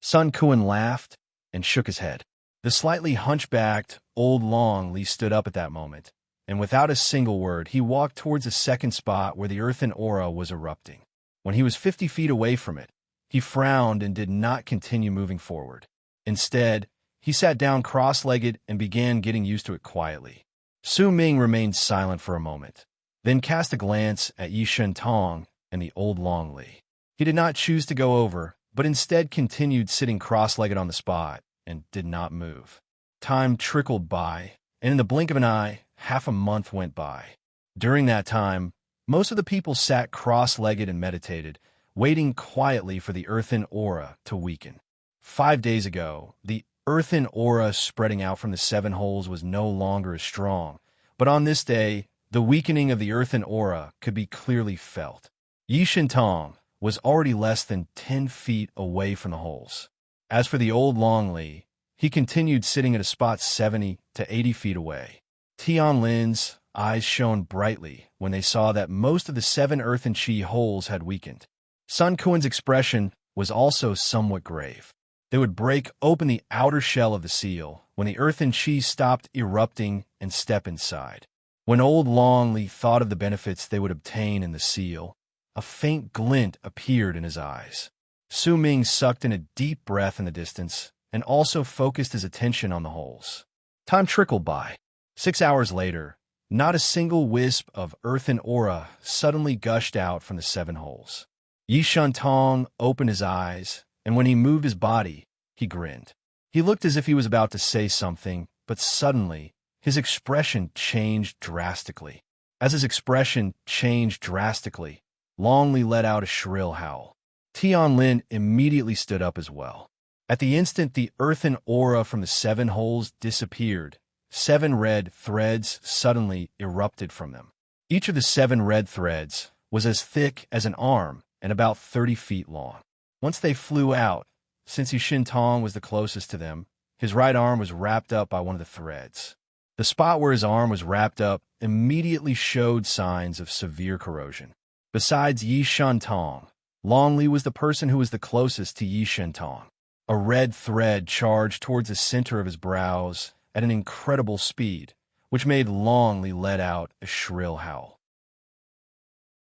Sun Kuan laughed and shook his head. The slightly hunchbacked, old Long Li stood up at that moment, and without a single word, he walked towards the second spot where the earthen aura was erupting. When he was 50 feet away from it, he frowned and did not continue moving forward. Instead, he sat down cross-legged and began getting used to it quietly. Su Ming remained silent for a moment, then cast a glance at Yi Shentong and the old Long Li. He did not choose to go over, but instead continued sitting cross-legged on the spot and did not move. Time trickled by, and in the blink of an eye, half a month went by. During that time, most of the people sat cross-legged and meditated, waiting quietly for the earthen aura to weaken. 5 days ago, the earthen aura spreading out from the 7 holes was no longer as strong, but on this day, the weakening of the earthen aura could be clearly felt. Yi Shintong was already less than 10 feet away from the holes. As for the old Long Li, he continued sitting at a spot 70 to 80 feet away. Tian Lin's eyes shone brightly when they saw that most of the 7 earthen chi holes had weakened. Sun Kuan's expression was also somewhat grave. They would break open the outer shell of the seal when the earthen chi stopped erupting and step inside. When old Longley thought of the benefits they would obtain in the seal, a faint glint appeared in his eyes. Su Ming sucked in a deep breath in the distance and also focused his attention on the holes. Time trickled by. 6 hours later, not a single wisp of earthen aura suddenly gushed out from the 7 holes. Yi Shuntong opened his eyes, and when he moved his body, he grinned. He looked as if he was about to say something, but suddenly, his expression changed drastically. As his expression changed drastically, Longley let out a shrill howl. Tian Lin immediately stood up as well. At the instant the earthen aura from the 7 holes disappeared, 7 red threads suddenly erupted from them. Each of the 7 red threads was as thick as an arm and about 30 feet long. Once they flew out, since Yi Shintong was the closest to them, his right arm was wrapped up by one of the threads. The spot where his arm was wrapped up immediately showed signs of severe corrosion. Besides Yi Shintong, Longley was the person who was the closest to Yi Shintong. A red thread charged towards the center of his brows at an incredible speed, which made Longley let out a shrill howl.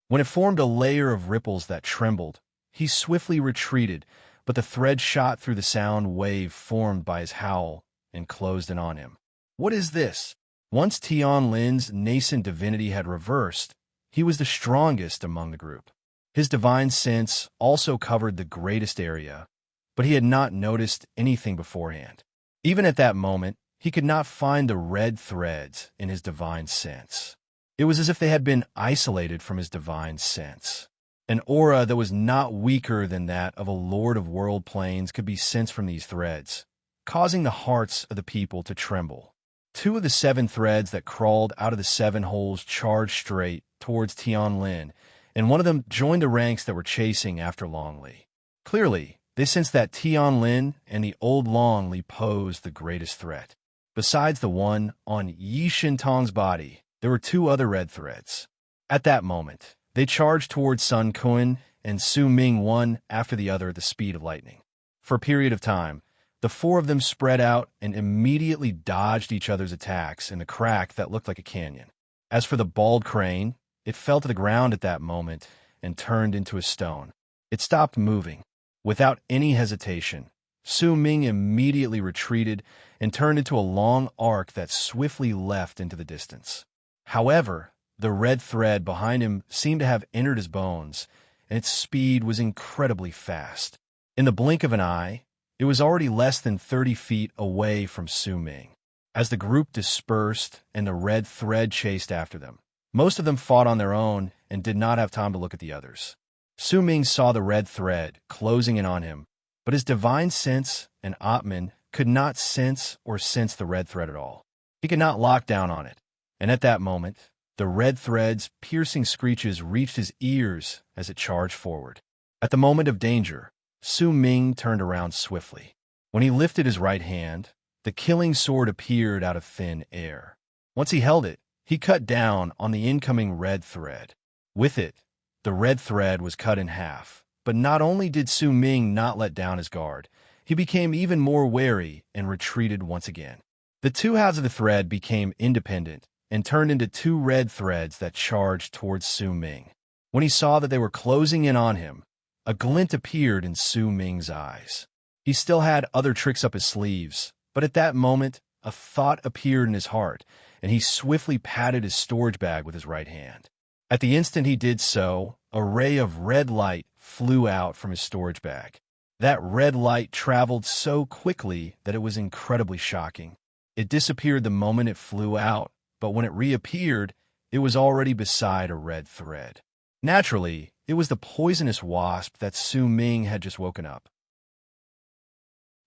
When it formed a layer of ripples that trembled, he swiftly retreated, but the thread shot through the sound wave formed by his howl and closed in on him. What is this? Once Tian Lin's nascent divinity had reversed, he was the strongest among the group. His divine sense also covered the greatest area, but he had not noticed anything beforehand. Even at that moment, he could not find the red threads in his divine sense. It was as if they had been isolated from his divine sense. An aura that was not weaker than that of a lord of world planes could be sensed from these threads, causing the hearts of the people to tremble. 2 of the 7 threads that crawled out of the 7 holes charged straight towards Tian Lin, and one of them joined the ranks that were chasing after Longley. Clearly, they sensed that Tian Lin and the old Longley posed the greatest threat. Besides the one on Yi Shintong's body, there were 2 other red threads. At that moment, they charged towards Sun Kun and Su Ming one after the other at the speed of lightning. For a period of time, the 4 of them spread out and immediately dodged each other's attacks in a crack that looked like a canyon. As for the bald crane, it fell to the ground at that moment and turned into a stone. It stopped moving. Without any hesitation, Su Ming immediately retreated and turned into a long arc that swiftly left into the distance. However, the red thread behind him seemed to have entered his bones, and its speed was incredibly fast. In the blink of an eye, it was already less than 30 feet away from Su Ming. As the group dispersed and the red thread chased after them, most of them fought on their own and did not have time to look at the others. Su Ming saw the red thread closing in on him, but his divine sense and Atman could not sense the red thread at all. He could not lock down on it, and at that moment, the red thread's piercing screeches reached his ears as it charged forward. At the moment of danger, Su Ming turned around swiftly. When he lifted his right hand, the killing sword appeared out of thin air. Once he held it, he cut down on the incoming red thread. With it, the red thread was cut in half. But not only did Su Ming not let down his guard, he became even more wary and retreated once again. The 2 halves of the thread became independent and turned into 2 red threads that charged towards Su Ming. When he saw that they were closing in on him, a glint appeared in Su Ming's eyes. He still had other tricks up his sleeves, but at that moment, a thought appeared in his heart, and he swiftly patted his storage bag with his right hand. At the instant he did so, a ray of red light flew out from his storage bag. That red light traveled so quickly that it was incredibly shocking. It disappeared the moment it flew out, but when it reappeared, it was already beside a red thread. Naturally, it was the poisonous wasp that Su Ming had just woken up.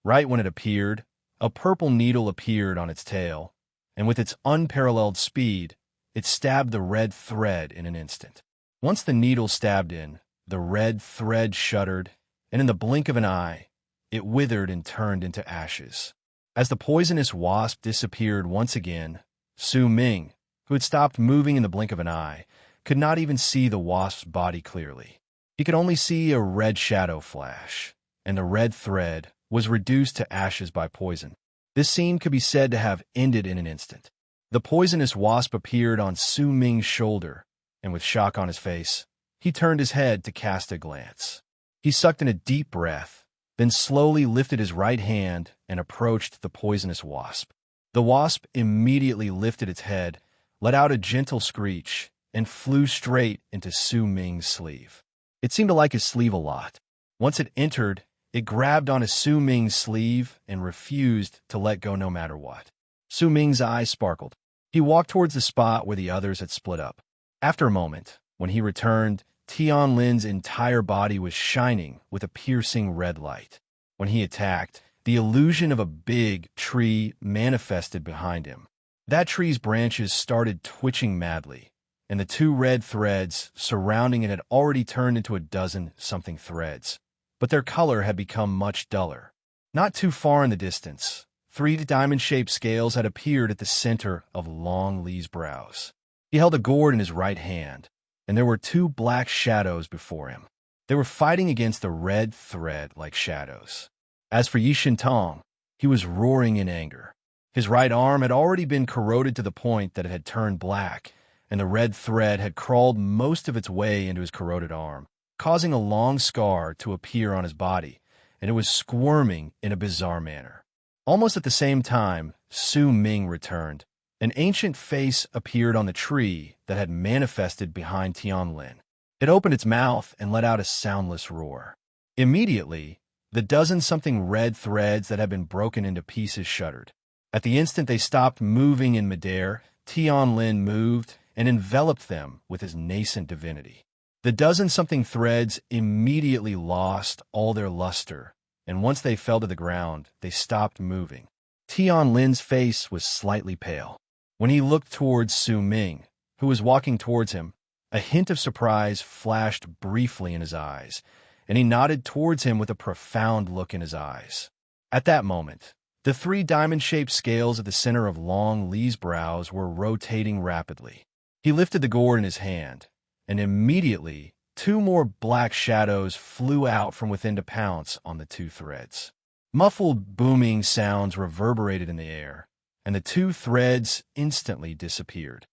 Right when it appeared, a purple needle appeared on its tail, and with its unparalleled speed, it stabbed the red thread in an instant. Once the needle stabbed in, the red thread shuddered, and in the blink of an eye, it withered and turned into ashes. As the poisonous wasp disappeared once again, Su Ming, who had stopped moving in the blink of an eye, could not even see the wasp's body clearly. He could only see a red shadow flash, and the red thread was reduced to ashes by poison. This scene could be said to have ended in an instant. The poisonous wasp appeared on Su Ming's shoulder, and with shock on his face, he turned his head to cast a glance. He sucked in a deep breath, then slowly lifted his right hand and approached the poisonous wasp. The wasp immediately lifted its head, let out a gentle screech, and flew straight into Su Ming's sleeve. It seemed to like his sleeve a lot. Once it entered, it grabbed onto Su Ming's sleeve and refused to let go no matter what. Su Ming's eyes sparkled. He walked towards the spot where the others had split up. After a moment, when he returned, Tianlin's entire body was shining with a piercing red light. When he attacked, the illusion of a big tree manifested behind him. That tree's branches started twitching madly, and the two red threads surrounding it had already turned into a dozen something threads, but their color had become much duller. Not too far in the distance, 3 diamond-shaped scales had appeared at the center of Long Li's brows. He held a gourd in his right hand, and there were 2 black shadows before him. They were fighting against the red thread like shadows. As for Yi Shintong, he was roaring in anger. His right arm had already been corroded to the point that it had turned black, and the red thread had crawled most of its way into his corroded arm, causing a long scar to appear on his body, and it was squirming in a bizarre manner. Almost at the same time, Su Ming returned. An ancient face appeared on the tree that had manifested behind Tianlin. It opened its mouth and let out a soundless roar. Immediately, the dozen-something red threads that had been broken into pieces shuddered. At the instant they stopped moving in midair, Tianlin moved and enveloped them with his nascent divinity. The dozen-something threads immediately lost all their luster, and once they fell to the ground, they stopped moving. Tianlin's face was slightly pale. When he looked towards Su Ming, who was walking towards him, a hint of surprise flashed briefly in his eyes, and he nodded towards him with a profound look in his eyes. At that moment, the 3 diamond-shaped scales at the center of Long Li's brows were rotating rapidly. He lifted the gourd in his hand, and immediately 2 more black shadows flew out from within to pounce on the 2 threads. Muffled booming sounds reverberated in the air, and the 2 threads instantly disappeared.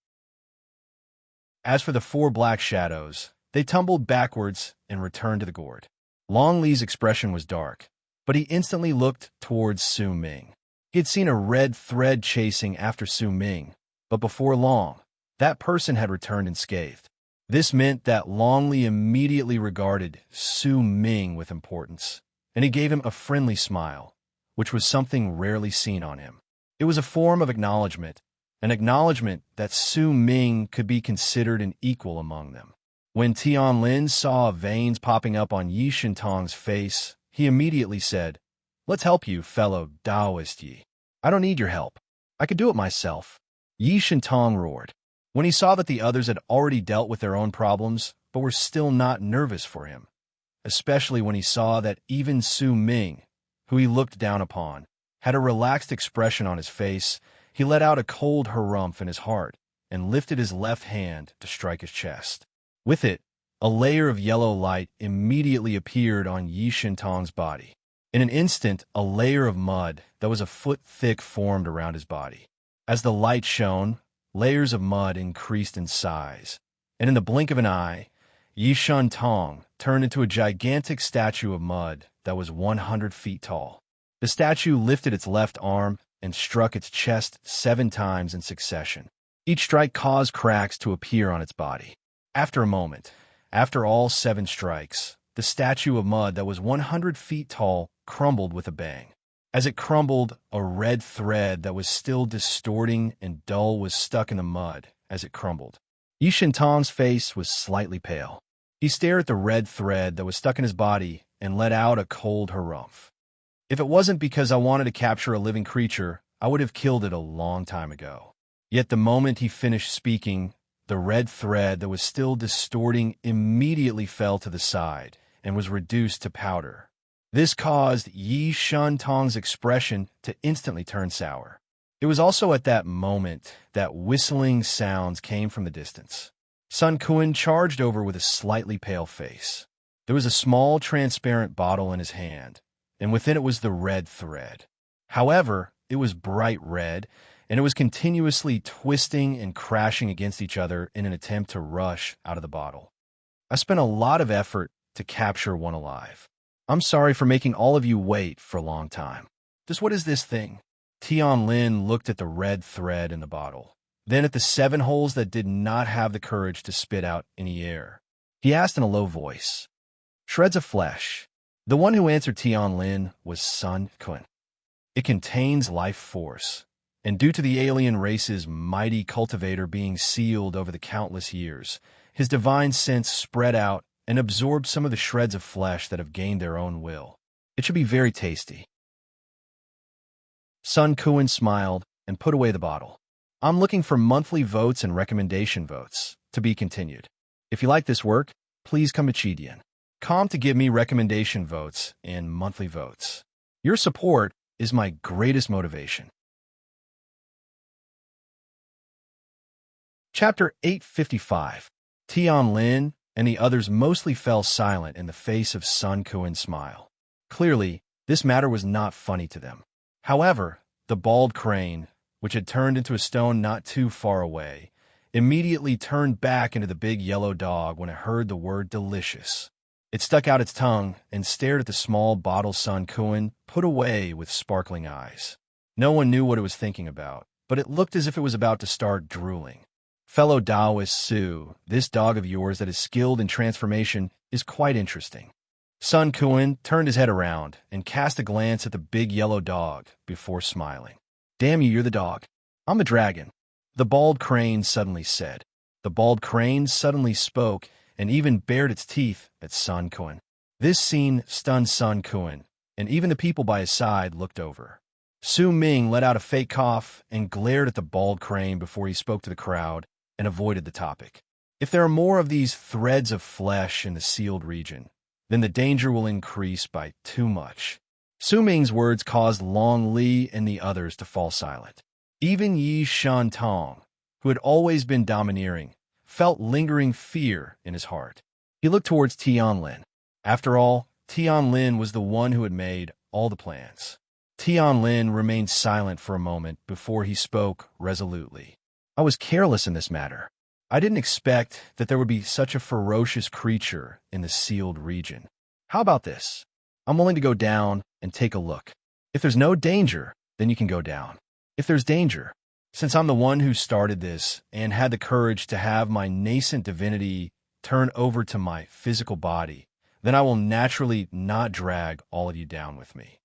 As for the 4 black shadows, they tumbled backwards and returned to the gourd. Long Li's expression was dark, but he instantly looked towards Su Ming. He had seen a red thread chasing after Su Ming, but before long, that person had returned unscathed. This meant that Long Li immediately regarded Su Ming with importance, and he gave him a friendly smile, which was something rarely seen on him. It was a form of acknowledgement, an acknowledgement that Su Ming could be considered an equal among them. When Tianlin saw veins popping up on Yi Shintong's face, he immediately said, "Let's help you, fellow Taoist Yi. I don't need your help. I could do it myself." Yi Shintong roared. When he saw that the others had already dealt with their own problems, but were still not nervous for him, especially when he saw that even Su Ming, who he looked down upon, had a relaxed expression on his face, he let out a cold harumph in his heart and lifted his left hand to strike his chest. With it, a layer of yellow light immediately appeared on Yi Shintong's body. In an instant, a layer of mud that was a foot thick formed around his body. As the light shone, layers of mud increased in size, and in the blink of an eye, Yi Shintong turned into a gigantic statue of mud that was 100 feet tall. The statue lifted its left arm and struck its chest 7 times in succession. Each strike caused cracks to appear on its body. After a moment, after all 7 strikes, the statue of mud that was 100 feet tall crumbled with a bang. As it crumbled, a red thread that was still distorting and dull was stuck in the mud as it crumbled. Yi Shintong's face was slightly pale. He stared at the red thread that was stuck in his body and let out a cold harumph. If it wasn't because I wanted to capture a living creature, I would have killed it a long time ago. Yet the moment he finished speaking, the red thread that was still distorting immediately fell to the side and was reduced to powder. This caused Yi Shintong's expression to instantly turn sour. It was also at that moment that whistling sounds came from the distance. Sun Quan charged over with a slightly pale face. There was a small transparent bottle in his hand, and within it was the red thread. However, it was bright red, and it was continuously twisting and crashing against each other in an attempt to rush out of the bottle. I spent a lot of effort to capture one alive. I'm sorry for making all of you wait for a long time. Just what is this thing? Tian Lin looked at the red thread in the bottle, then at the 7 holes that did not have the courage to spit out any air. He asked in a low voice. Shreds of flesh. The one who answered Tian Lin was Sun Kun. It contains life force, and due to the alien race's mighty cultivator being sealed over the countless years, his divine sense spread out and absorbed some of the shreds of flesh that have gained their own will. It should be very tasty. Sun Kun smiled and put away the bottle. I'm looking for monthly votes and recommendation votes. To be continued. If you like this work, please come to Chidian. Come to give me recommendation votes and monthly votes. Your support is my greatest motivation. Chapter 855. Tian Lin and the others mostly fell silent in the face of Sun Kuen's smile. Clearly, this matter was not funny to them. However, the bald crane, which had turned into a stone not too far away, immediately turned back into the big yellow dog when it heard the word delicious. It stuck out its tongue and stared at the small bottle Sun Kun put away with sparkling eyes. No one knew what it was thinking about, but it looked as if it was about to start drooling. Fellow Taoist Su, this dog of yours that is skilled in transformation is quite interesting. Sun Kun turned his head around and cast a glance at the big yellow dog before smiling. Damn you, you're the dog. I'm a dragon. The bald crane suddenly said. The bald crane suddenly spoke and even bared its teeth at Sun Kun. This scene stunned Sun Kun, and even the people by his side looked over. Su Ming let out a fake cough and glared at the bald crane before he spoke to the crowd and avoided the topic. If there are more of these threads of flesh in the sealed region, then the danger will increase by too much. Su Ming's words caused Long Li and the others to fall silent. Even Yi Shantong, who had always been domineering, felt lingering fear in his heart. He looked towards Tian Lin. After all, Tian Lin was the one who had made all the plans. Tian Lin remained silent for a moment before he spoke resolutely. I was careless in this matter. I didn't expect that there would be such a ferocious creature in the sealed region. How about this? I'm willing to go down and take a look. If there's no danger, then you can go down. If there's danger, since I'm the one who started this and had the courage to have my nascent divinity turn over to my physical body, then I will naturally not drag all of you down with me.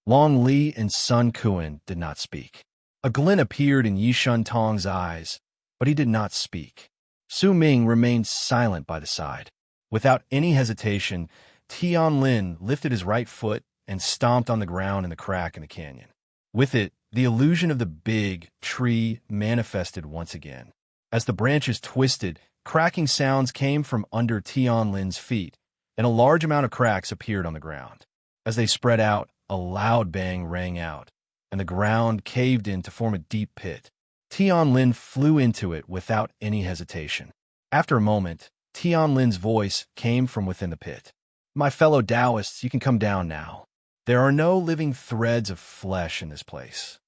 Long Li and Sun Kun did not speak. A glint appeared in Yi Shantong's eyes, but he did not speak. Su Ming remained silent by the side. Without any hesitation, Tian Lin lifted his right foot and stomped on the ground in the crack in the canyon. With it, the illusion of the big tree manifested once again. As the branches twisted, cracking sounds came from under Tian Lin's feet, and a large amount of cracks appeared on the ground. As they spread out, a loud bang rang out, and the ground caved in to form a deep pit. Tian Lin flew into it without any hesitation. After a moment, Tian Lin's voice came from within the pit. My fellow Taoists, you can come down now. There are no living threads of flesh in this place.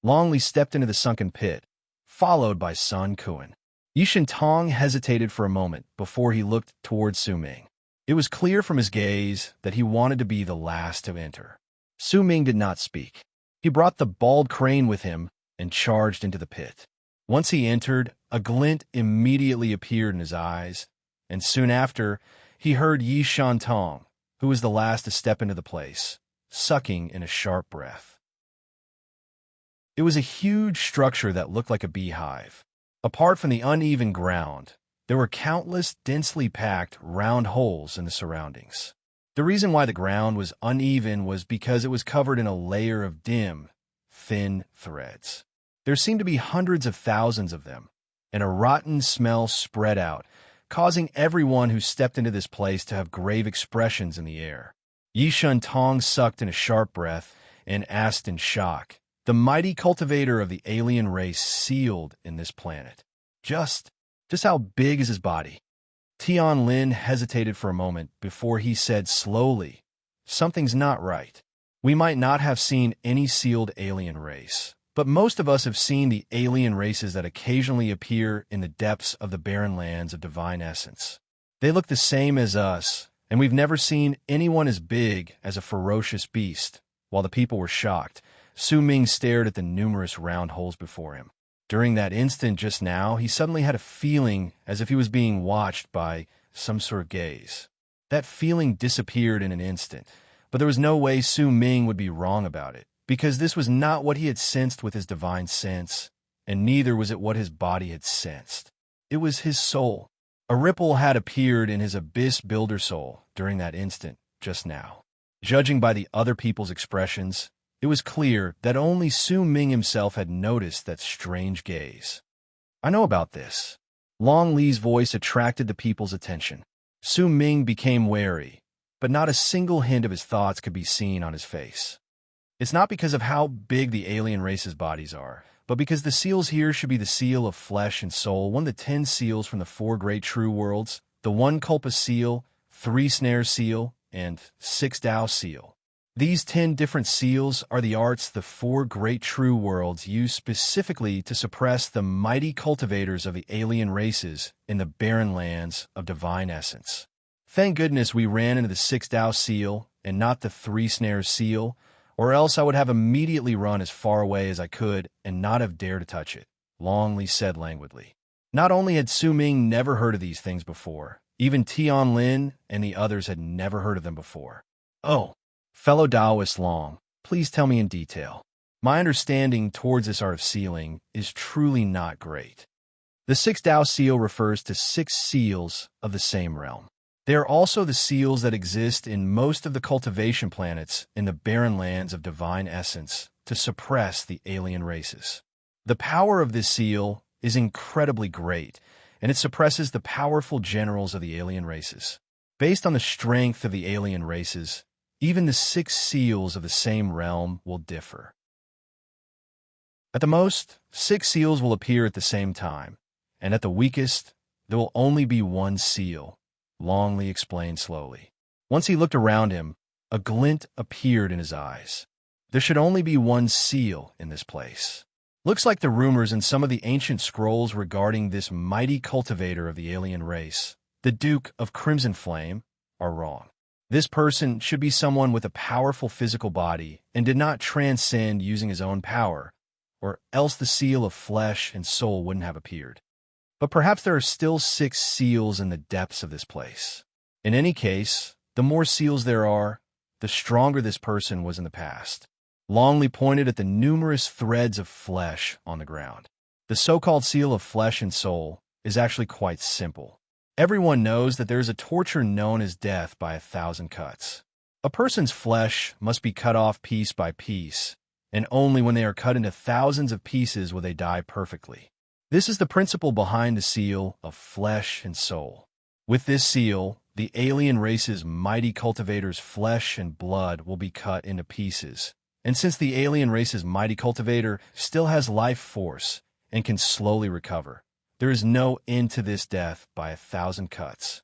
Long Li stepped into the sunken pit, followed by Sun Kun. Yi Shantong hesitated for a moment before he looked towards Su Ming. It was clear from his gaze that he wanted to be the last to enter. Su Ming did not speak. He brought the bald crane with him and charged into the pit. Once he entered, a glint immediately appeared in his eyes, and soon after, he heard Yi Shantong, who was the last to step into the place, sucking in a sharp breath. It was a huge structure that looked like a beehive. Apart from the uneven ground, there were countless densely packed round holes in the surroundings. The reason why the ground was uneven was because it was covered in a layer of dim, thin threads. There seemed to be hundreds of thousands of them, and a rotten smell spread out, causing everyone who stepped into this place to have grave expressions in the air. Yi Shantong sucked in a sharp breath and asked in shock, the mighty cultivator of the alien race sealed in this planet. Just how big is his body? Tian Lin hesitated for a moment before he said slowly, something's not right. We might not have seen any sealed alien race, But most of us have seen the alien races that occasionally appear in the depths of the barren lands of divine essence. They look the same as us, and we've never seen anyone as big as a ferocious beast. While the people were shocked, Su Ming stared at the numerous round holes before him. During that instant just now, he suddenly had a feeling as if he was being watched by some sort of gaze. That feeling disappeared in an instant, but there was no way Su Ming would be wrong about it, because this was not what he had sensed with his divine sense, and neither was it what his body had sensed. It was his soul. A ripple had appeared in his abyss builder soul during that instant just now. Judging by the other people's expressions, it was clear that only Su Ming himself had noticed that strange gaze. "I know about this." Long Li's voice attracted the people's attention. Su Ming became wary, but not a single hint of his thoughts could be seen on his face. It's not because of how big the alien race's bodies are, but because the seals here should be the seal of flesh and soul, one of the 10 seals from the 4 great true worlds, the 1 Kulpa seal, 3 snare seal, and 6 Tao seal. These 10 different seals are the arts the 4 great true worlds use specifically to suppress the mighty cultivators of the alien races in the barren lands of divine essence. Thank goodness we ran into the 6 Tao seal and not the 3 snares seal, or else I would have immediately run as far away as I could and not have dared to touch it, Long Li said languidly. Not only had Su Ming never heard of these things before, even Tian Lin and the others had never heard of them before. "Oh, fellow Taoist Long, please tell me in detail. My understanding towards this art of sealing is truly not great." The 6 Tao seal refers to 6 seals of the same realm. They are also the seals that exist in most of the cultivation planets in the barren lands of divine essence to suppress the alien races. The power of this seal is incredibly great, and it suppresses the powerful generals of the alien races. Based on the strength of the alien races, even the 6 seals of the same realm will differ. At the most, 6 seals will appear at the same time, and at the weakest, there will only be 1 seal, Long Li explained slowly. Once he looked around him, a glint appeared in his eyes. There should only be 1 seal in this place. Looks like the rumors in some of the ancient scrolls regarding this mighty cultivator of the alien race, the Duke of Crimson Flame, are wrong. This person should be someone with a powerful physical body and did not transcend using his own power, or else the seal of flesh and soul wouldn't have appeared. But perhaps there are still 6 seals in the depths of this place. In any case, the more seals there are, the stronger this person was in the past. Long Li pointed at the numerous threads of flesh on the ground. The so-called seal of flesh and soul is actually quite simple. Everyone knows that there is a torture known as death by 1,000 cuts. A person's flesh must be cut off piece by piece, and only when they are cut into thousands of pieces will they die perfectly. This is the principle behind the seal of flesh and soul. With this seal, the alien race's mighty cultivator's flesh and blood will be cut into pieces. And since the alien race's mighty cultivator still has life force and can slowly recover, there is no end to this death by 1,000 cuts.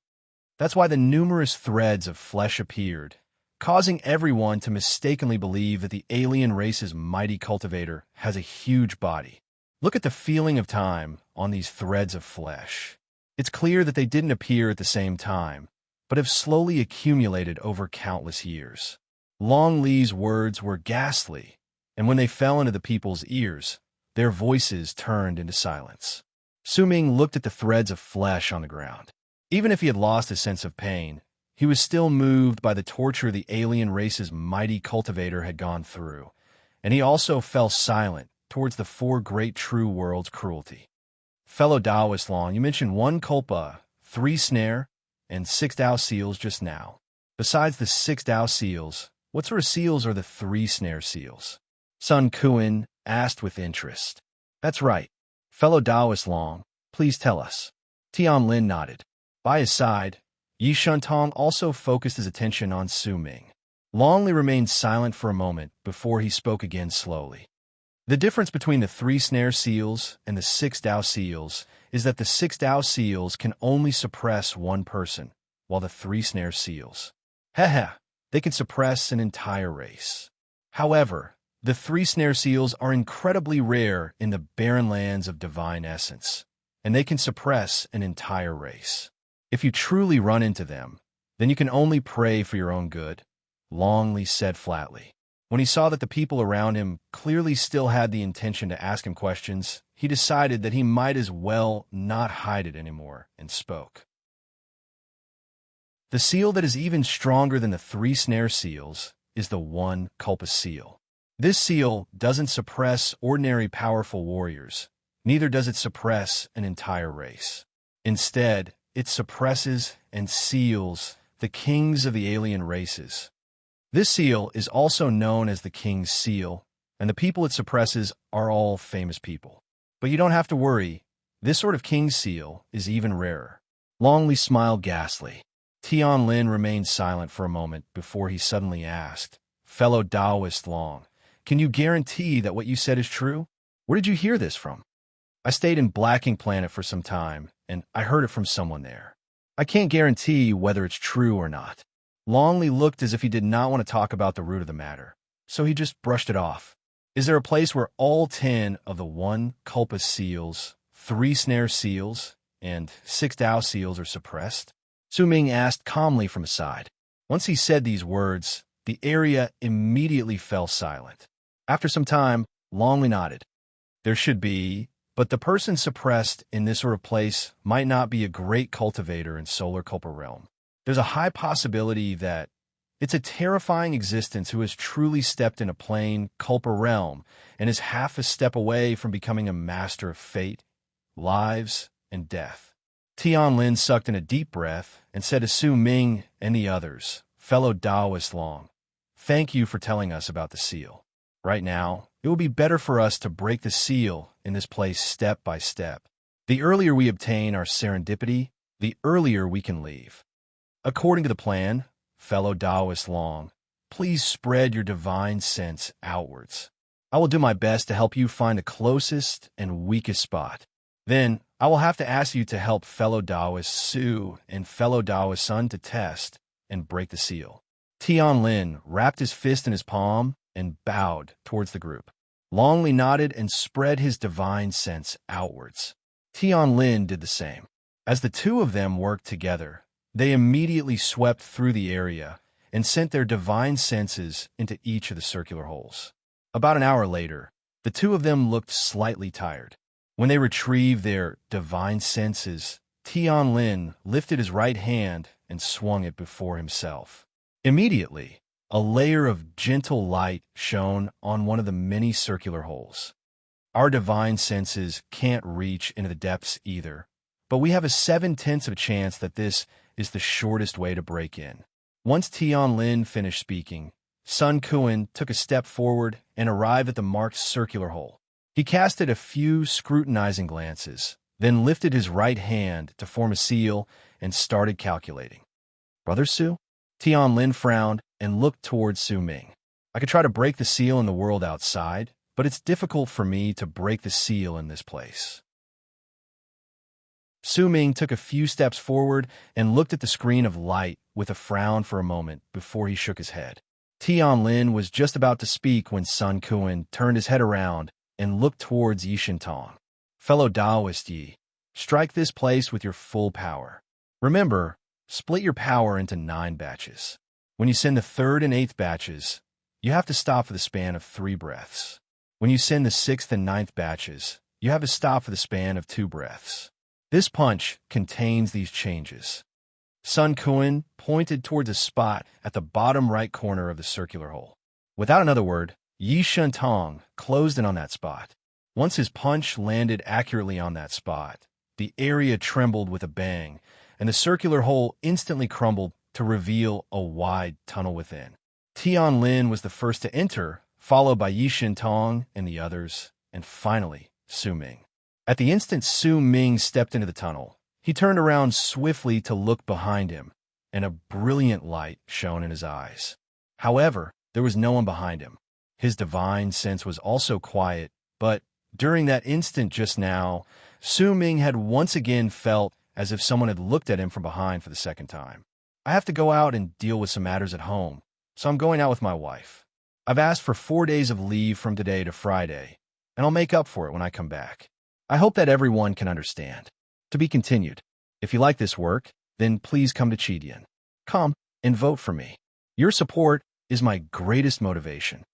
That's why the numerous threads of flesh appeared, causing everyone to mistakenly believe that the alien race's mighty cultivator has a huge body. Look at the feeling of time on these threads of flesh. It's clear that they didn't appear at the same time, but have slowly accumulated over countless years. Long Li's words were ghastly, and when they fell into the people's ears, their voices turned into silence. Su Ming looked at the threads of flesh on the ground. Even if he had lost his sense of pain, he was still moved by the torture the alien race's mighty cultivator had gone through, and he also fell silent towards the 4 great true worlds' cruelty. Fellow Taoist Long, you mentioned 1 Kulpa, 3 snare, and 6 Tao seals just now. Besides the 6 Tao seals, what sort of seals are the 3 snare seals? Sun Kuan asked with interest. That's right. Fellow Taoist Long, please tell us. Tian Lin nodded. By his side, Yi Shuntong also focused his attention on Su Ming. Long Li remained silent for a moment before he spoke again slowly. The difference between the 3 snare seals and the 6 Tao seals is that the 6 Tao seals can only suppress 1 person, while the 3 snare seals, they can suppress an entire race. However, The 3 snare seals are incredibly rare in the barren lands of divine essence, and they can suppress an entire race. If you truly run into them, then you can only pray for your own good, Longley said flatly. When he saw that the people around him clearly still had the intention to ask him questions, he decided that he might as well not hide it anymore and spoke. The seal that is even stronger than the 3 snare seals is the 1 culpa seal. This seal doesn't suppress ordinary powerful warriors, neither does it suppress an entire race. Instead, it suppresses and seals the kings of the alien races. This seal is also known as the King's Seal, and the people it suppresses are all famous people. But you don't have to worry, this sort of King's Seal is even rarer. Longley smiled ghastly. Tian Lin remained silent for a moment before he suddenly asked, "Fellow Taoist Long, can you guarantee that what you said is true? Where did you hear this from?" "I stayed in Blacking Planet for some time, and I heard it from someone there. I can't guarantee whether it's true or not." Longley looked as if he did not want to talk about the root of the matter, so he just brushed it off. "Is there a place where all 10 of the 1 culpa seals, 3 snare seals, and 6 Dao seals are suppressed?" Su Ming asked calmly from his side. Once he said these words, the area immediately fell silent. After some time, Longley nodded. "There should be, but the person suppressed in this sort of place might not be a great cultivator in Solar Culpa realm. There's a high possibility that it's a terrifying existence who has truly stepped in a plain Culpa realm and is half a step away from becoming a master of fate, lives, and death." Tian Lin sucked in a deep breath and said to Su Ming and the others, "Fellow Taoist Long, thank you for telling us about the seal. Right now, it will be better for us to break the seal in this place step by step. The earlier we obtain our serendipity, the earlier we can leave. According to the plan, fellow Taoist Long, please spread your divine sense outwards. I will do my best to help you find the closest and weakest spot. Then, I will have to ask you to help fellow Taoist Su and fellow Taoist Sun to test and break the seal." Tian Lin wrapped his fist in his palm and bowed towards the group. Longley nodded and spread his divine sense outwards. Tian Lin did the same. As the two of them worked together, they immediately swept through the area and sent their divine senses into each of the circular holes. About an hour later, the two of them looked slightly tired. When they retrieved their divine senses, Tian Lin lifted his right hand and swung it before himself. Immediately, a layer of gentle light shone on one of the many circular holes. Our divine senses can't reach into the depths either, but we have a 7/10 of chance that this is the shortest way to break in. Once Tian Lin finished speaking, Sun Kuan took a step forward and arrived at the marked circular hole. He casted a few scrutinizing glances, then lifted his right hand to form a seal and started calculating. "Brother Su?" Tian Lin frowned and looked towards Su Ming. "I could try to break the seal in the world outside, but it's difficult for me to break the seal in this place." Su Ming took a few steps forward and looked at the screen of light with a frown for a moment before he shook his head. Tian Lin was just about to speak when Sun Kuan turned his head around and looked towards Yi Shintong. "Fellow Taoist Yi, strike this place with your full power. Remember, split your power into 9 batches. When you send the 3rd and 8th batches, you have to stop for the span of 3 breaths. When you send the 6th and 9th batches, you have to stop for the span of 2 breaths. This punch contains these changes." Sun Kuan pointed towards a spot at the bottom right corner of the circular hole. Without another word, Yi Shentong closed in on that spot. Once his punch landed accurately on that spot, the area trembled with a bang, and the circular hole instantly crumbled to reveal a wide tunnel within. Tian Lin was the first to enter, followed by Yi Shentong and the others, and finally, Su Ming. At the instant Su Ming stepped into the tunnel, he turned around swiftly to look behind him, and a brilliant light shone in his eyes. However, there was no one behind him. His divine sense was also quiet, but during that instant just now, Su Ming had once again felt as if someone had looked at him from behind for the second time. "I have to go out and deal with some matters at home, so I'm going out with my wife. I've asked for 4 days of leave from today to Friday, and I'll make up for it when I come back. I hope that everyone can understand. To be continued. If you like this work, then please come to Chidian. Come and vote for me. Your support is my greatest motivation.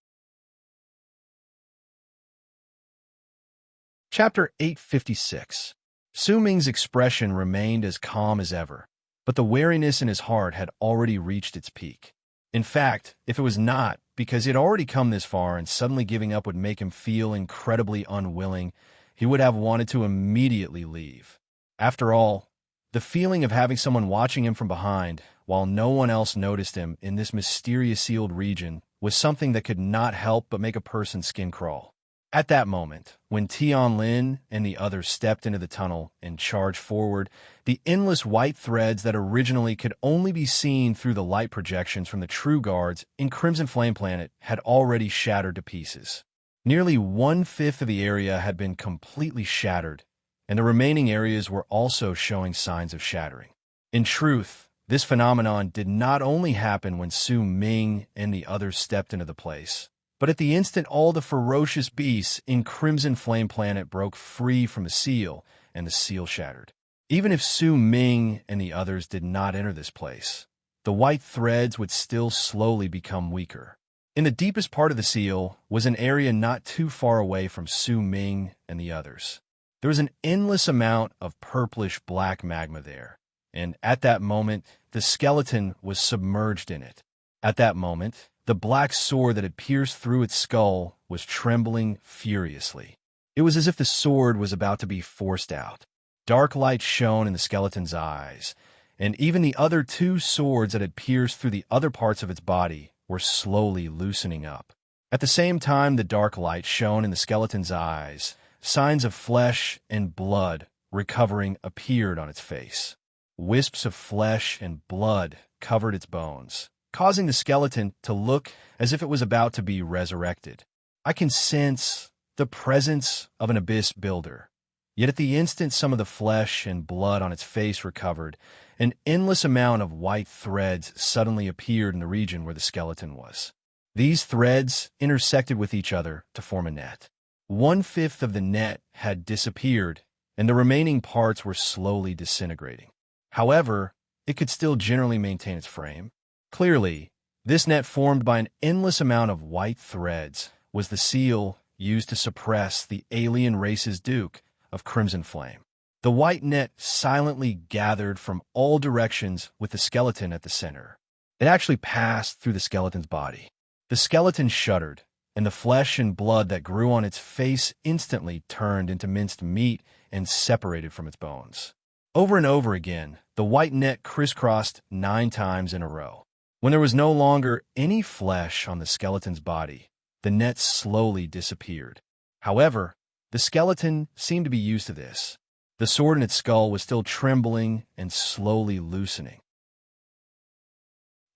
Chapter 856. Su Ming's expression remained as calm as ever, but the wariness in his heart had already reached its peak. In fact, if it was not because he had already come this far and suddenly giving up would make him feel incredibly unwilling, he would have wanted to immediately leave. After all, the feeling of having someone watching him from behind, while no one else noticed him in this mysterious sealed region, was something that could not help but make a person's skin crawl. At that moment, when Tianlin and the others stepped into the tunnel and charged forward, the endless white threads that originally could only be seen through the light projections from the true guards in Crimson Flame Planet had already shattered to pieces. Nearly 1/5 of the area had been completely shattered, and the remaining areas were also showing signs of shattering. In truth, this phenomenon did not only happen when Su Ming and the others stepped into the place, but at the instant all the ferocious beasts in Crimson Flame Planet broke free from the seal, and the seal shattered. Even if Su Ming and the others did not enter this place, the white threads would still slowly become weaker. In the deepest part of the seal was an area not too far away from Su Ming and the others. There was an endless amount of purplish-black magma there, and at that moment, the skeleton was submerged in it. At that moment, the black sword that had pierced through its skull was trembling furiously. It was as if the sword was about to be forced out. Dark light shone in the skeleton's eyes, and even the other 2 swords that had pierced through the other parts of its body were slowly loosening up. At the same time the dark light shone in the skeleton's eyes, signs of flesh and blood recovering appeared on its face. Wisps of flesh and blood covered its bones, causing the skeleton to look as if it was about to be resurrected. I can sense the presence of an abyss builder. Yet at the instant some of the flesh and blood on its face recovered, an endless amount of white threads suddenly appeared in the region where the skeleton was. These threads intersected with each other to form a net. 1/5 of the net had disappeared, and the remaining parts were slowly disintegrating. However, it could still generally maintain its frame. Clearly, this net formed by an endless amount of white threads was the seal used to suppress the alien race's Duke of Crimson Flame. The white net silently gathered from all directions with the skeleton at the center. It actually passed through the skeleton's body. The skeleton shuddered, and the flesh and blood that grew on its face instantly turned into minced meat and separated from its bones. Over and over again, the white net crisscrossed 9 times in a row. When there was no longer any flesh on the skeleton's body, the net slowly disappeared. However, the skeleton seemed to be used to this. The sword in its skull was still trembling and slowly loosening.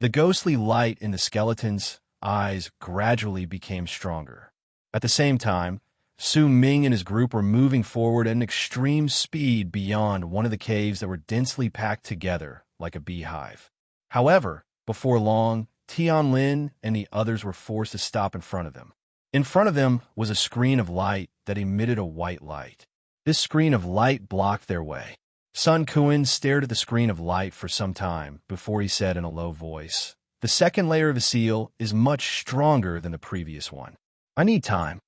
The ghostly light in the skeleton's eyes gradually became stronger. At the same time, Su Ming and his group were moving forward at an extreme speed beyond one of the caves that were densely packed together like a beehive. However, before long, Tianlin and the others were forced to stop in front of them. In front of them was a screen of light that emitted a white light. This screen of light blocked their way. Sun Kuan stared at the screen of light for some time before he said in a low voice, "The second layer of the seal is much stronger than the previous one. I need time."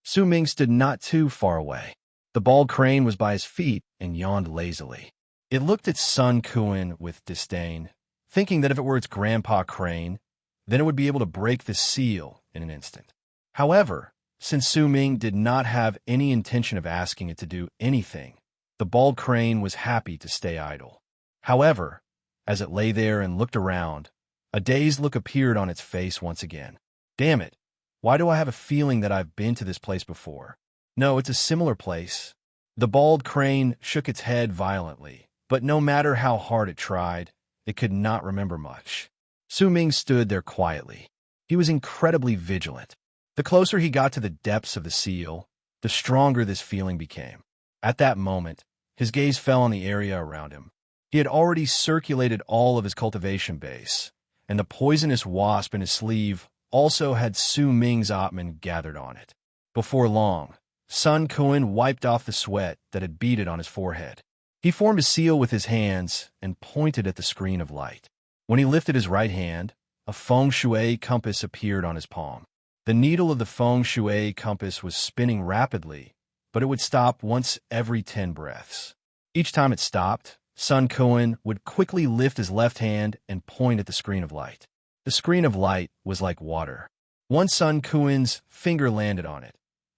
Su Ming stood not too far away. The bald crane was by his feet and yawned lazily. It looked at Sun Kuan with disdain, thinking that if it were its grandpa crane, then it would be able to break the seal in an instant. However, since Su Ming did not have any intention of asking it to do anything, the bald crane was happy to stay idle. However, as it lay there and looked around, a dazed look appeared on its face once again. Damn it, why do I have a feeling that I've been to this place before? No, it's a similar place. The bald crane shook its head violently, but no matter how hard it tried, it could not remember much. Su Ming stood there quietly. He was incredibly vigilant. The closer he got to the depths of the seal, the stronger this feeling became. At that moment, his gaze fell on the area around him. He had already circulated all of his cultivation base, and the poisonous wasp in his sleeve also had Su Ming's Atman gathered on it. Before long, Sun Kuan wiped off the sweat that had beaded on his forehead. He formed a seal with his hands and pointed at the screen of light. When he lifted his right hand, a feng shui compass appeared on his palm. The needle of the feng shui compass was spinning rapidly, but it would stop once every 10 breaths. Each time it stopped, Sun Kuan would quickly lift his left hand and point at the screen of light. The screen of light was like water. Once Sun Kuan's finger landed on it,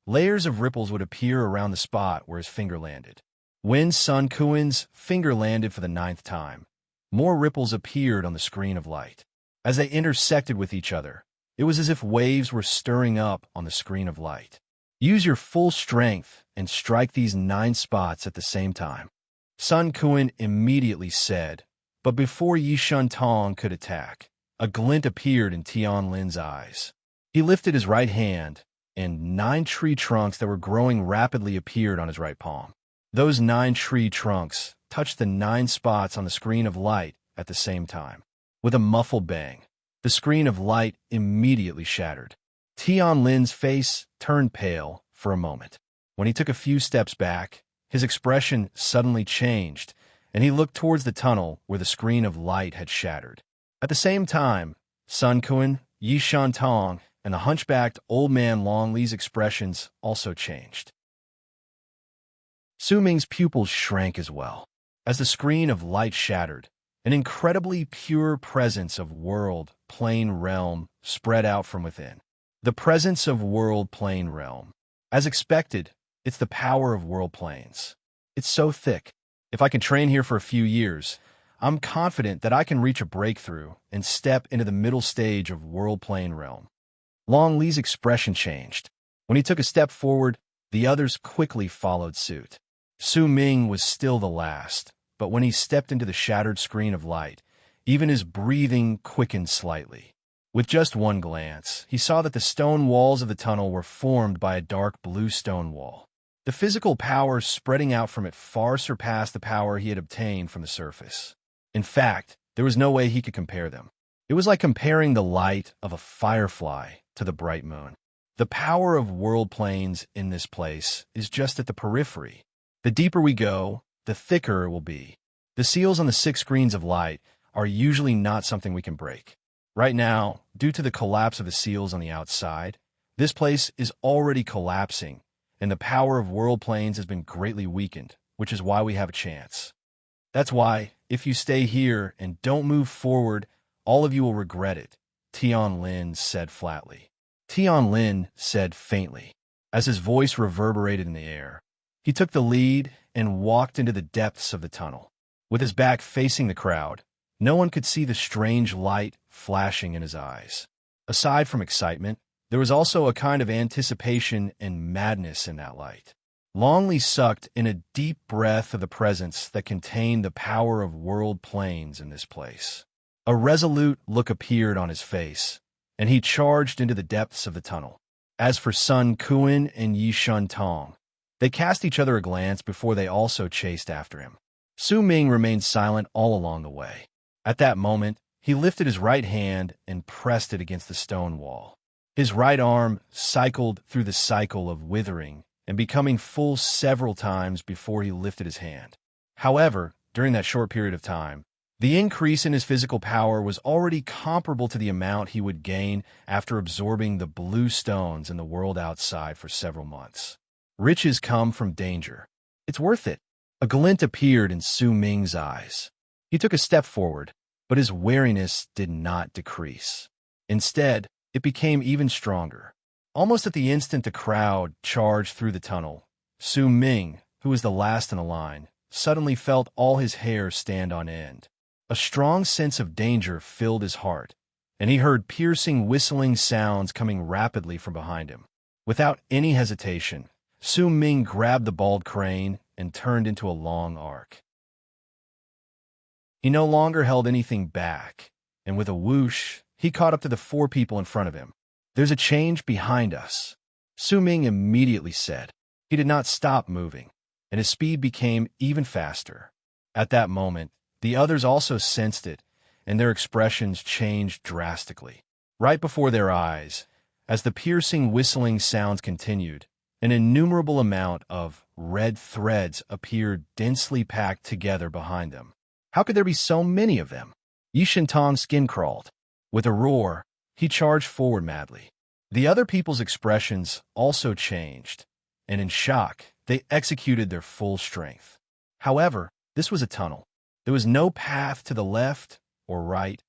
layers of ripples would appear around the spot where his finger landed. When Sun Kuan's finger landed for the 9th time, more ripples appeared on the screen of light. As they intersected with each other, it was as if waves were stirring up on the screen of light. Use your full strength and strike these 9 spots at the same time, Sun Kuan immediately said, but before Yi Shun Tong could attack, a glint appeared in Tian Lin's eyes. He lifted his right hand, and 9 tree trunks that were growing rapidly appeared on his right palm. Those 9 tree trunks touched the 9 spots on the screen of light at the same time. With a muffled bang, the screen of light immediately shattered. Tian Lin's face turned pale for a moment. When he took a few steps back, his expression suddenly changed, and he looked towards the tunnel where the screen of light had shattered. At the same time, Sun Kuan, Yi Shun Tong, and the hunchbacked old man Long Li's expressions also changed. Su Ming's pupils shrank as well. As the screen of light shattered, an incredibly pure presence of world, plane realm spread out from within. The presence of world plane realm. As expected, it's the power of world planes. It's so thick. If I can train here for a few years, I'm confident that I can reach a breakthrough and step into the middle stage of world plane realm. Long Li's expression changed. When he took a step forward, the others quickly followed suit. Su Ming was still the last, but when he stepped into the shattered screen of light, even his breathing quickened slightly. With just one glance, he saw that the stone walls of the tunnel were formed by a dark blue stone wall. The physical power spreading out from it far surpassed the power he had obtained from the surface. In fact, there was no way he could compare them. It was like comparing the light of a firefly to the bright moon. The power of world planes in this place is just at the periphery. The deeper we go, the thicker it will be. The seals on the 6 screens of light are usually not something we can break. Right now, due to the collapse of the seals on the outside, this place is already collapsing, and the power of world planes has been greatly weakened, which is why we have a chance. That's why, if you stay here and don't move forward, all of you will regret it, Tian Lin said flatly. Tian Lin said faintly, as his voice reverberated in the air. He took the lead and walked into the depths of the tunnel. With his back facing the crowd, no one could see the strange light flashing in his eyes. Aside from excitement, there was also a kind of anticipation and madness in that light. Long Li sucked in a deep breath of the presence that contained the power of world planes in this place. A resolute look appeared on his face, and he charged into the depths of the tunnel. As for Sun Kuan and Yi Shun Tong, they cast each other a glance before they also chased after him. Su Ming remained silent all along the way. At that moment, he lifted his right hand and pressed it against the stone wall. His right arm cycled through the cycle of withering and becoming full several times before he lifted his hand. However, during that short period of time, the increase in his physical power was already comparable to the amount he would gain after absorbing the blue stones in the world outside for several months. Riches come from danger. It's worth it. A glint appeared in Su Ming's eyes. He took a step forward, but his wariness did not decrease. Instead, it became even stronger. Almost at the instant the crowd charged through the tunnel, Su Ming, who was the last in the line, suddenly felt all his hair stand on end. A strong sense of danger filled his heart, and he heard piercing whistling sounds coming rapidly from behind him. Without any hesitation, Su Ming grabbed the bald crane and turned into a long arc. He no longer held anything back, and with a whoosh, he caught up to the 4 people in front of him. "There's a change behind us," Su Ming immediately said. He did not stop moving, and his speed became even faster. At that moment, the others also sensed it, and their expressions changed drastically. Right before their eyes, as the piercing whistling sounds continued, an innumerable amount of red threads appeared densely packed together behind them. How could there be so many of them? Yishintang's skin crawled. With a roar, he charged forward madly. The other people's expressions also changed, and in shock, they executed their full strength. However, this was a tunnel. There was no path to the left or right,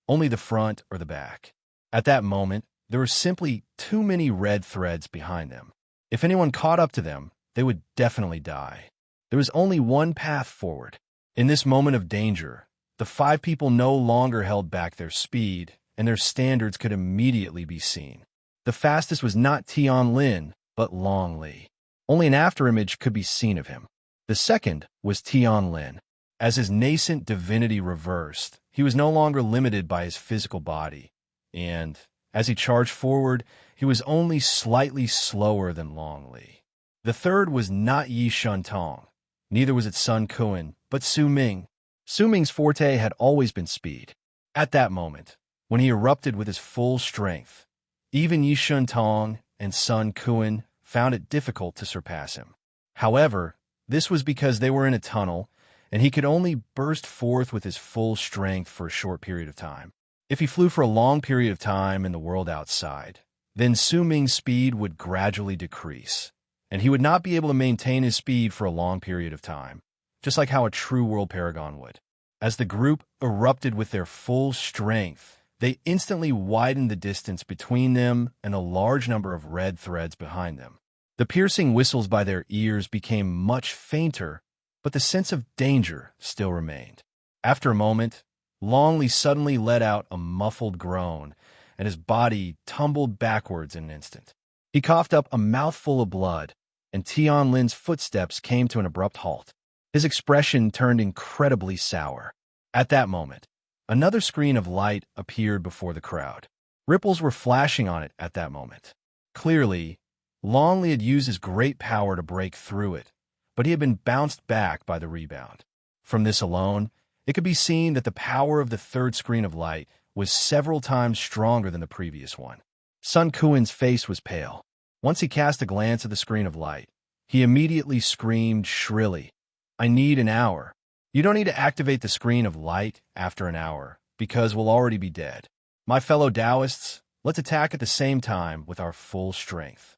only the front or the back. At that moment, there were simply too many red threads behind them. If anyone caught up to them, they would definitely die. There was only one path forward. In this moment of danger, the 5 people no longer held back their speed, and their standards could immediately be seen. The fastest was not Tianlin, but Long Li. Only an afterimage could be seen of him. The second was Tianlin. As his nascent divinity reversed, he was no longer limited by his physical body, and, as he charged forward, he was only slightly slower than Long Li. The third was not Yi Shuntong. Neither was it Sun Kuan, but Su Ming. Su Ming's forte had always been speed. At that moment, when he erupted with his full strength, even Yi Shuntong and Sun Kuan found it difficult to surpass him. However, this was because they were in a tunnel, and he could only burst forth with his full strength for a short period of time. If he flew for a long period of time in the world outside, then Su Ming's speed would gradually decrease, and he would not be able to maintain his speed for a long period of time, just like how a true world paragon would. As the group erupted with their full strength, they instantly widened the distance between them and a large number of red threads behind them. The piercing whistles by their ears became much fainter, but the sense of danger still remained. After a moment, Long Li suddenly let out a muffled groan, and his body tumbled backwards in an instant. He coughed up a mouthful of blood, and Tianlin's footsteps came to an abrupt halt. His expression turned incredibly sour. At that moment, another screen of light appeared before the crowd. Ripples were flashing on it at that moment. Clearly, Long Li had used his great power to break through it, but he had been bounced back by the rebound. From this alone, it could be seen that the power of the third screen of light was several times stronger than the previous one. Sun Kuan's face was pale. Once he cast a glance at the screen of light, he immediately screamed shrilly, "I need an hour." You don't need to activate the screen of light after an hour, because we'll already be dead. My fellow Taoists, let's attack at the same time with our full strength.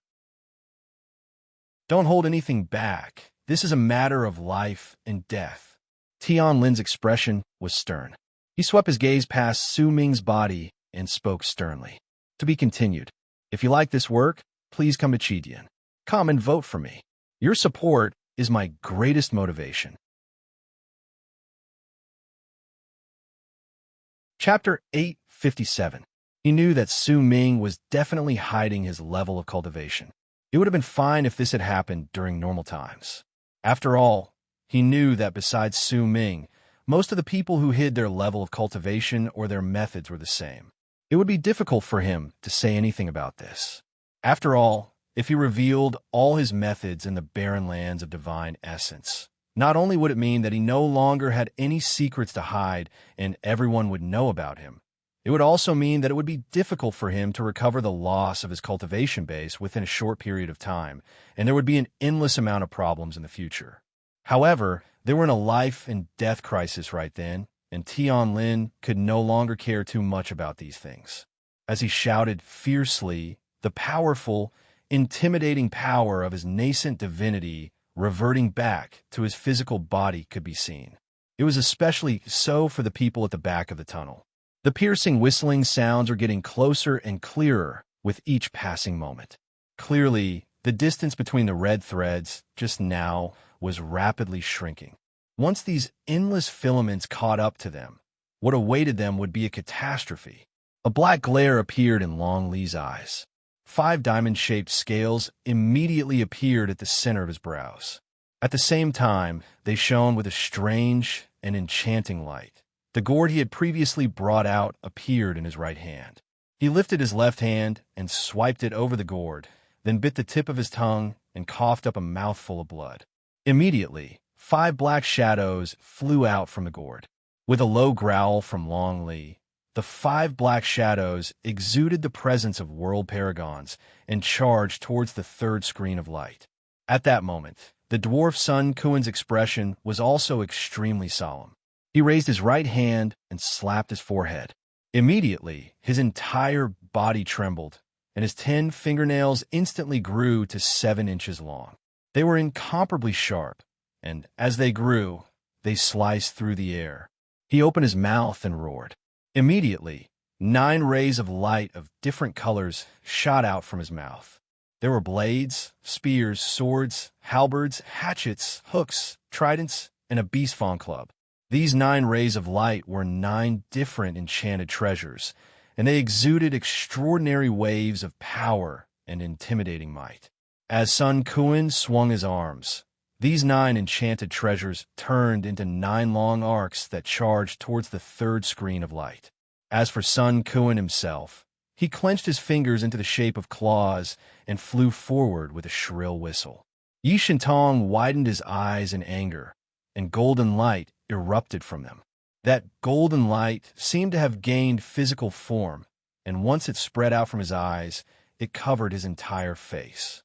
Don't hold anything back. This is a matter of life and death. Tianlin's expression was stern. He swept his gaze past Su Ming's body and spoke sternly. To be continued. If you like this work, please come to Chidian. Come and vote for me. Your support is my greatest motivation. Chapter 857. He knew that Su Ming was definitely hiding his level of cultivation. It would have been fine if this had happened during normal times. After all, he knew that besides Su Ming, most of the people who hid their level of cultivation or their methods were the same. It would be difficult for him to say anything about this. After all, if he revealed all his methods in the barren lands of divine essence, not only would it mean that he no longer had any secrets to hide and everyone would know about him, it would also mean that it would be difficult for him to recover the loss of his cultivation base within a short period of time, and there would be an endless amount of problems in the future. However, they were in a life and death crisis right then, and Tianlin could no longer care too much about these things. As he shouted fiercely, the powerful, intimidating power of his nascent divinity reverting back to his physical body could be seen. It was especially so for the people at the back of the tunnel. The piercing whistling sounds were getting closer and clearer with each passing moment. Clearly, the distance between the red threads just now was rapidly shrinking. Once these endless filaments caught up to them, what awaited them would be a catastrophe. A black glare appeared in Long Li's eyes. 5 diamond-shaped scales immediately appeared at the center of his brows. At the same time, they shone with a strange and enchanting light. The gourd he had previously brought out appeared in his right hand. He lifted his left hand and swiped it over the gourd, then bit the tip of his tongue and coughed up a mouthful of blood. Immediately, 5 black shadows flew out from the gourd. With a low growl from Long Li, the 5 black shadows exuded the presence of world paragons and charged towards the third screen of light. At that moment, the dwarf Sun Kuan's expression was also extremely solemn. He raised his right hand and slapped his forehead. Immediately, his entire body trembled, and his 10 fingernails instantly grew to 7 inches long. They were incomparably sharp, and as they grew, they sliced through the air. He opened his mouth and roared. Immediately, 9 rays of light of different colors shot out from his mouth. There were blades, spears, swords, halberds, hatchets, hooks, tridents, and a beast fawn club. These 9 rays of light were 9 different enchanted treasures, and they exuded extraordinary waves of power and intimidating might. As Sun Kuan swung his arms, these 9 enchanted treasures turned into 9 long arcs that charged towards the third screen of light. As for Sun Kuan himself, he clenched his fingers into the shape of claws and flew forward with a shrill whistle. Yi Shentong widened his eyes in anger, and golden light erupted from them. That golden light seemed to have gained physical form, and once it spread out from his eyes, it covered his entire face.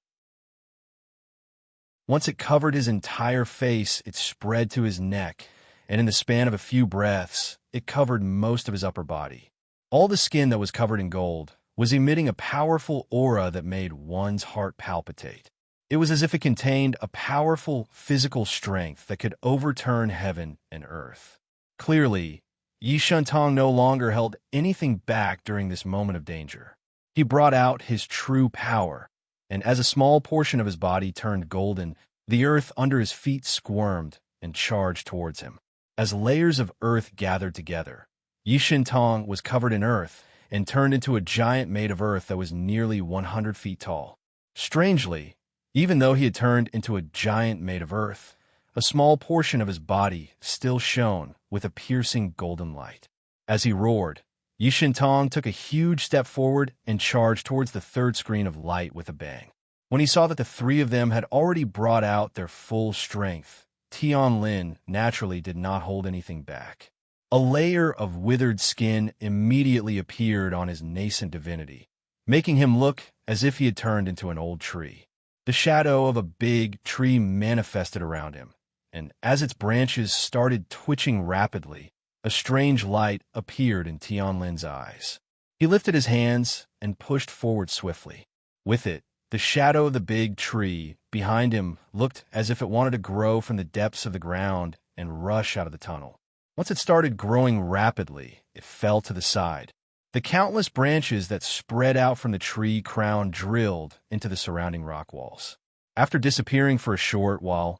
Once it covered his entire face, it spread to his neck, and in the span of a few breaths, it covered most of his upper body. All the skin that was covered in gold was emitting a powerful aura that made one's heart palpitate. It was as if it contained a powerful physical strength that could overturn heaven and earth. Clearly, Yi Shentong no longer held anything back during this moment of danger. He brought out his true power, and as a small portion of his body turned golden, the earth under his feet squirmed and charged towards him. As layers of earth gathered together, Yi Shentong was covered in earth and turned into a giant made of earth that was nearly 100 feet tall. Strangely, even though he had turned into a giant made of earth, a small portion of his body still shone with a piercing golden light. As he roared, Yi Shentong took a huge step forward and charged towards the third screen of light with a bang. When he saw that the 3 of them had already brought out their full strength, Tianlin naturally did not hold anything back. A layer of withered skin immediately appeared on his nascent divinity, making him look as if he had turned into an old tree. The shadow of a big tree manifested around him, and as its branches started twitching rapidly, a strange light appeared in Tianlin's eyes. He lifted his hands and pushed forward swiftly. With it, the shadow of the big tree behind him looked as if it wanted to grow from the depths of the ground and rush out of the tunnel. Once it started growing rapidly, it fell to the side. The countless branches that spread out from the tree crown drilled into the surrounding rock walls. After disappearing for a short while,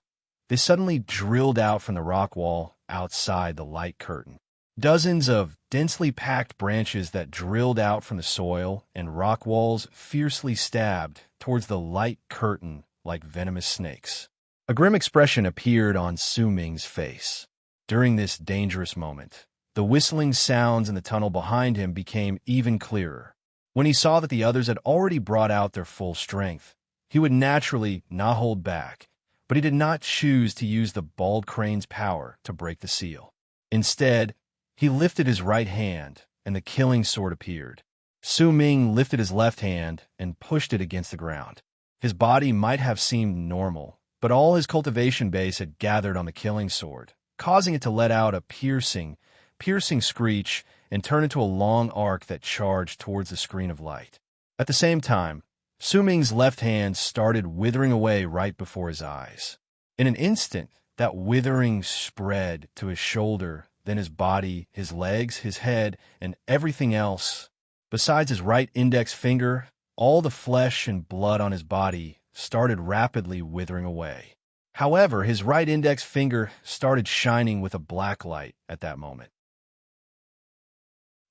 they suddenly drilled out from the rock wall outside the light curtain. Dozens of densely packed branches that drilled out from the soil and rock walls fiercely stabbed towards the light curtain like venomous snakes. A grim expression appeared on Su Ming's face. During this dangerous moment, the whistling sounds in the tunnel behind him became even clearer. When he saw that the others had already brought out their full strength, he would naturally not hold back, but he did not choose to use the bald crane's power to break the seal. Instead, he lifted his right hand, and the killing sword appeared. Su Ming lifted his left hand and pushed it against the ground. His body might have seemed normal, but all his cultivation base had gathered on the killing sword, causing it to let out a piercing screech and turn into a long arc that charged towards the screen of light. At the same time, Su Ming's left hand started withering away right before his eyes. In an instant, that withering spread to his shoulder, then his body, his legs, his head, and everything else. Besides his right index finger, all the flesh and blood on his body started rapidly withering away. However, his right index finger started shining with a black light at that moment.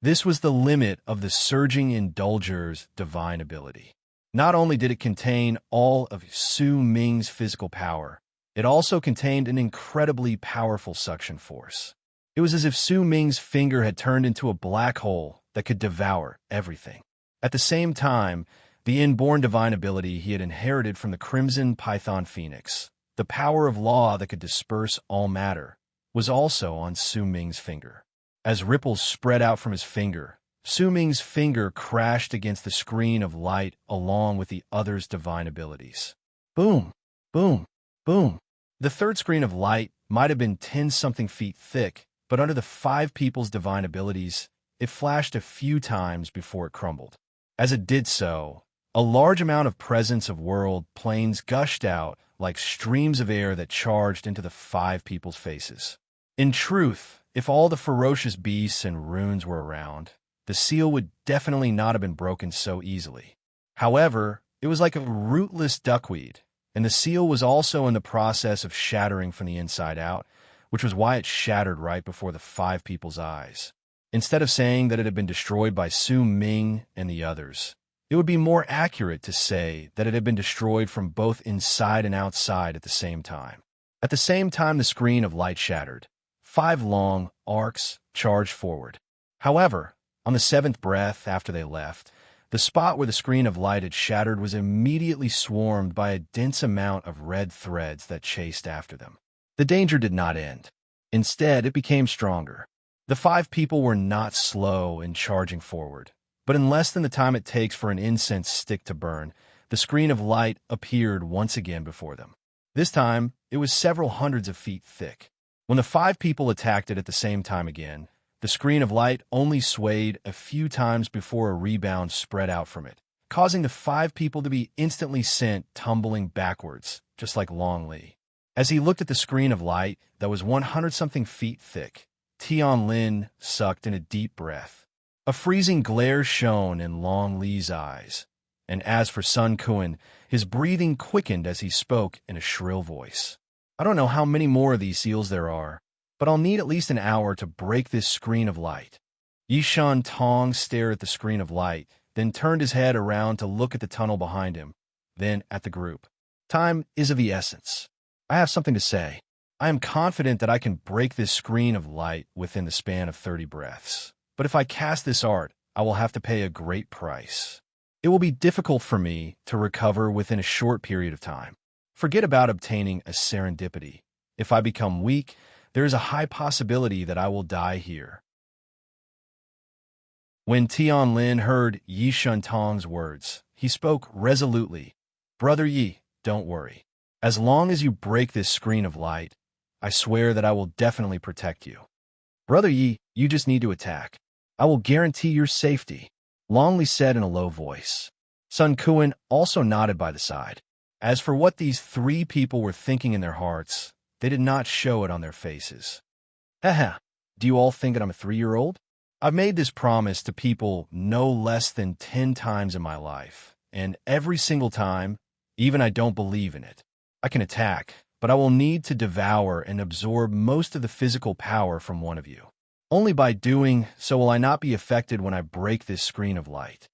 This was the limit of the Surging Indulger's divine ability. Not only did it contain all of Su Ming's physical power, it also contained an incredibly powerful suction force. It was as if Su Ming's finger had turned into a black hole that could devour everything. At the same time, the inborn divine ability he had inherited from the Crimson Python Phoenix, the power of law that could disperse all matter, was also on Su Ming's finger. As ripples spread out from his finger, Su Ming's finger crashed against the screen of light along with the other's divine abilities. Boom, boom, boom. The third screen of light might have been 10-something feet thick, but under the 5 people's divine abilities, it flashed a few times before it crumbled. As it did so, a large amount of presence of world planes gushed out like streams of air that charged into the 5 people's faces. In truth, if all the ferocious beasts and runes were around, the seal would definitely not have been broken so easily. However, it was like a rootless duckweed, and the seal was also in the process of shattering from the inside out, which was why it shattered right before the 5 people's eyes. Instead of saying that it had been destroyed by Su Ming and the others, it would be more accurate to say that it had been destroyed from both inside and outside at the same time. At the same time the screen of light shattered, 5 long arcs charged forward. However, on the 7th breath after they left, the spot where the screen of light had shattered was immediately swarmed by a dense amount of red threads that chased after them. The danger did not end. Instead, it became stronger. The 5 people were not slow in charging forward, but in less than the time it takes for an incense stick to burn, the screen of light appeared once again before them. This time, it was several hundreds of feet thick. When the 5 people attacked it at the same time again, the screen of light only swayed a few times before a rebound spread out from it, causing the 5 people to be instantly sent tumbling backwards, just like Long Li. As he looked at the screen of light that was 100-something feet thick, Tianlin sucked in a deep breath. A freezing glare shone in Long Li's eyes, and as for Sun Quan, his breathing quickened as he spoke in a shrill voice. I don't know how many more of these seals there are, but I'll need at least an hour to break this screen of light. Yishan Tong stared at the screen of light, then turned his head around to look at the tunnel behind him, then at the group. Time is of the essence. I have something to say. I am confident that I can break this screen of light within the span of 30 breaths. But if I cast this art, I will have to pay a great price. It will be difficult for me to recover within a short period of time. Forget about obtaining a serendipity. If I become weak, there is a high possibility that I will die here. When Tianlin heard Yi Shuntong's words, he spoke resolutely. Brother Yi, don't worry. As long as you break this screen of light, I swear that I will definitely protect you. Brother Yi, you just need to attack. I will guarantee your safety, Long Li said in a low voice. Sun Quan also nodded by the side. As for what these 3 people were thinking in their hearts, they did not show it on their faces. Haha, do you all think that I'm a 3-year-old? I've made this promise to people no less than 10 times in my life, and every single time, even I don't believe in it. I can attack, but I will need to devour and absorb most of the physical power from one of you. Only by doing so will I not be affected when I break this screen of light.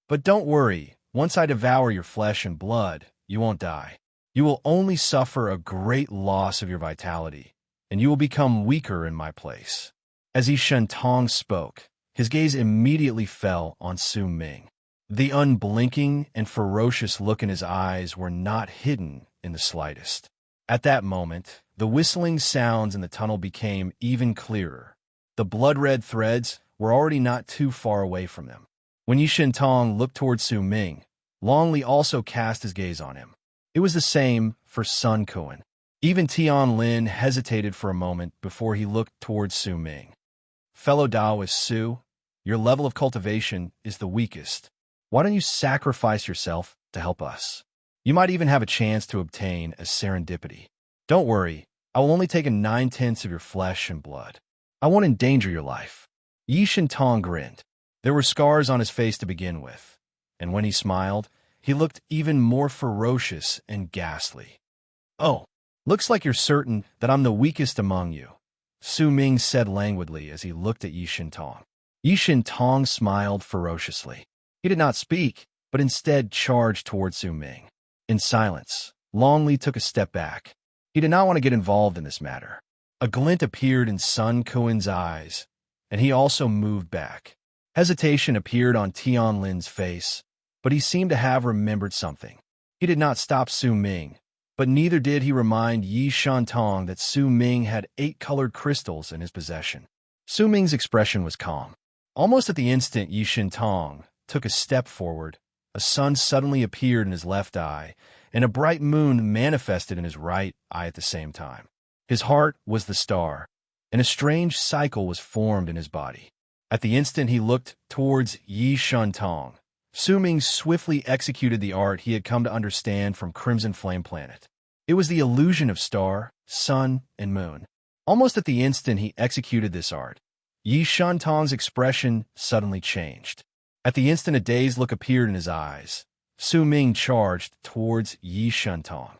But don't worry, once I devour your flesh and blood, you won't die. You will only suffer a great loss of your vitality, and you will become weaker in my place. As Yi Shuntong spoke, his gaze immediately fell on Su Ming. The unblinking and ferocious look in his eyes were not hidden in the slightest. At that moment, the whistling sounds in the tunnel became even clearer. The blood-red threads were already not too far away from them. When Yi Shuntong looked toward Su Ming, Long Li also cast his gaze on him. It was the same for Sun Quan. Even Tianlin hesitated for a moment before he looked towards Su Ming. Fellow Taoist Su, your level of cultivation is the weakest. Why don't you sacrifice yourself to help us? You might even have a chance to obtain a serendipity. Don't worry, I will only take a 9/10 of your flesh and blood. I won't endanger your life. Yi Shuntong grinned. There were scars on his face to begin with, and when he smiled, he looked even more ferocious and ghastly. Oh, looks like you're certain that I'm the weakest among you, Su Ming said languidly as he looked at Yi Shuntong. Yi Shuntong smiled ferociously. He did not speak, but instead charged toward Su Ming. In silence, Long Li took a step back. He did not want to get involved in this matter. A glint appeared in Sun Quan's eyes, and he also moved back. Hesitation appeared on Tianlin's face, but he seemed to have remembered something. He did not stop Su Ming, but neither did he remind Yi Shuntong that Su Ming had 8 colored crystals in his possession. Su Ming's expression was calm. Almost at the instant Yi Shintong took a step forward, a sun suddenly appeared in his left eye, and a bright moon manifested in his right eye at the same time. His heart was the star, and a strange cycle was formed in his body. At the instant he looked towards Yi Shintong, Su Ming swiftly executed the art he had come to understand from Crimson Flame Planet. It was the illusion of star, sun, and moon. Almost at the instant he executed this art, Yi Shintong's expression suddenly changed. At the instant a dazed look appeared in his eyes. Su Ming charged towards Yi Shintong.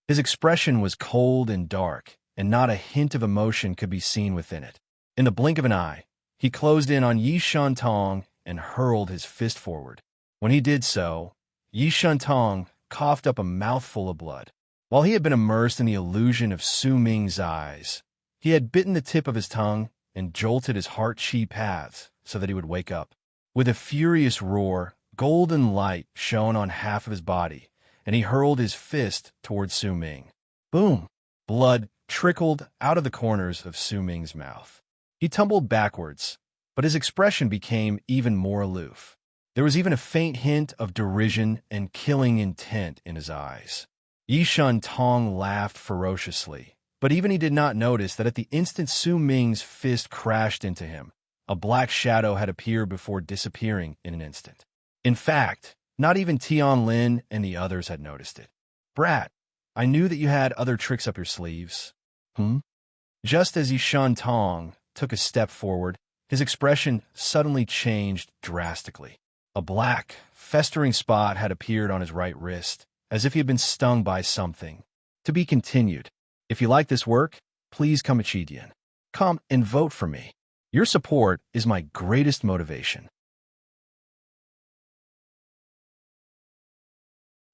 His expression was cold and dark, and not a hint of emotion could be seen within it. In the blink of an eye, he closed in on Yi Shintong and hurled his fist forward. When he did so, Yi Shintong coughed up a mouthful of blood. While he had been immersed in the illusion of Su Ming's eyes, he had bitten the tip of his tongue and jolted his heart-chi paths so that he would wake up. With a furious roar, golden light shone on half of his body, and he hurled his fist towards Su Ming. Boom! Blood trickled out of the corners of Su Ming's mouth. He tumbled backwards, but his expression became even more aloof. There was even a faint hint of derision and killing intent in his eyes. Yi Shintong laughed ferociously, but even he did not notice that at the instant Su Ming's fist crashed into him, a black shadow had appeared before disappearing in an instant. In fact, not even Tianlin and the others had noticed it. Brat, I knew that you had other tricks up your sleeves. Just as Yi Shintong took a step forward, his expression suddenly changed drastically. A black, festering spot had appeared on his right wrist, as if he had been stung by something. To be continued. If you like this work, please come to Chidian. Come and vote for me. Your support is my greatest motivation.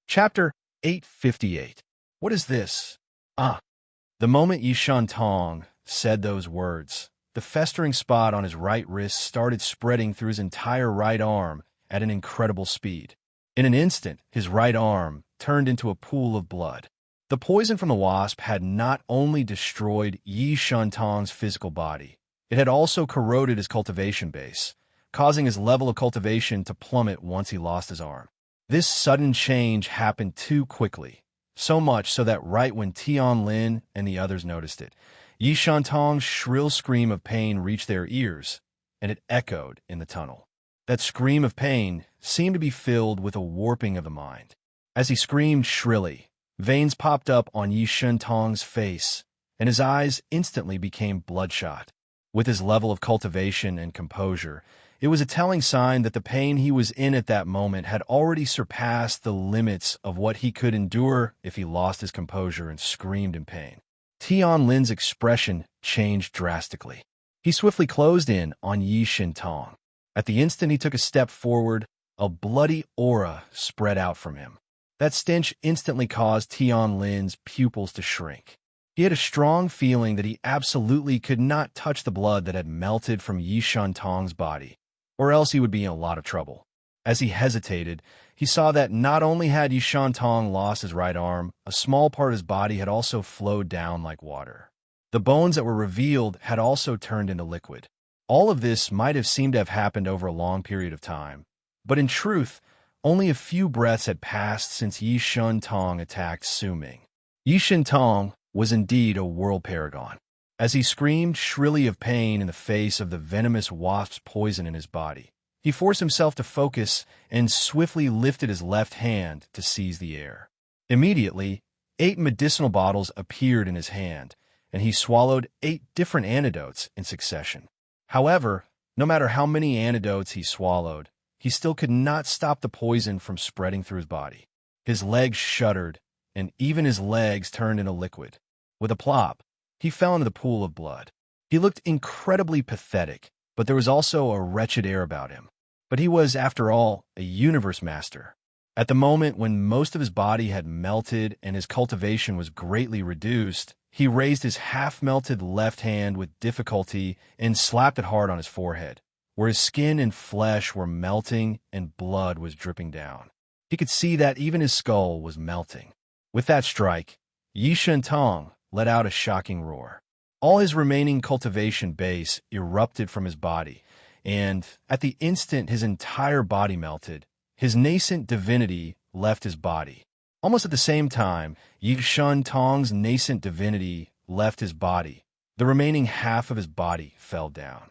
Chapter 858. What is this? The moment Yi Shintong said those words, the festering spot on his right wrist started spreading through his entire right arm at an incredible speed. In an instant, his right arm turned into a pool of blood. The poison from the wasp had not only destroyed Yi Shintong's physical body, it had also corroded his cultivation base, causing his level of cultivation to plummet once he lost his arm. This sudden change happened too quickly, so much so that right when Tianlin and the others noticed it, Yi Shintong's shrill scream of pain reached their ears, and it echoed in the tunnel. That scream of pain seemed to be filled with a warping of the mind. As he screamed shrilly, veins popped up on Yi Shintong's face, and his eyes instantly became bloodshot. With his level of cultivation and composure, it was a telling sign that the pain he was in at that moment had already surpassed the limits of what he could endure if he lost his composure and screamed in pain. Tianlin's expression changed drastically. He swiftly closed in on Yi Shintong. At the instant he took a step forward, a bloody aura spread out from him. That stench instantly caused Tianlin's pupils to shrink. He had a strong feeling that he absolutely could not touch the blood that had melted from Yi Shintong's body, or else he would be in a lot of trouble. As he hesitated, he saw that not only had Yi Shintong lost his right arm, a small part of his body had also flowed down like water. The bones that were revealed had also turned into liquid. All of this might have seemed to have happened over a long period of time, but in truth, only a few breaths had passed since Yi Shintong attacked Su Ming. Yi Shintong was indeed a world paragon. As he screamed shrilly of pain in the face of the venomous wasp's poison in his body, he forced himself to focus and swiftly lifted his left hand to seize the air. Immediately, 8 medicinal bottles appeared in his hand, and he swallowed 8 different antidotes in succession. However, no matter how many antidotes he swallowed, he still could not stop the poison from spreading through his body. His legs shuddered, and even his legs turned into liquid. With a plop, he fell into the pool of blood. He looked incredibly pathetic, but there was also a wretched air about him. But he was, after all, a universe master. At the moment when most of his body had melted and his cultivation was greatly reduced, he raised his half-melted left hand with difficulty and slapped it hard on his forehead, where his skin and flesh were melting and blood was dripping down. He could see that even his skull was melting. With that strike, Yi Shintong let out a shocking roar. All his remaining cultivation base erupted from his body, and at the instant his entire body melted, his nascent divinity left his body. Almost at the same time, Yi Shun Tong's nascent divinity left his body. The remaining half of his body fell down.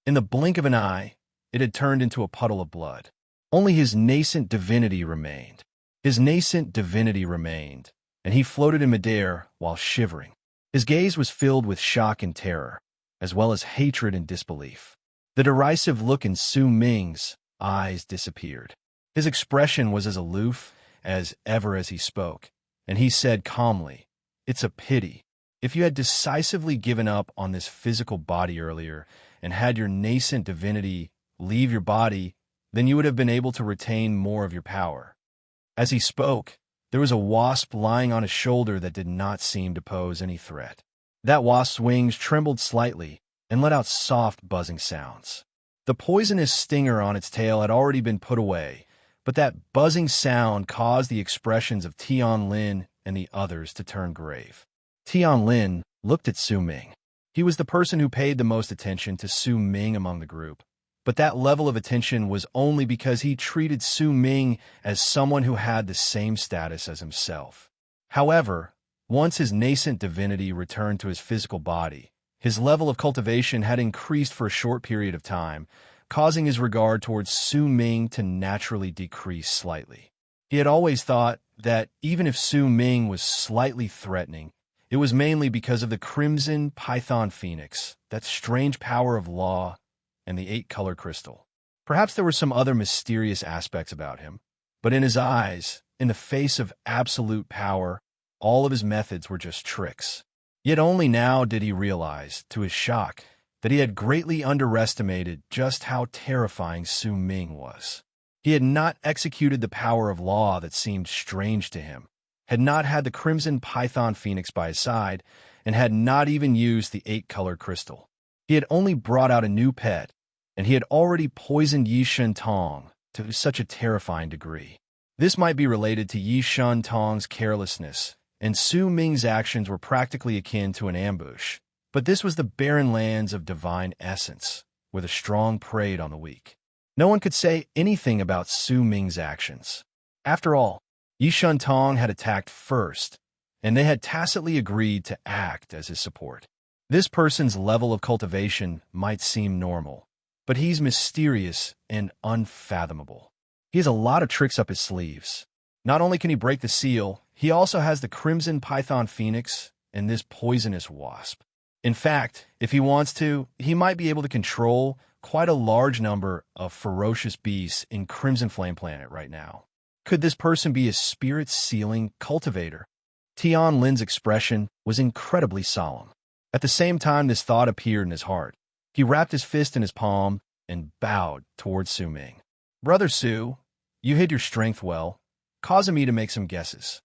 In the blink of an eye, it had turned into a puddle of blood. Only his nascent divinity remained. His nascent divinity remained, and he floated in midair while shivering. His gaze was filled with shock and terror, as well as hatred and disbelief. The derisive look in Su Ming's eyes disappeared. His expression was as aloof as ever as he spoke, and he said calmly, "It's a pity. If you had decisively given up on this physical body earlier and had your nascent divinity leave your body, then you would have been able to retain more of your power." As he spoke, there was a wasp lying on his shoulder that did not seem to pose any threat. That wasp's wings trembled slightly and let out soft buzzing sounds. The poisonous stinger on its tail had already been put away, but that buzzing sound caused the expressions of Tian Lin and the others to turn grave. Tian Lin looked at Su Ming. He was the person who paid the most attention to Su Ming among the group, but that level of attention was only because he treated Su Ming as someone who had the same status as himself. However, once his nascent divinity returned to his physical body, his level of cultivation had increased for a short period of time, causing his regard towards Su Ming to naturally decrease slightly. He had always thought that even if Su Ming was slightly threatening, it was mainly because of the crimson python phoenix, that strange power of law, and the 8-color crystal. Perhaps there were some other mysterious aspects about him, but in his eyes, in the face of absolute power, all of his methods were just tricks. Yet only now did he realize, to his shock, that he had greatly underestimated just how terrifying Su Ming was. He had not executed the power of law that seemed strange to him, had not had the crimson python phoenix by his side, and had not even used the 8-color crystal. He had only brought out a new pet, and he had already poisoned Yi Shun Tong to such a terrifying degree. This might be related to Yi Shun Tong's carelessness, and Su Ming's actions were practically akin to an ambush. But this was the barren lands of divine essence, where the strong preyed on the weak. No one could say anything about Su Ming's actions. After all, Yi Shun Tong had attacked first, and they had tacitly agreed to act as his support. This person's level of cultivation might seem normal, but he's mysterious and unfathomable. He has a lot of tricks up his sleeves. Not only can he break the seal, he also has the crimson python phoenix and this poisonous wasp. In fact, if he wants to, he might be able to control quite a large number of ferocious beasts in Crimson Flame Planet right now. Could this person be a spirit-sealing cultivator? Tian Lin's expression was incredibly solemn. At the same time this thought appeared in his heart, he wrapped his fist in his palm and bowed towards Su Ming. "Brother Su, you hid your strength well, causing me to make some guesses.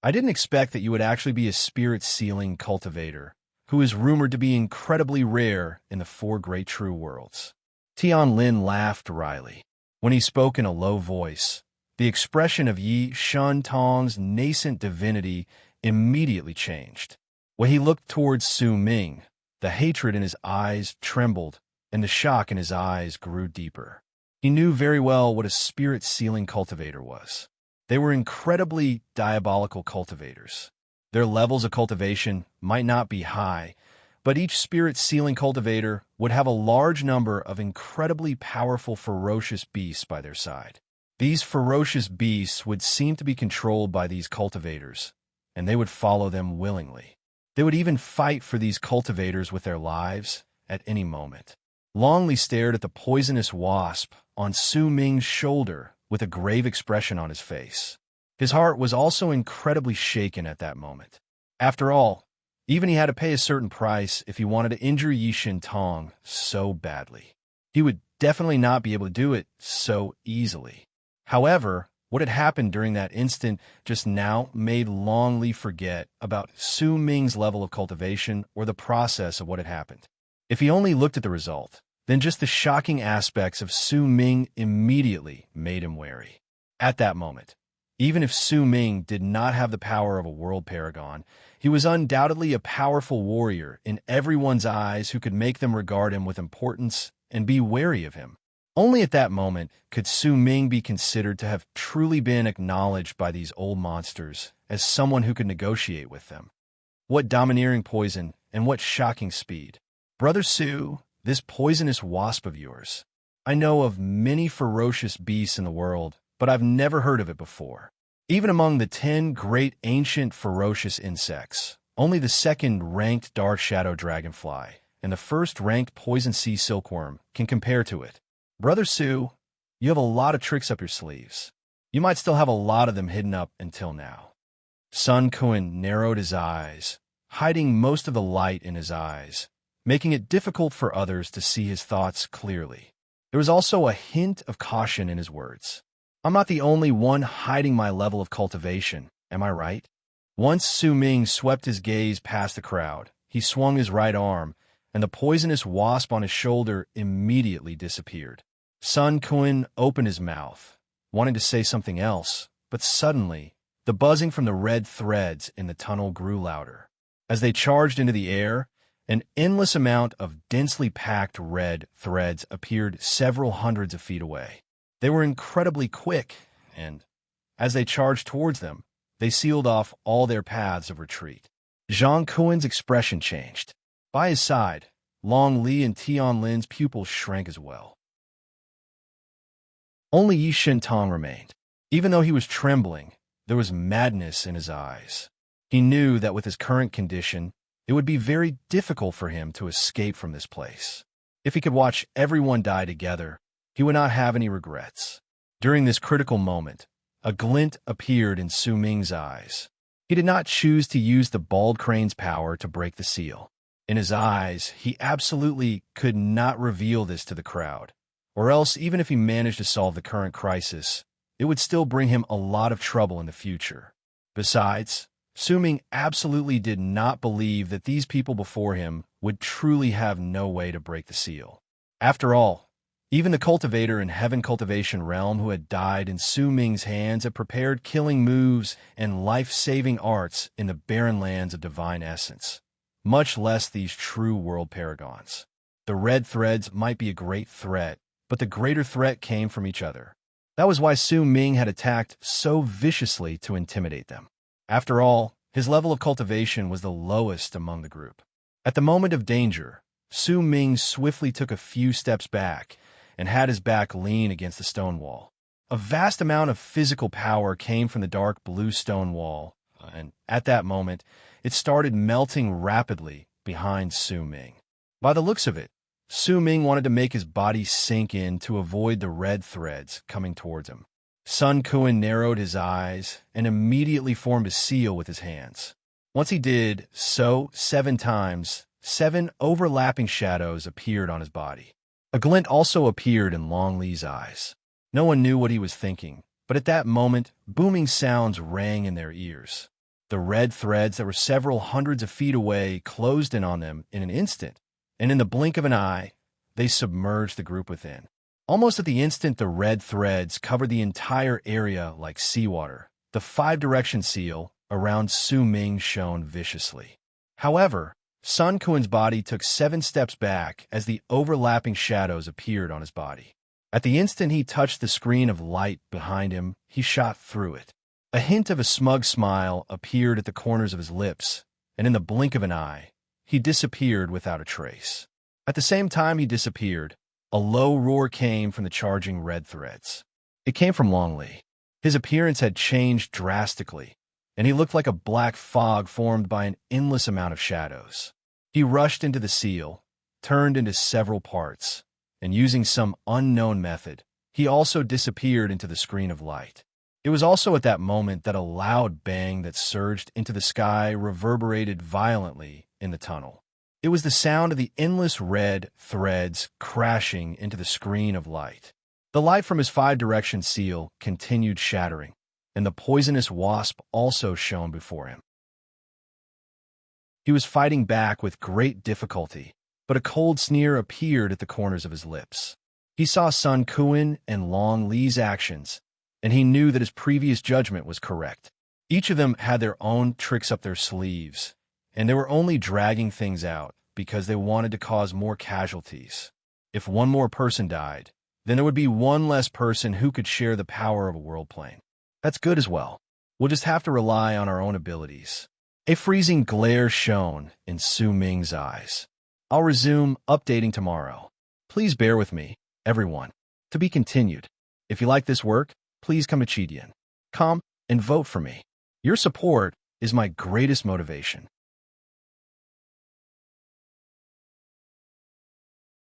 I didn't expect that you would actually be a spirit-sealing cultivator, who is rumored to be incredibly rare in the 4 great true worlds." Tian Lin laughed wryly. When he spoke in a low voice, the expression of Yi Shun Tong's nascent divinity immediately changed. When he looked towards Su Ming, the hatred in his eyes trembled, and the shock in his eyes grew deeper. He knew very well what a spirit-sealing cultivator was. They were incredibly diabolical cultivators. Their levels of cultivation might not be high, but each spirit-sealing cultivator would have a large number of incredibly powerful ferocious beasts by their side. These ferocious beasts would seem to be controlled by these cultivators, and they would follow them willingly. They would even fight for these cultivators with their lives at any moment. Longley stared at the poisonous wasp on Su Ming's shoulder with a grave expression on his face. His heart was also incredibly shaken at that moment. After all, even he had to pay a certain price if he wanted to injure Yi Shun Tong so badly. He would definitely not be able to do it so easily. However, what had happened during that instant just now made Longley forget about Su Ming's level of cultivation or the process of what had happened. If he only looked at the result, then just the shocking aspects of Su Ming immediately made him wary. At that moment, Even if Su Ming did not have the power of a world paragon, he was undoubtedly a powerful warrior in everyone's eyes who could make them regard him with importance and be wary of him. Only at that moment could Su Ming be considered to have truly been acknowledged by these old monsters as someone who could negotiate with them. What domineering poison and what shocking speed. Brother Su, this poisonous wasp of yours. I know of many ferocious beasts in the world, but I've never heard of it before. Even among the 10 great ancient ferocious insects, only the second-ranked dark shadow dragonfly and the first-ranked poison sea silkworm can compare to it. Brother Su, you have a lot of tricks up your sleeves. You might still have a lot of them hidden up until now. Sun Quan narrowed his eyes, hiding most of the light in his eyes, making it difficult for others to see his thoughts clearly. There was also a hint of caution in his words. I'm not the only one hiding my level of cultivation, am I right? Once Su Ming swept his gaze past the crowd, he swung his right arm, and the poisonous wasp on his shoulder immediately disappeared. Sun Quan opened his mouth, wanting to say something else, but suddenly, the buzzing from the red threads in the tunnel grew louder. As they charged into the air, an endless amount of densely packed red threads appeared several hundreds of feet away. They were incredibly quick, and, as they charged towards them, they sealed off all their paths of retreat. Zhang Kuen's expression changed. By his side, Long Li and Tian Lin's pupils shrank as well. Only Yi Shintong remained. Even though he was trembling, there was madness in his eyes. He knew that with his current condition, it would be very difficult for him to escape from this place. If he could watch everyone die together, he would not have any regrets. During this critical moment, a glint appeared in Su Ming's eyes. He did not choose to use the bald crane's power to break the seal. In his eyes, he absolutely could not reveal this to the crowd, or else even if he managed to solve the current crisis, it would still bring him a lot of trouble in the future. Besides, Su Ming absolutely did not believe that these people before him would truly have no way to break the seal. After all, even the cultivator in Heaven Cultivation Realm who had died in Su Ming's hands had prepared killing moves and life-saving arts in the barren lands of divine essence, much less these true world paragons. The red threads might be a great threat, but the greater threat came from each other. That was why Su Ming had attacked so viciously to intimidate them. After all, his level of cultivation was the lowest among the group. At the moment of danger, Su Ming swiftly took a few steps back and had his back lean against the stone wall. A vast amount of physical power came from the dark blue stone wall, and at that moment, it started melting rapidly behind Su Ming. By the looks of it, Su Ming wanted to make his body sink in to avoid the red threads coming towards him. Sun Quan narrowed his eyes and immediately formed a seal with his hands. Once he did so 7 times, 7 overlapping shadows appeared on his body. A glint also appeared in Long Li's eyes. No one knew what he was thinking, but at that moment, booming sounds rang in their ears. The red threads that were several hundreds of feet away closed in on them in an instant, and in the blink of an eye, they submerged the group within. Almost at the instant the red threads covered the entire area like seawater, the 5-direction seal around Su Ming shone viciously. However, Sun Quan's body took 7 steps back as the overlapping shadows appeared on his body. At the instant he touched the screen of light behind him, he shot through it. A hint of a smug smile appeared at the corners of his lips, and in the blink of an eye, he disappeared without a trace. At the same time he disappeared, a low roar came from the charging red threads. It came from Long Li. His appearance had changed drastically, and he looked like a black fog formed by an endless amount of shadows. He rushed into the seal, turned into several parts, and using some unknown method, he also disappeared into the screen of light. It was also at that moment that a loud bang that surged into the sky reverberated violently in the tunnel. It was the sound of the endless red threads crashing into the screen of light. The light from his 5-direction seal continued shattering, and the poisonous wasp also shone before him. He was fighting back with great difficulty, but a cold sneer appeared at the corners of his lips. He saw Sun Quan and Long Li's actions, and he knew that his previous judgment was correct. Each of them had their own tricks up their sleeves, and they were only dragging things out because they wanted to cause more casualties. If one more person died, then there would be one less person who could share the power of a world plane. That's good as well. We'll just have to rely on our own abilities. A freezing glare shone in Su Ming's eyes. I'll resume updating tomorrow. Please bear with me, everyone. To be continued. If you like this work, please come to Chidian.com and vote for me. Your support is my greatest motivation.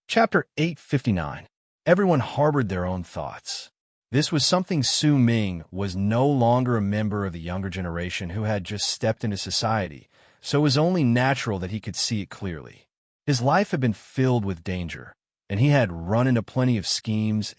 Chapter 859. Everyone harbored their own thoughts. This was something Su Ming was no longer a member of the younger generation who had just stepped into society, so it was only natural that he could see it clearly. His life had been filled with danger, and he had run into plenty of schemes.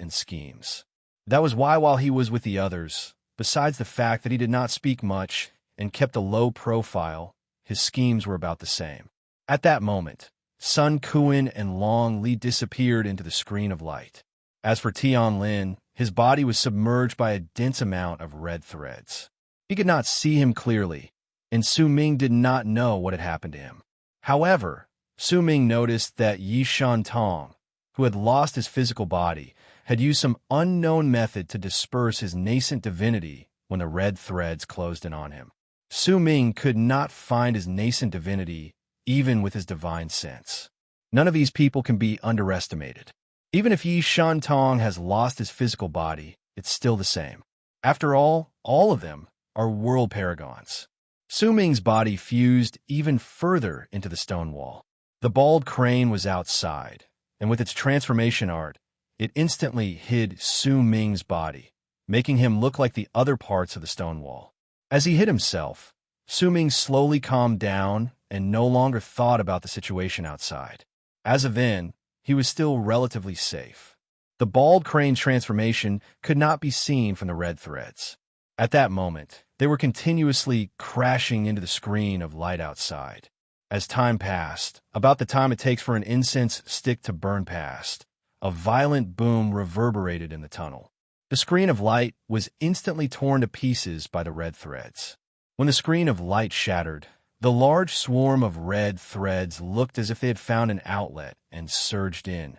That was why while he was with the others, besides the fact that he did not speak much and kept a low profile, his schemes were about the same. At that moment, Sun Kuan and Long Li disappeared into the screen of light. As for Tianlin, his body was submerged by a dense amount of red threads. He could not see him clearly, and Su Ming did not know what had happened to him. However, Su Ming noticed that Yi Shantong, who had lost his physical body, had used some unknown method to disperse his nascent divinity when the red threads closed in on him. Su Ming could not find his nascent divinity even with his divine sense. None of these people can be underestimated. Even if Yi Shantong has lost his physical body, it's still the same. After all of them are world paragons. Su Ming's body fused even further into the stone wall. The bald crane was outside, and with its transformation art, it instantly hid Su Ming's body, making him look like the other parts of the stone wall. As he hid himself, Su Ming slowly calmed down and no longer thought about the situation outside. As of then, he was still relatively safe. The bald crane's transformation could not be seen from the red threads. At that moment, they were continuously crashing into the screen of light outside. As time passed, about the time it takes for an incense stick to burn past, a violent boom reverberated in the tunnel. The screen of light was instantly torn to pieces by the red threads. When the screen of light shattered, the large swarm of red threads looked as if they had found an outlet and surged in,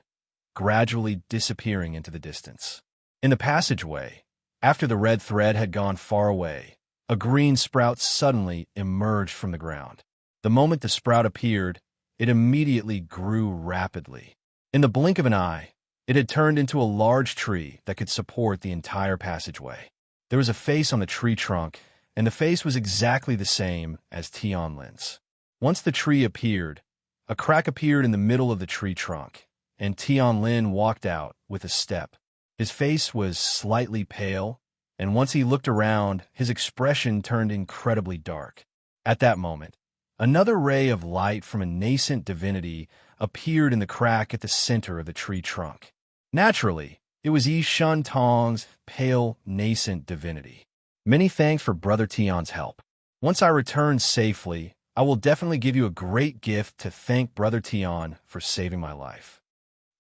gradually disappearing into the distance. In the passageway, after the red thread had gone far away, a green sprout suddenly emerged from the ground. The moment the sprout appeared, it immediately grew rapidly. In the blink of an eye, it had turned into a large tree that could support the entire passageway. There was a face on the tree trunk, and the face was exactly the same as Tianlin's. Once the tree appeared, a crack appeared in the middle of the tree trunk, and Tianlin walked out with a step. His face was slightly pale, and once he looked around, his expression turned incredibly dark. At that moment, another ray of light from a nascent divinity appeared in the crack at the center of the tree trunk. Naturally, it was Yi Shantong's pale, nascent divinity. Many thanks for Brother Tian's help. Once I return safely, I will definitely give you a great gift to thank Brother Tian for saving my life.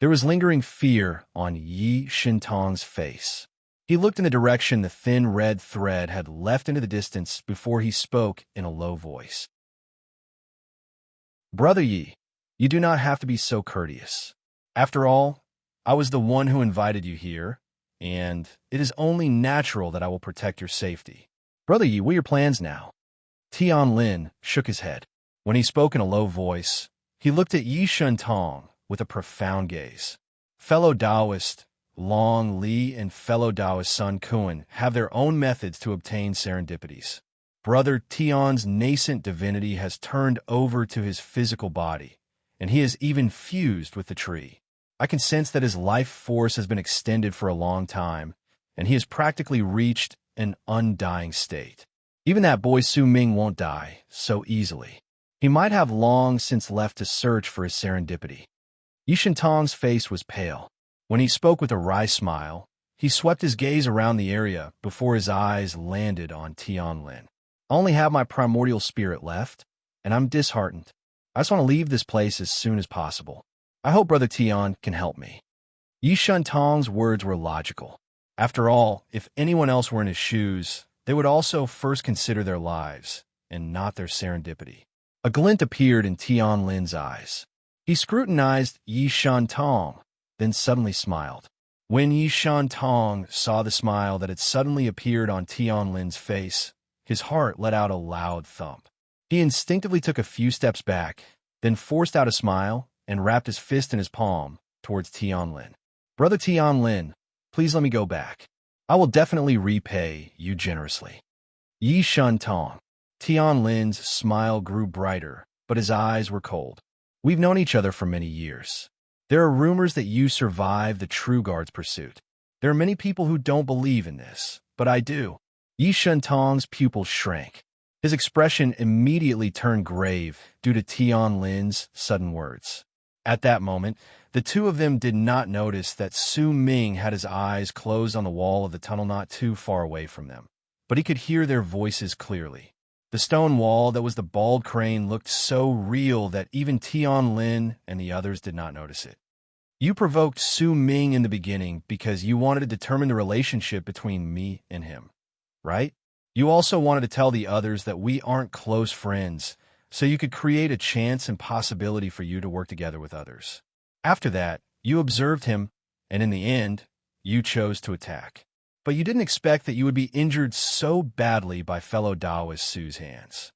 There was lingering fear on Yi Shantong's face. He looked in the direction the thin red thread had left into the distance before he spoke in a low voice. Brother Yi, you do not have to be so courteous. After all, I was the one who invited you here, and it is only natural that I will protect your safety. Brother Yi, what are your plans now? Tianlin shook his head. When he spoke in a low voice, he looked at Yi Shantong with a profound gaze. Fellow Taoist Long Li and fellow Taoist Sun Kuan have their own methods to obtain serendipities. Brother Tian's nascent divinity has turned over to his physical body, and he has even fused with the tree. I can sense that his life force has been extended for a long time, and he has practically reached an undying state. Even that boy Su Ming won't die so easily. He might have long since left to search for his serendipity. Yi Shantong's face was pale. When he spoke with a wry smile, he swept his gaze around the area before his eyes landed on Tianlin. I only have my primordial spirit left, and I'm disheartened. I just want to leave this place as soon as possible. I hope Brother Tian can help me. Yi Shantong's words were logical. After all, if anyone else were in his shoes, they would also first consider their lives, and not their serendipity. A glint appeared in Tian Lin's eyes. He scrutinized Yi Shantong, then suddenly smiled. When Yi Shantong saw the smile that had suddenly appeared on Tian Lin's face, his heart let out a loud thump. He instinctively took a few steps back, then forced out a smile and wrapped his fist in his palm towards Tian Lin. Brother Tian Lin, please let me go back. I will definitely repay you generously. Yi Shantong. Tian Lin's smile grew brighter, but his eyes were cold. We've known each other for many years. There are rumors that you survived the True Guard's pursuit. There are many people who don't believe in this, but I do. Yi Shantong's pupils shrank. His expression immediately turned grave due to Tian Lin's sudden words. At that moment, the two of them did not notice that Su Ming had his eyes closed on the wall of the tunnel not too far away from them. But he could hear their voices clearly. The stone wall that was the bald crane looked so real that even Tian Lin and the others did not notice it. You provoked Su Ming in the beginning because you wanted to determine the relationship between me and him, right? You also wanted to tell the others that we aren't close friends, so you could create a chance and possibility for you to work together with others. After that, you observed him, and in the end, you chose to attack. But you didn't expect that you would be injured so badly by fellow Taoist Su's hands.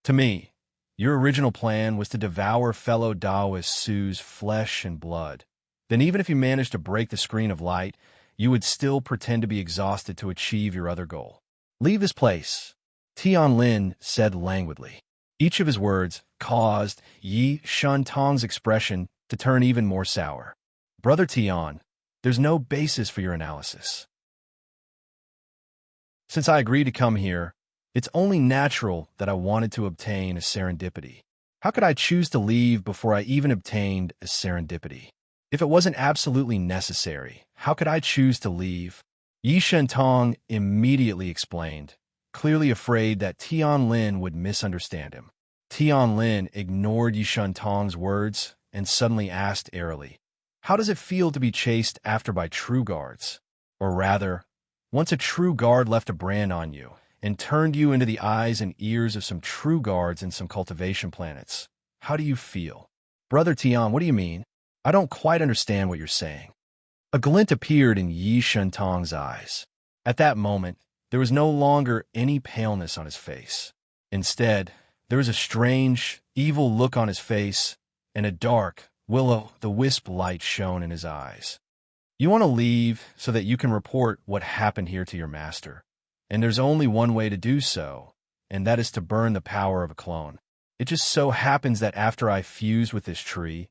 To me, your original plan was to devour fellow Taoist Su's flesh and blood. Then even if you managed to break the screen of light, you would still pretend to be exhausted to achieve your other goal. Leave this place, Tian Lin said languidly. Each of his words caused Yi Shantong's expression to turn even more sour. Brother Tian, there's no basis for your analysis. Since I agreed to come here, it's only natural that I wanted to obtain a serendipity. How could I choose to leave before I even obtained a serendipity? If it wasn't absolutely necessary, how could I choose to leave? Yi Shantong immediately explained, clearly afraid that Tian Lin would misunderstand him. Tian Lin ignored Yi Shantong's words and suddenly asked airily, "How does it feel to be chased after by true guards? Or rather, once a true guard left a brand on you and turned you into the eyes and ears of some true guards in some cultivation planets, how do you feel?" Brother Tian, what do you mean? I don't quite understand what you're saying. A glint appeared in Yi Shantong's eyes. At that moment, there was no longer any paleness on his face. Instead, there was a strange, evil look on his face, and a dark, will-o'-the-wisp light shone in his eyes. You want to leave so that you can report what happened here to your master. And there's only one way to do so, and that is to burn the power of a clone. It just so happens that after I fused with this tree,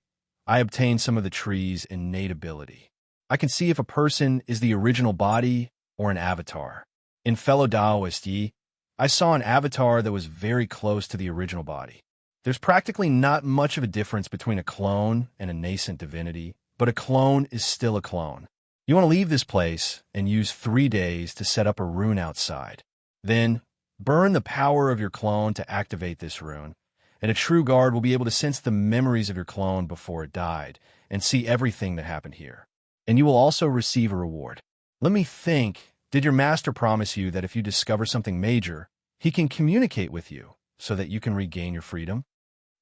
I obtained some of the tree's innate ability. I can see if a person is the original body or an avatar. In fellow Taoist Yi, I saw an avatar that was very close to the original body. There's practically not much of a difference between a clone and a nascent divinity, but a clone is still a clone. You want to leave this place and use 3 days to set up a rune outside. Then, burn the power of your clone to activate this rune, and a true guard will be able to sense the memories of your clone before it died and see everything that happened here. And you will also receive a reward. Let me think, did your master promise you that if you discover something major, he can communicate with you so that you can regain your freedom?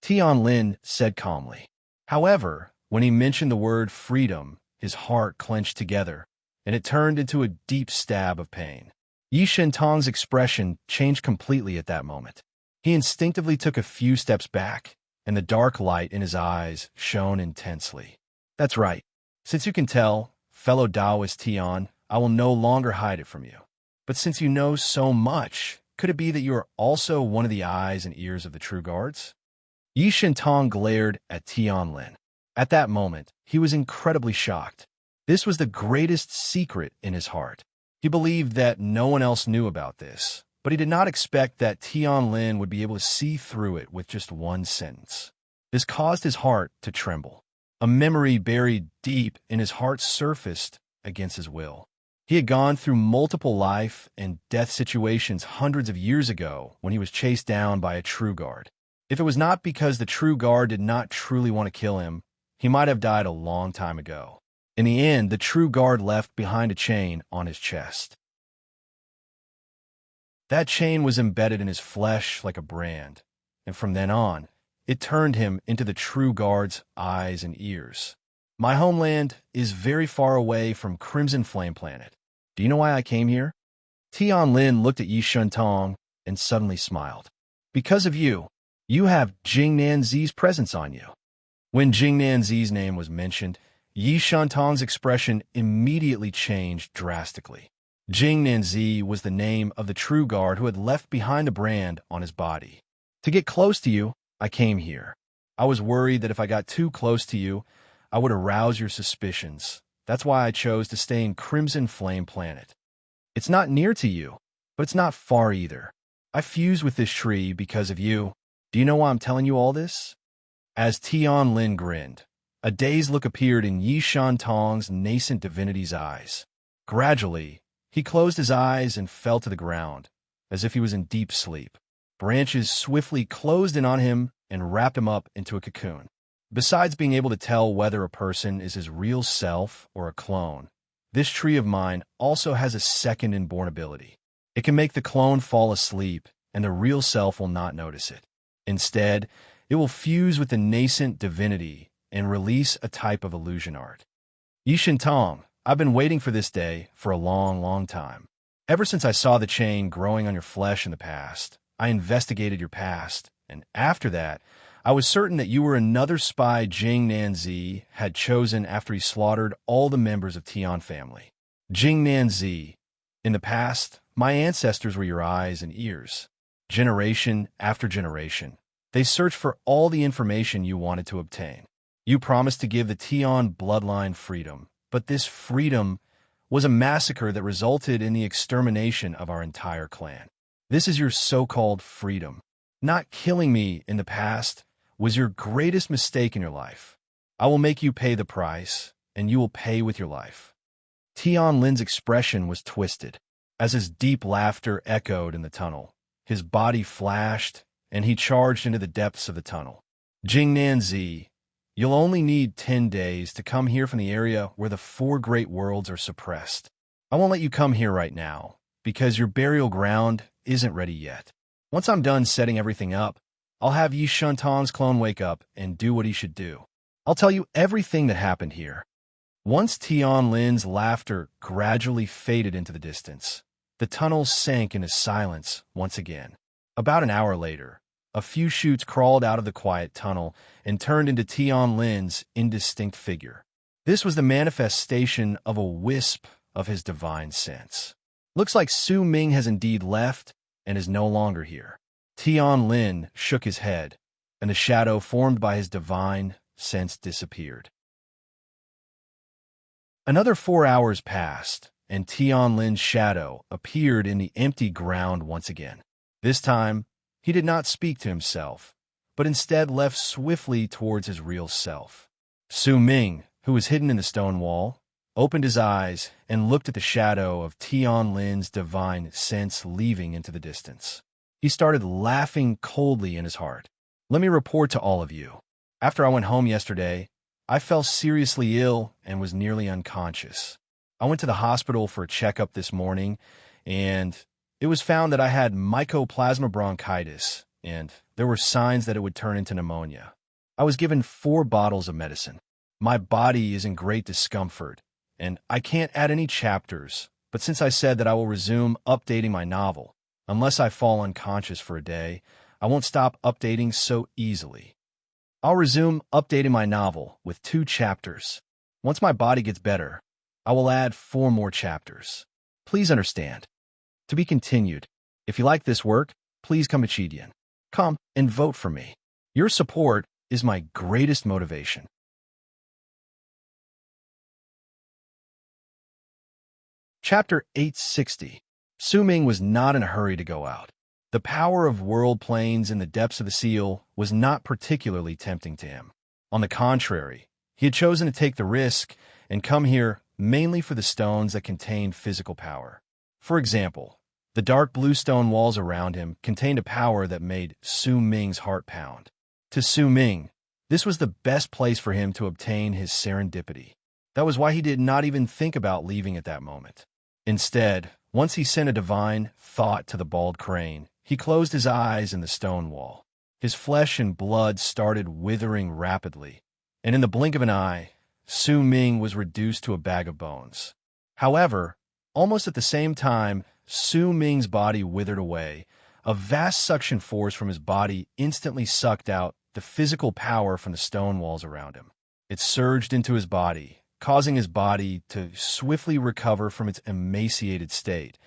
Tian Lin said calmly. However, when he mentioned the word freedom, his heart clenched together, and it turned into a deep stab of pain. Yi Shantong's expression changed completely at that moment. He instinctively took a few steps back, and the dark light in his eyes shone intensely. That's right. Since you can tell, fellow Taoist Tian, I will no longer hide it from you. But since you know so much, could it be that you are also one of the eyes and ears of the true guards? Yi Shantong glared at Tian Lin. At that moment, he was incredibly shocked. This was the greatest secret in his heart. He believed that no one else knew about this, but he did not expect that Tian Lin would be able to see through it with just one sentence. This caused his heart to tremble. A memory buried deep in his heart surfaced against his will. He had gone through multiple life and death situations hundreds of years ago when he was chased down by a true guard. If it was not because the true guard did not truly want to kill him, he might have died a long time ago. In the end, the true guard left behind a chain on his chest. That chain was embedded in his flesh like a brand, and from then on, it turned him into the true guard's eyes and ears. My homeland is very far away from Crimson Flame Planet. Do you know why I came here? Tian Lin looked at Yi Shuntong and suddenly smiled. Because of you, you have Jing Nanzi's presence on you. When Jing Nanzi's name was mentioned, Yi Shuntong's expression immediately changed drastically. Jing Nanzi was the name of the true guard who had left behind a brand on his body. To get close to you, I came here. I was worried that if I got too close to you, I would arouse your suspicions. That's why I chose to stay in Crimson Flame Planet. It's not near to you, but it's not far either. I fused with this tree because of you. Do you know why I'm telling you all this? As Tian Lin grinned, a dazed look appeared in Yi Shuntong's nascent divinity's eyes. Gradually, he closed his eyes and fell to the ground, as if he was in deep sleep. Branches swiftly closed in on him and wrapped him up into a cocoon. Besides being able to tell whether a person is his real self or a clone, this tree of mine also has a second inborn ability. It can make the clone fall asleep, and the real self will not notice it. Instead, it will fuse with the nascent divinity and release a type of illusion art. Yi Shintong, I've been waiting for this day for a long, long time. Ever since I saw the chain growing on your flesh in the past, I investigated your past, and after that, I was certain that you were another spy Jing Nanzi had chosen after he slaughtered all the members of Tian family. Jing Nanzi, in the past, my ancestors were your eyes and ears. Generation after generation, they searched for all the information you wanted to obtain. You promised to give the Tian bloodline freedom, but this freedom was a massacre that resulted in the extermination of our entire clan. This is your so-called freedom. Not killing me in the past was your greatest mistake in your life. I will make you pay the price, and you will pay with your life. Tian Lin's expression was twisted, as his deep laughter echoed in the tunnel. His body flashed, and he charged into the depths of the tunnel. Jing Nanzi, you'll only need 10 days to come here from the area where the 4 great worlds are suppressed. I won't let you come here right now, because your burial ground isn't ready yet. Once I'm done setting everything up, I'll have Yi Shuntong's clone wake up and do what he should do. I'll tell you everything that happened here. Once Tian Lin's laughter gradually faded into the distance, the tunnel sank into silence once again. About an hour later, a few shoots crawled out of the quiet tunnel and turned into Tian Lin's indistinct figure. This was the manifestation of a wisp of his divine sense. Looks like Su Ming has indeed left and is no longer here. Tian Lin shook his head, and the shadow formed by his divine sense disappeared. Another 4 hours passed, and Tian Lin's shadow appeared in the empty ground once again. This time, he did not speak to himself, but instead left swiftly towards his real self. Su Ming, who was hidden in the stone wall, opened his eyes and looked at the shadow of Tian Lin's divine sense leaving into the distance. He started laughing coldly in his heart. Let me report to all of you. After I went home yesterday, I fell seriously ill and was nearly unconscious. I went to the hospital for a checkup this morning, and it was found that I had mycoplasma bronchitis, and there were signs that it would turn into pneumonia. I was given 4 bottles of medicine. My body is in great discomfort, and I can't add any chapters, but since I said that I will resume updating my novel, unless I fall unconscious for a day, I won't stop updating so easily. I'll resume updating my novel with 2 chapters. Once my body gets better, I will add 4 more chapters. Please understand. To be continued. If you like this work, please come to Chidian. Come and vote for me. Your support is my greatest motivation. Chapter 860. Su Ming was not in a hurry to go out. The power of world planes in the depths of the seal was not particularly tempting to him. On the contrary, he had chosen to take the risk and come here mainly for the stones that contained physical power. For example, the dark blue stone walls around him contained a power that made Su Ming's heart pound. To Su Ming, this was the best place for him to obtain his serendipity. That was why he did not even think about leaving at that moment. Instead, once he sent a divine thought to the bald crane, he closed his eyes in the stone wall. His flesh and blood started withering rapidly, and in the blink of an eye, Su Ming was reduced to a bag of bones. However, almost at the same time, Su Ming's body withered away. A vast suction force from his body instantly sucked out the physical power from the stone walls around him. It surged into his body, causing his body to swiftly recover from its emaciated state,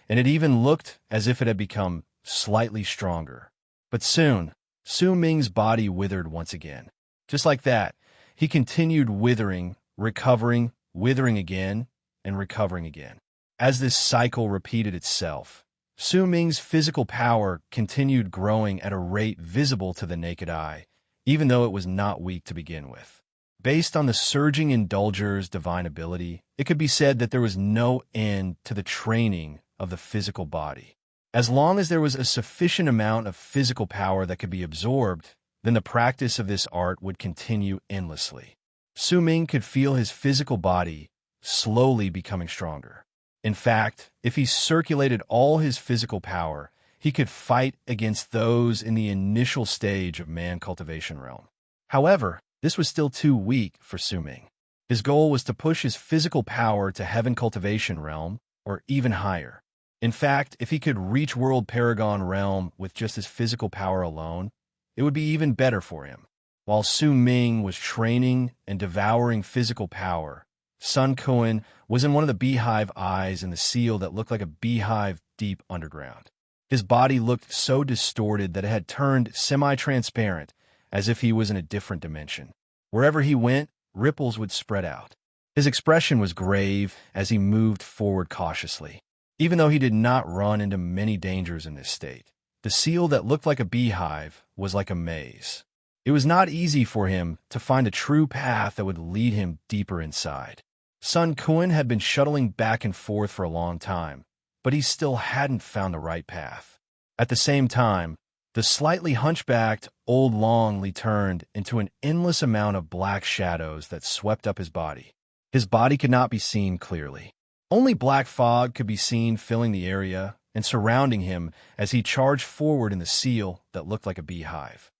and it even looked as if it had become slightly stronger. But soon, Su Ming's body withered once again. Just like that, he continued withering, recovering, withering again, and recovering again. As this cycle repeated itself, Su Ming's physical power continued growing at a rate visible to the naked eye, even though it was not weak to begin with. Based on the surging indulger's divine ability, it could be said that there was no end to the training of the physical body. As long as there was a sufficient amount of physical power that could be absorbed, then the practice of this art would continue endlessly. Su Ming could feel his physical body slowly becoming stronger. In fact, if he circulated all his physical power, he could fight against those in the initial stage of man cultivation realm. However, this was still too weak for Su Ming. His goal was to push his physical power to heaven cultivation realm, or even higher. In fact, if he could reach World Paragon realm with just his physical power alone, it would be even better for him. While Su Ming was training and devouring physical power, Sun Quan was in one of the beehive eyes in the seal that looked like a beehive deep underground. His body looked so distorted that it had turned semi-transparent, as if he was in a different dimension. Wherever he went, ripples would spread out. His expression was grave as he moved forward cautiously. Even though he did not run into many dangers in this state, the seal that looked like a beehive was like a maze. It was not easy for him to find a true path that would lead him deeper inside. Sun Quan had been shuttling back and forth for a long time, but he still hadn't found the right path. At the same time, the slightly hunchbacked old Long Li turned into an endless amount of black shadows that swept up his body. His body could not be seen clearly. Only black fog could be seen filling the area and surrounding him as he charged forward in the seal that looked like a beehive.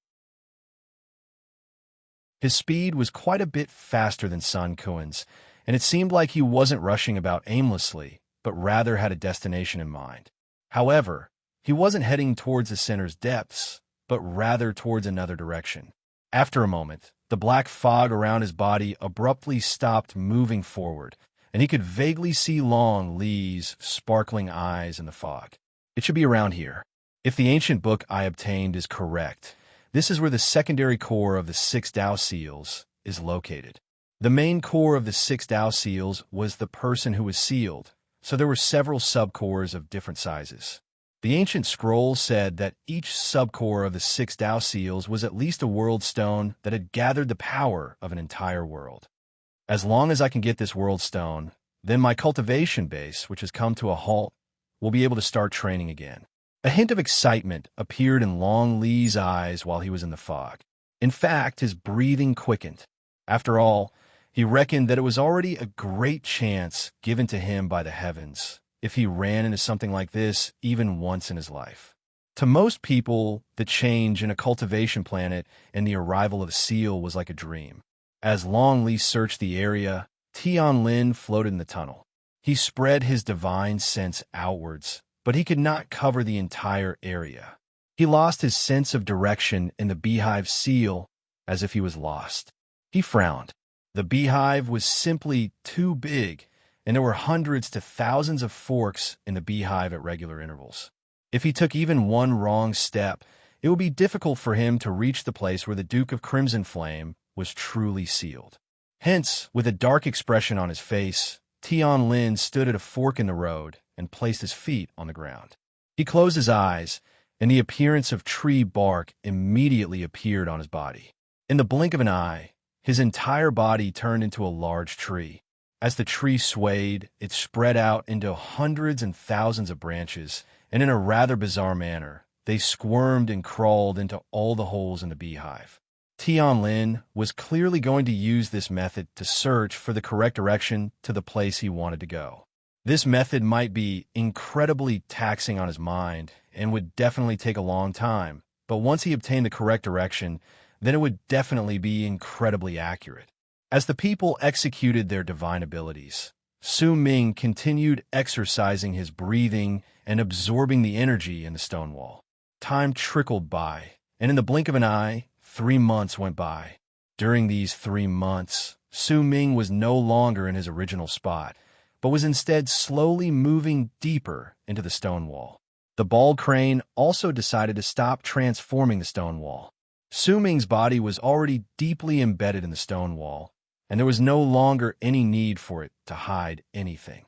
His speed was quite a bit faster than Sun Quan's, and it seemed like he wasn't rushing about aimlessly, but rather had a destination in mind. However, he wasn't heading towards the center's depths, but rather towards another direction. After a moment, the black fog around his body abruptly stopped moving forward, and he could vaguely see Long Li's sparkling eyes in the fog. It should be around here. If the ancient book I obtained is correct, this is where the secondary core of the 6 Dao seals is located. The main core of the 6 Dao seals was the person who was sealed, so there were several subcores of different sizes. The ancient scroll said that each subcore of the 6 Dao seals was at least a world stone that had gathered the power of an entire world. As long as I can get this world stone, then my cultivation base, which has come to a halt, will be able to start training again. A hint of excitement appeared in Long Li's eyes while he was in the fog. In fact, his breathing quickened. After all, he reckoned that it was already a great chance given to him by the heavens if he ran into something like this even once in his life. To most people, the change in a cultivation planet and the arrival of a seal was like a dream. As Long Li searched the area, Tian Lin floated in the tunnel. He spread his divine sense outwards, but he could not cover the entire area. He lost his sense of direction in the beehive seal as if he was lost. He frowned. The beehive was simply too big, and there were hundreds to thousands of forks in the beehive at regular intervals. If he took even one wrong step, it would be difficult for him to reach the place where the Duke of Crimson Flame was truly sealed. Hence, with a dark expression on his face, Tian Lin stood at a fork in the road and placed his feet on the ground. He closed his eyes, and the appearance of tree bark immediately appeared on his body. In the blink of an eye, his entire body turned into a large tree. As the tree swayed, it spread out into hundreds and thousands of branches, and in a rather bizarre manner, they squirmed and crawled into all the holes in the beehive. Tianlin was clearly going to use this method to search for the correct direction to the place he wanted to go. This method might be incredibly taxing on his mind and would definitely take a long time, but once he obtained the correct direction, then it would definitely be incredibly accurate. As the people executed their divine abilities, Su Ming continued exercising his breathing and absorbing the energy in the stone wall. Time trickled by, and in the blink of an eye, 3 months went by. During these 3 months, Su Ming was no longer in his original spot, but was instead slowly moving deeper into the stone wall. The ball crane also decided to stop transforming the stone wall. Su Ming's body was already deeply embedded in the stone wall, and there was no longer any need for it to hide anything.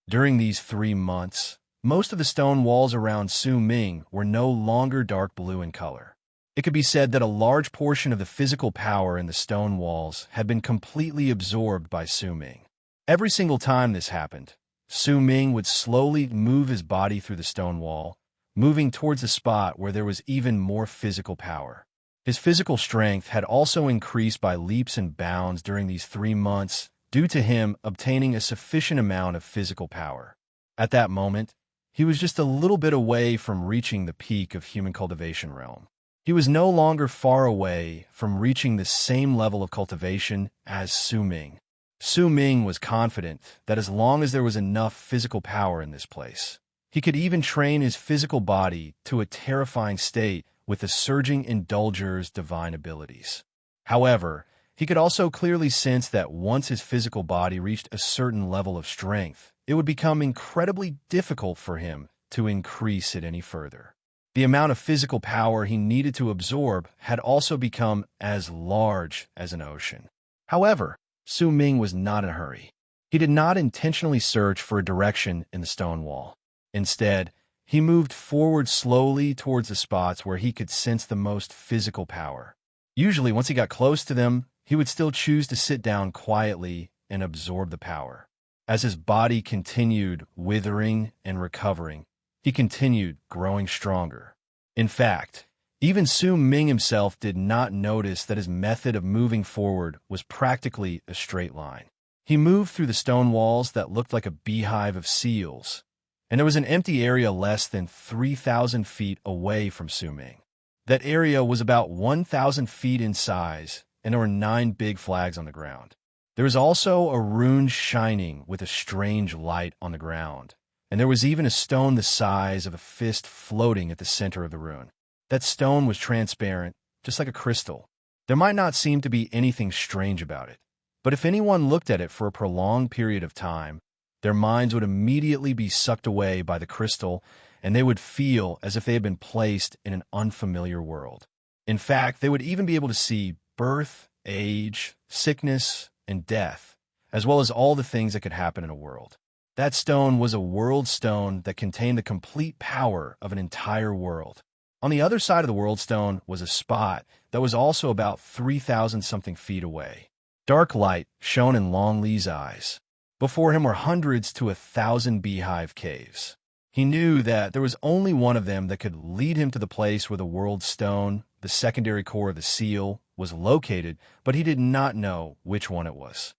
During these 3 months, most of the stone walls around Su Ming were no longer dark blue in color. It could be said that a large portion of the physical power in the stone walls had been completely absorbed by Su Ming. Every single time this happened, Su Ming would slowly move his body through the stone wall, moving towards a spot where there was even more physical power. His physical strength had also increased by leaps and bounds during these 3 months due to him obtaining a sufficient amount of physical power. At that moment, he was just a little bit away from reaching the peak of human cultivation realm. He was no longer far away from reaching the same level of cultivation as Su Ming. Su Ming was confident that as long as there was enough physical power in this place, he could even train his physical body to a terrifying state with the surging indulger's divine abilities. However, he could also clearly sense that once his physical body reached a certain level of strength, it would become incredibly difficult for him to increase it any further. The amount of physical power he needed to absorb had also become as large as an ocean. However, Su Ming was not in a hurry. He did not intentionally search for a direction in the stone wall. Instead, he moved forward slowly towards the spots where he could sense the most physical power. Usually, once he got close to them, he would still choose to sit down quietly and absorb the power. As his body continued withering and recovering, he continued growing stronger. In fact, even Su Ming himself did not notice that his method of moving forward was practically a straight line. He moved through the stone walls that looked like a beehive of seals, and there was an empty area less than 3,000 feet away from Su Ming. That area was about 1,000 feet in size, and there were 9 big flags on the ground. There was also a rune shining with a strange light on the ground, and there was even a stone the size of a fist floating at the center of the rune. That stone was transparent, just like a crystal. There might not seem to be anything strange about it, but if anyone looked at it for a prolonged period of time, their minds would immediately be sucked away by the crystal, and they would feel as if they had been placed in an unfamiliar world. In fact, they would even be able to see birth, age, sickness, and death, as well as all the things that could happen in a world. That stone was a world stone that contained the complete power of an entire world. On the other side of the world stone was a spot that was also about 3,000-something feet away. Dark light shone in Long Li's eyes. Before him were hundreds to 1,000 beehive caves. He knew that there was only one of them that could lead him to the place where the world stone, the secondary core of the seal, was located, but he did not know which one it was.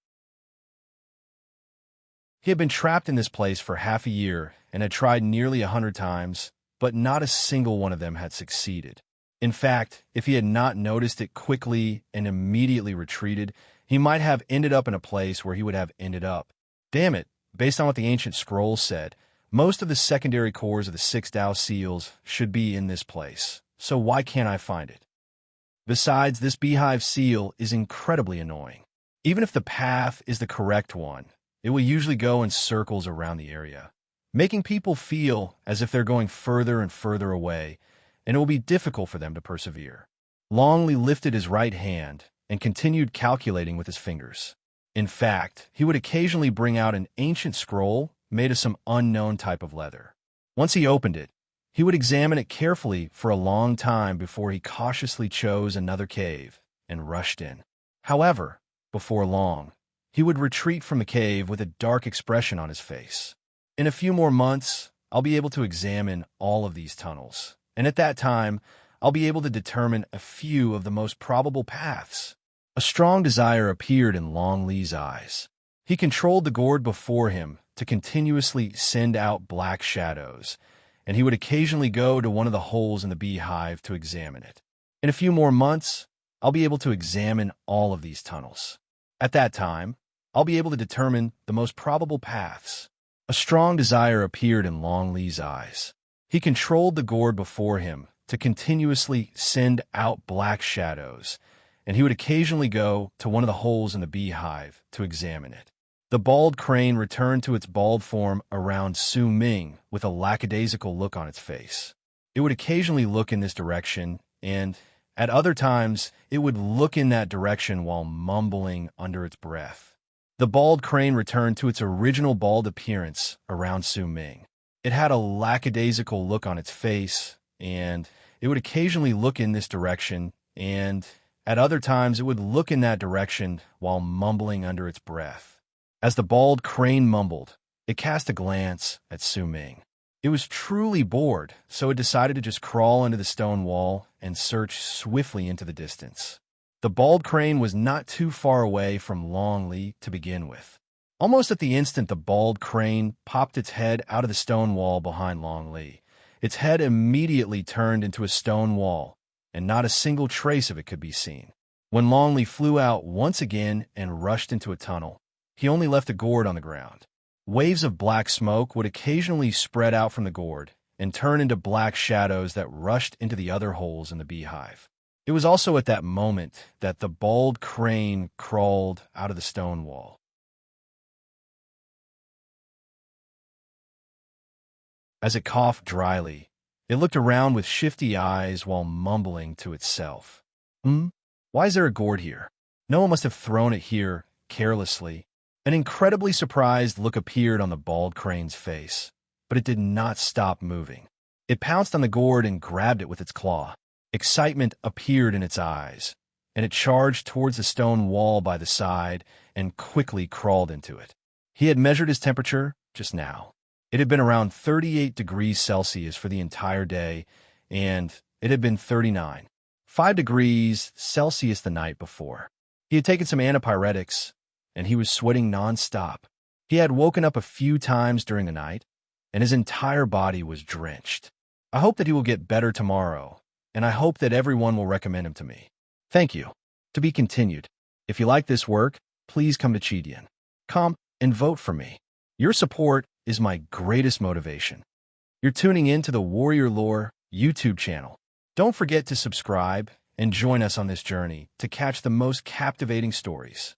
He had been trapped in this place for half a year and had tried nearly 100 times, but not a single one of them had succeeded. In fact, if he had not noticed it quickly and immediately retreated, he might have ended up in a place where he would have ended up. Damn it, based on what the ancient scrolls said, most of the secondary cores of the 6 Tao seals should be in this place, so why can't I find it? Besides, this beehive seal is incredibly annoying. Even if the path is the correct one, it will usually go in circles around the area, making people feel as if they're going further and further away, and it will be difficult for them to persevere. Longley lifted his right hand and continued calculating with his fingers. In fact, he would occasionally bring out an ancient scroll made of some unknown type of leather. Once he opened it, he would examine it carefully for a long time before he cautiously chose another cave and rushed in. However, before long, he would retreat from the cave with a dark expression on his face. In a few more months, I'll be able to examine all of these tunnels, and at that time, I'll be able to determine a few of the most probable paths. A strong desire appeared in Long Li's eyes. He controlled the gourd before him to continuously send out black shadows, and he would occasionally go to one of the holes in the beehive to examine it. In a few more months, I'll be able to examine all of these tunnels. At that time, I'll be able to determine the most probable paths. A strong desire appeared in Long Li's eyes. He controlled the gourd before him to continuously send out black shadows, and he would occasionally go to one of the holes in the beehive to examine it. The bald crane returned to its bald form around Su Ming with a lackadaisical look on its face. It would occasionally look in this direction, and at other times, it would look in that direction while mumbling under its breath. The bald crane returned to its original bald appearance around Su Ming. It had a lackadaisical look on its face, and it would occasionally look in this direction, and at other times, it would look in that direction while mumbling under its breath. As the bald crane mumbled, it cast a glance at Su Ming. It was truly bored, so it decided to just crawl under the stone wall and search swiftly into the distance. The bald crane was not too far away from Long Li to begin with. Almost at the instant the bald crane popped its head out of the stone wall behind Long Li, its head immediately turned into a stone wall, and not a single trace of it could be seen. When Long Li flew out once again and rushed into a tunnel, he only left a gourd on the ground. Waves of black smoke would occasionally spread out from the gourd and turn into black shadows that rushed into the other holes in the beehive. It was also at that moment that the bald crane crawled out of the stone wall. As it coughed dryly, it looked around with shifty eyes while mumbling to itself. Why is there a gourd here? No one must have thrown it here carelessly. An incredibly surprised look appeared on the bald crane's face, but it did not stop moving. It pounced on the gourd and grabbed it with its claw. Excitement appeared in its eyes, and it charged towards the stone wall by the side and quickly crawled into it. He had measured his temperature just now. It had been around 38 degrees Celsius for the entire day, and it had been 39.5 degrees Celsius the night before. He had taken some antipyretics, and he was sweating non-stop. He had woken up a few times during the night, and his entire body was drenched. I hope that he will get better tomorrow, and I hope that everyone will recommend him to me. Thank you. To be continued. If you like this work, please come to Chidian.com and vote for me. Your support is my greatest motivation. You're tuning in to the Warrior Lore YouTube channel. Don't forget to subscribe and join us on this journey to catch the most captivating stories.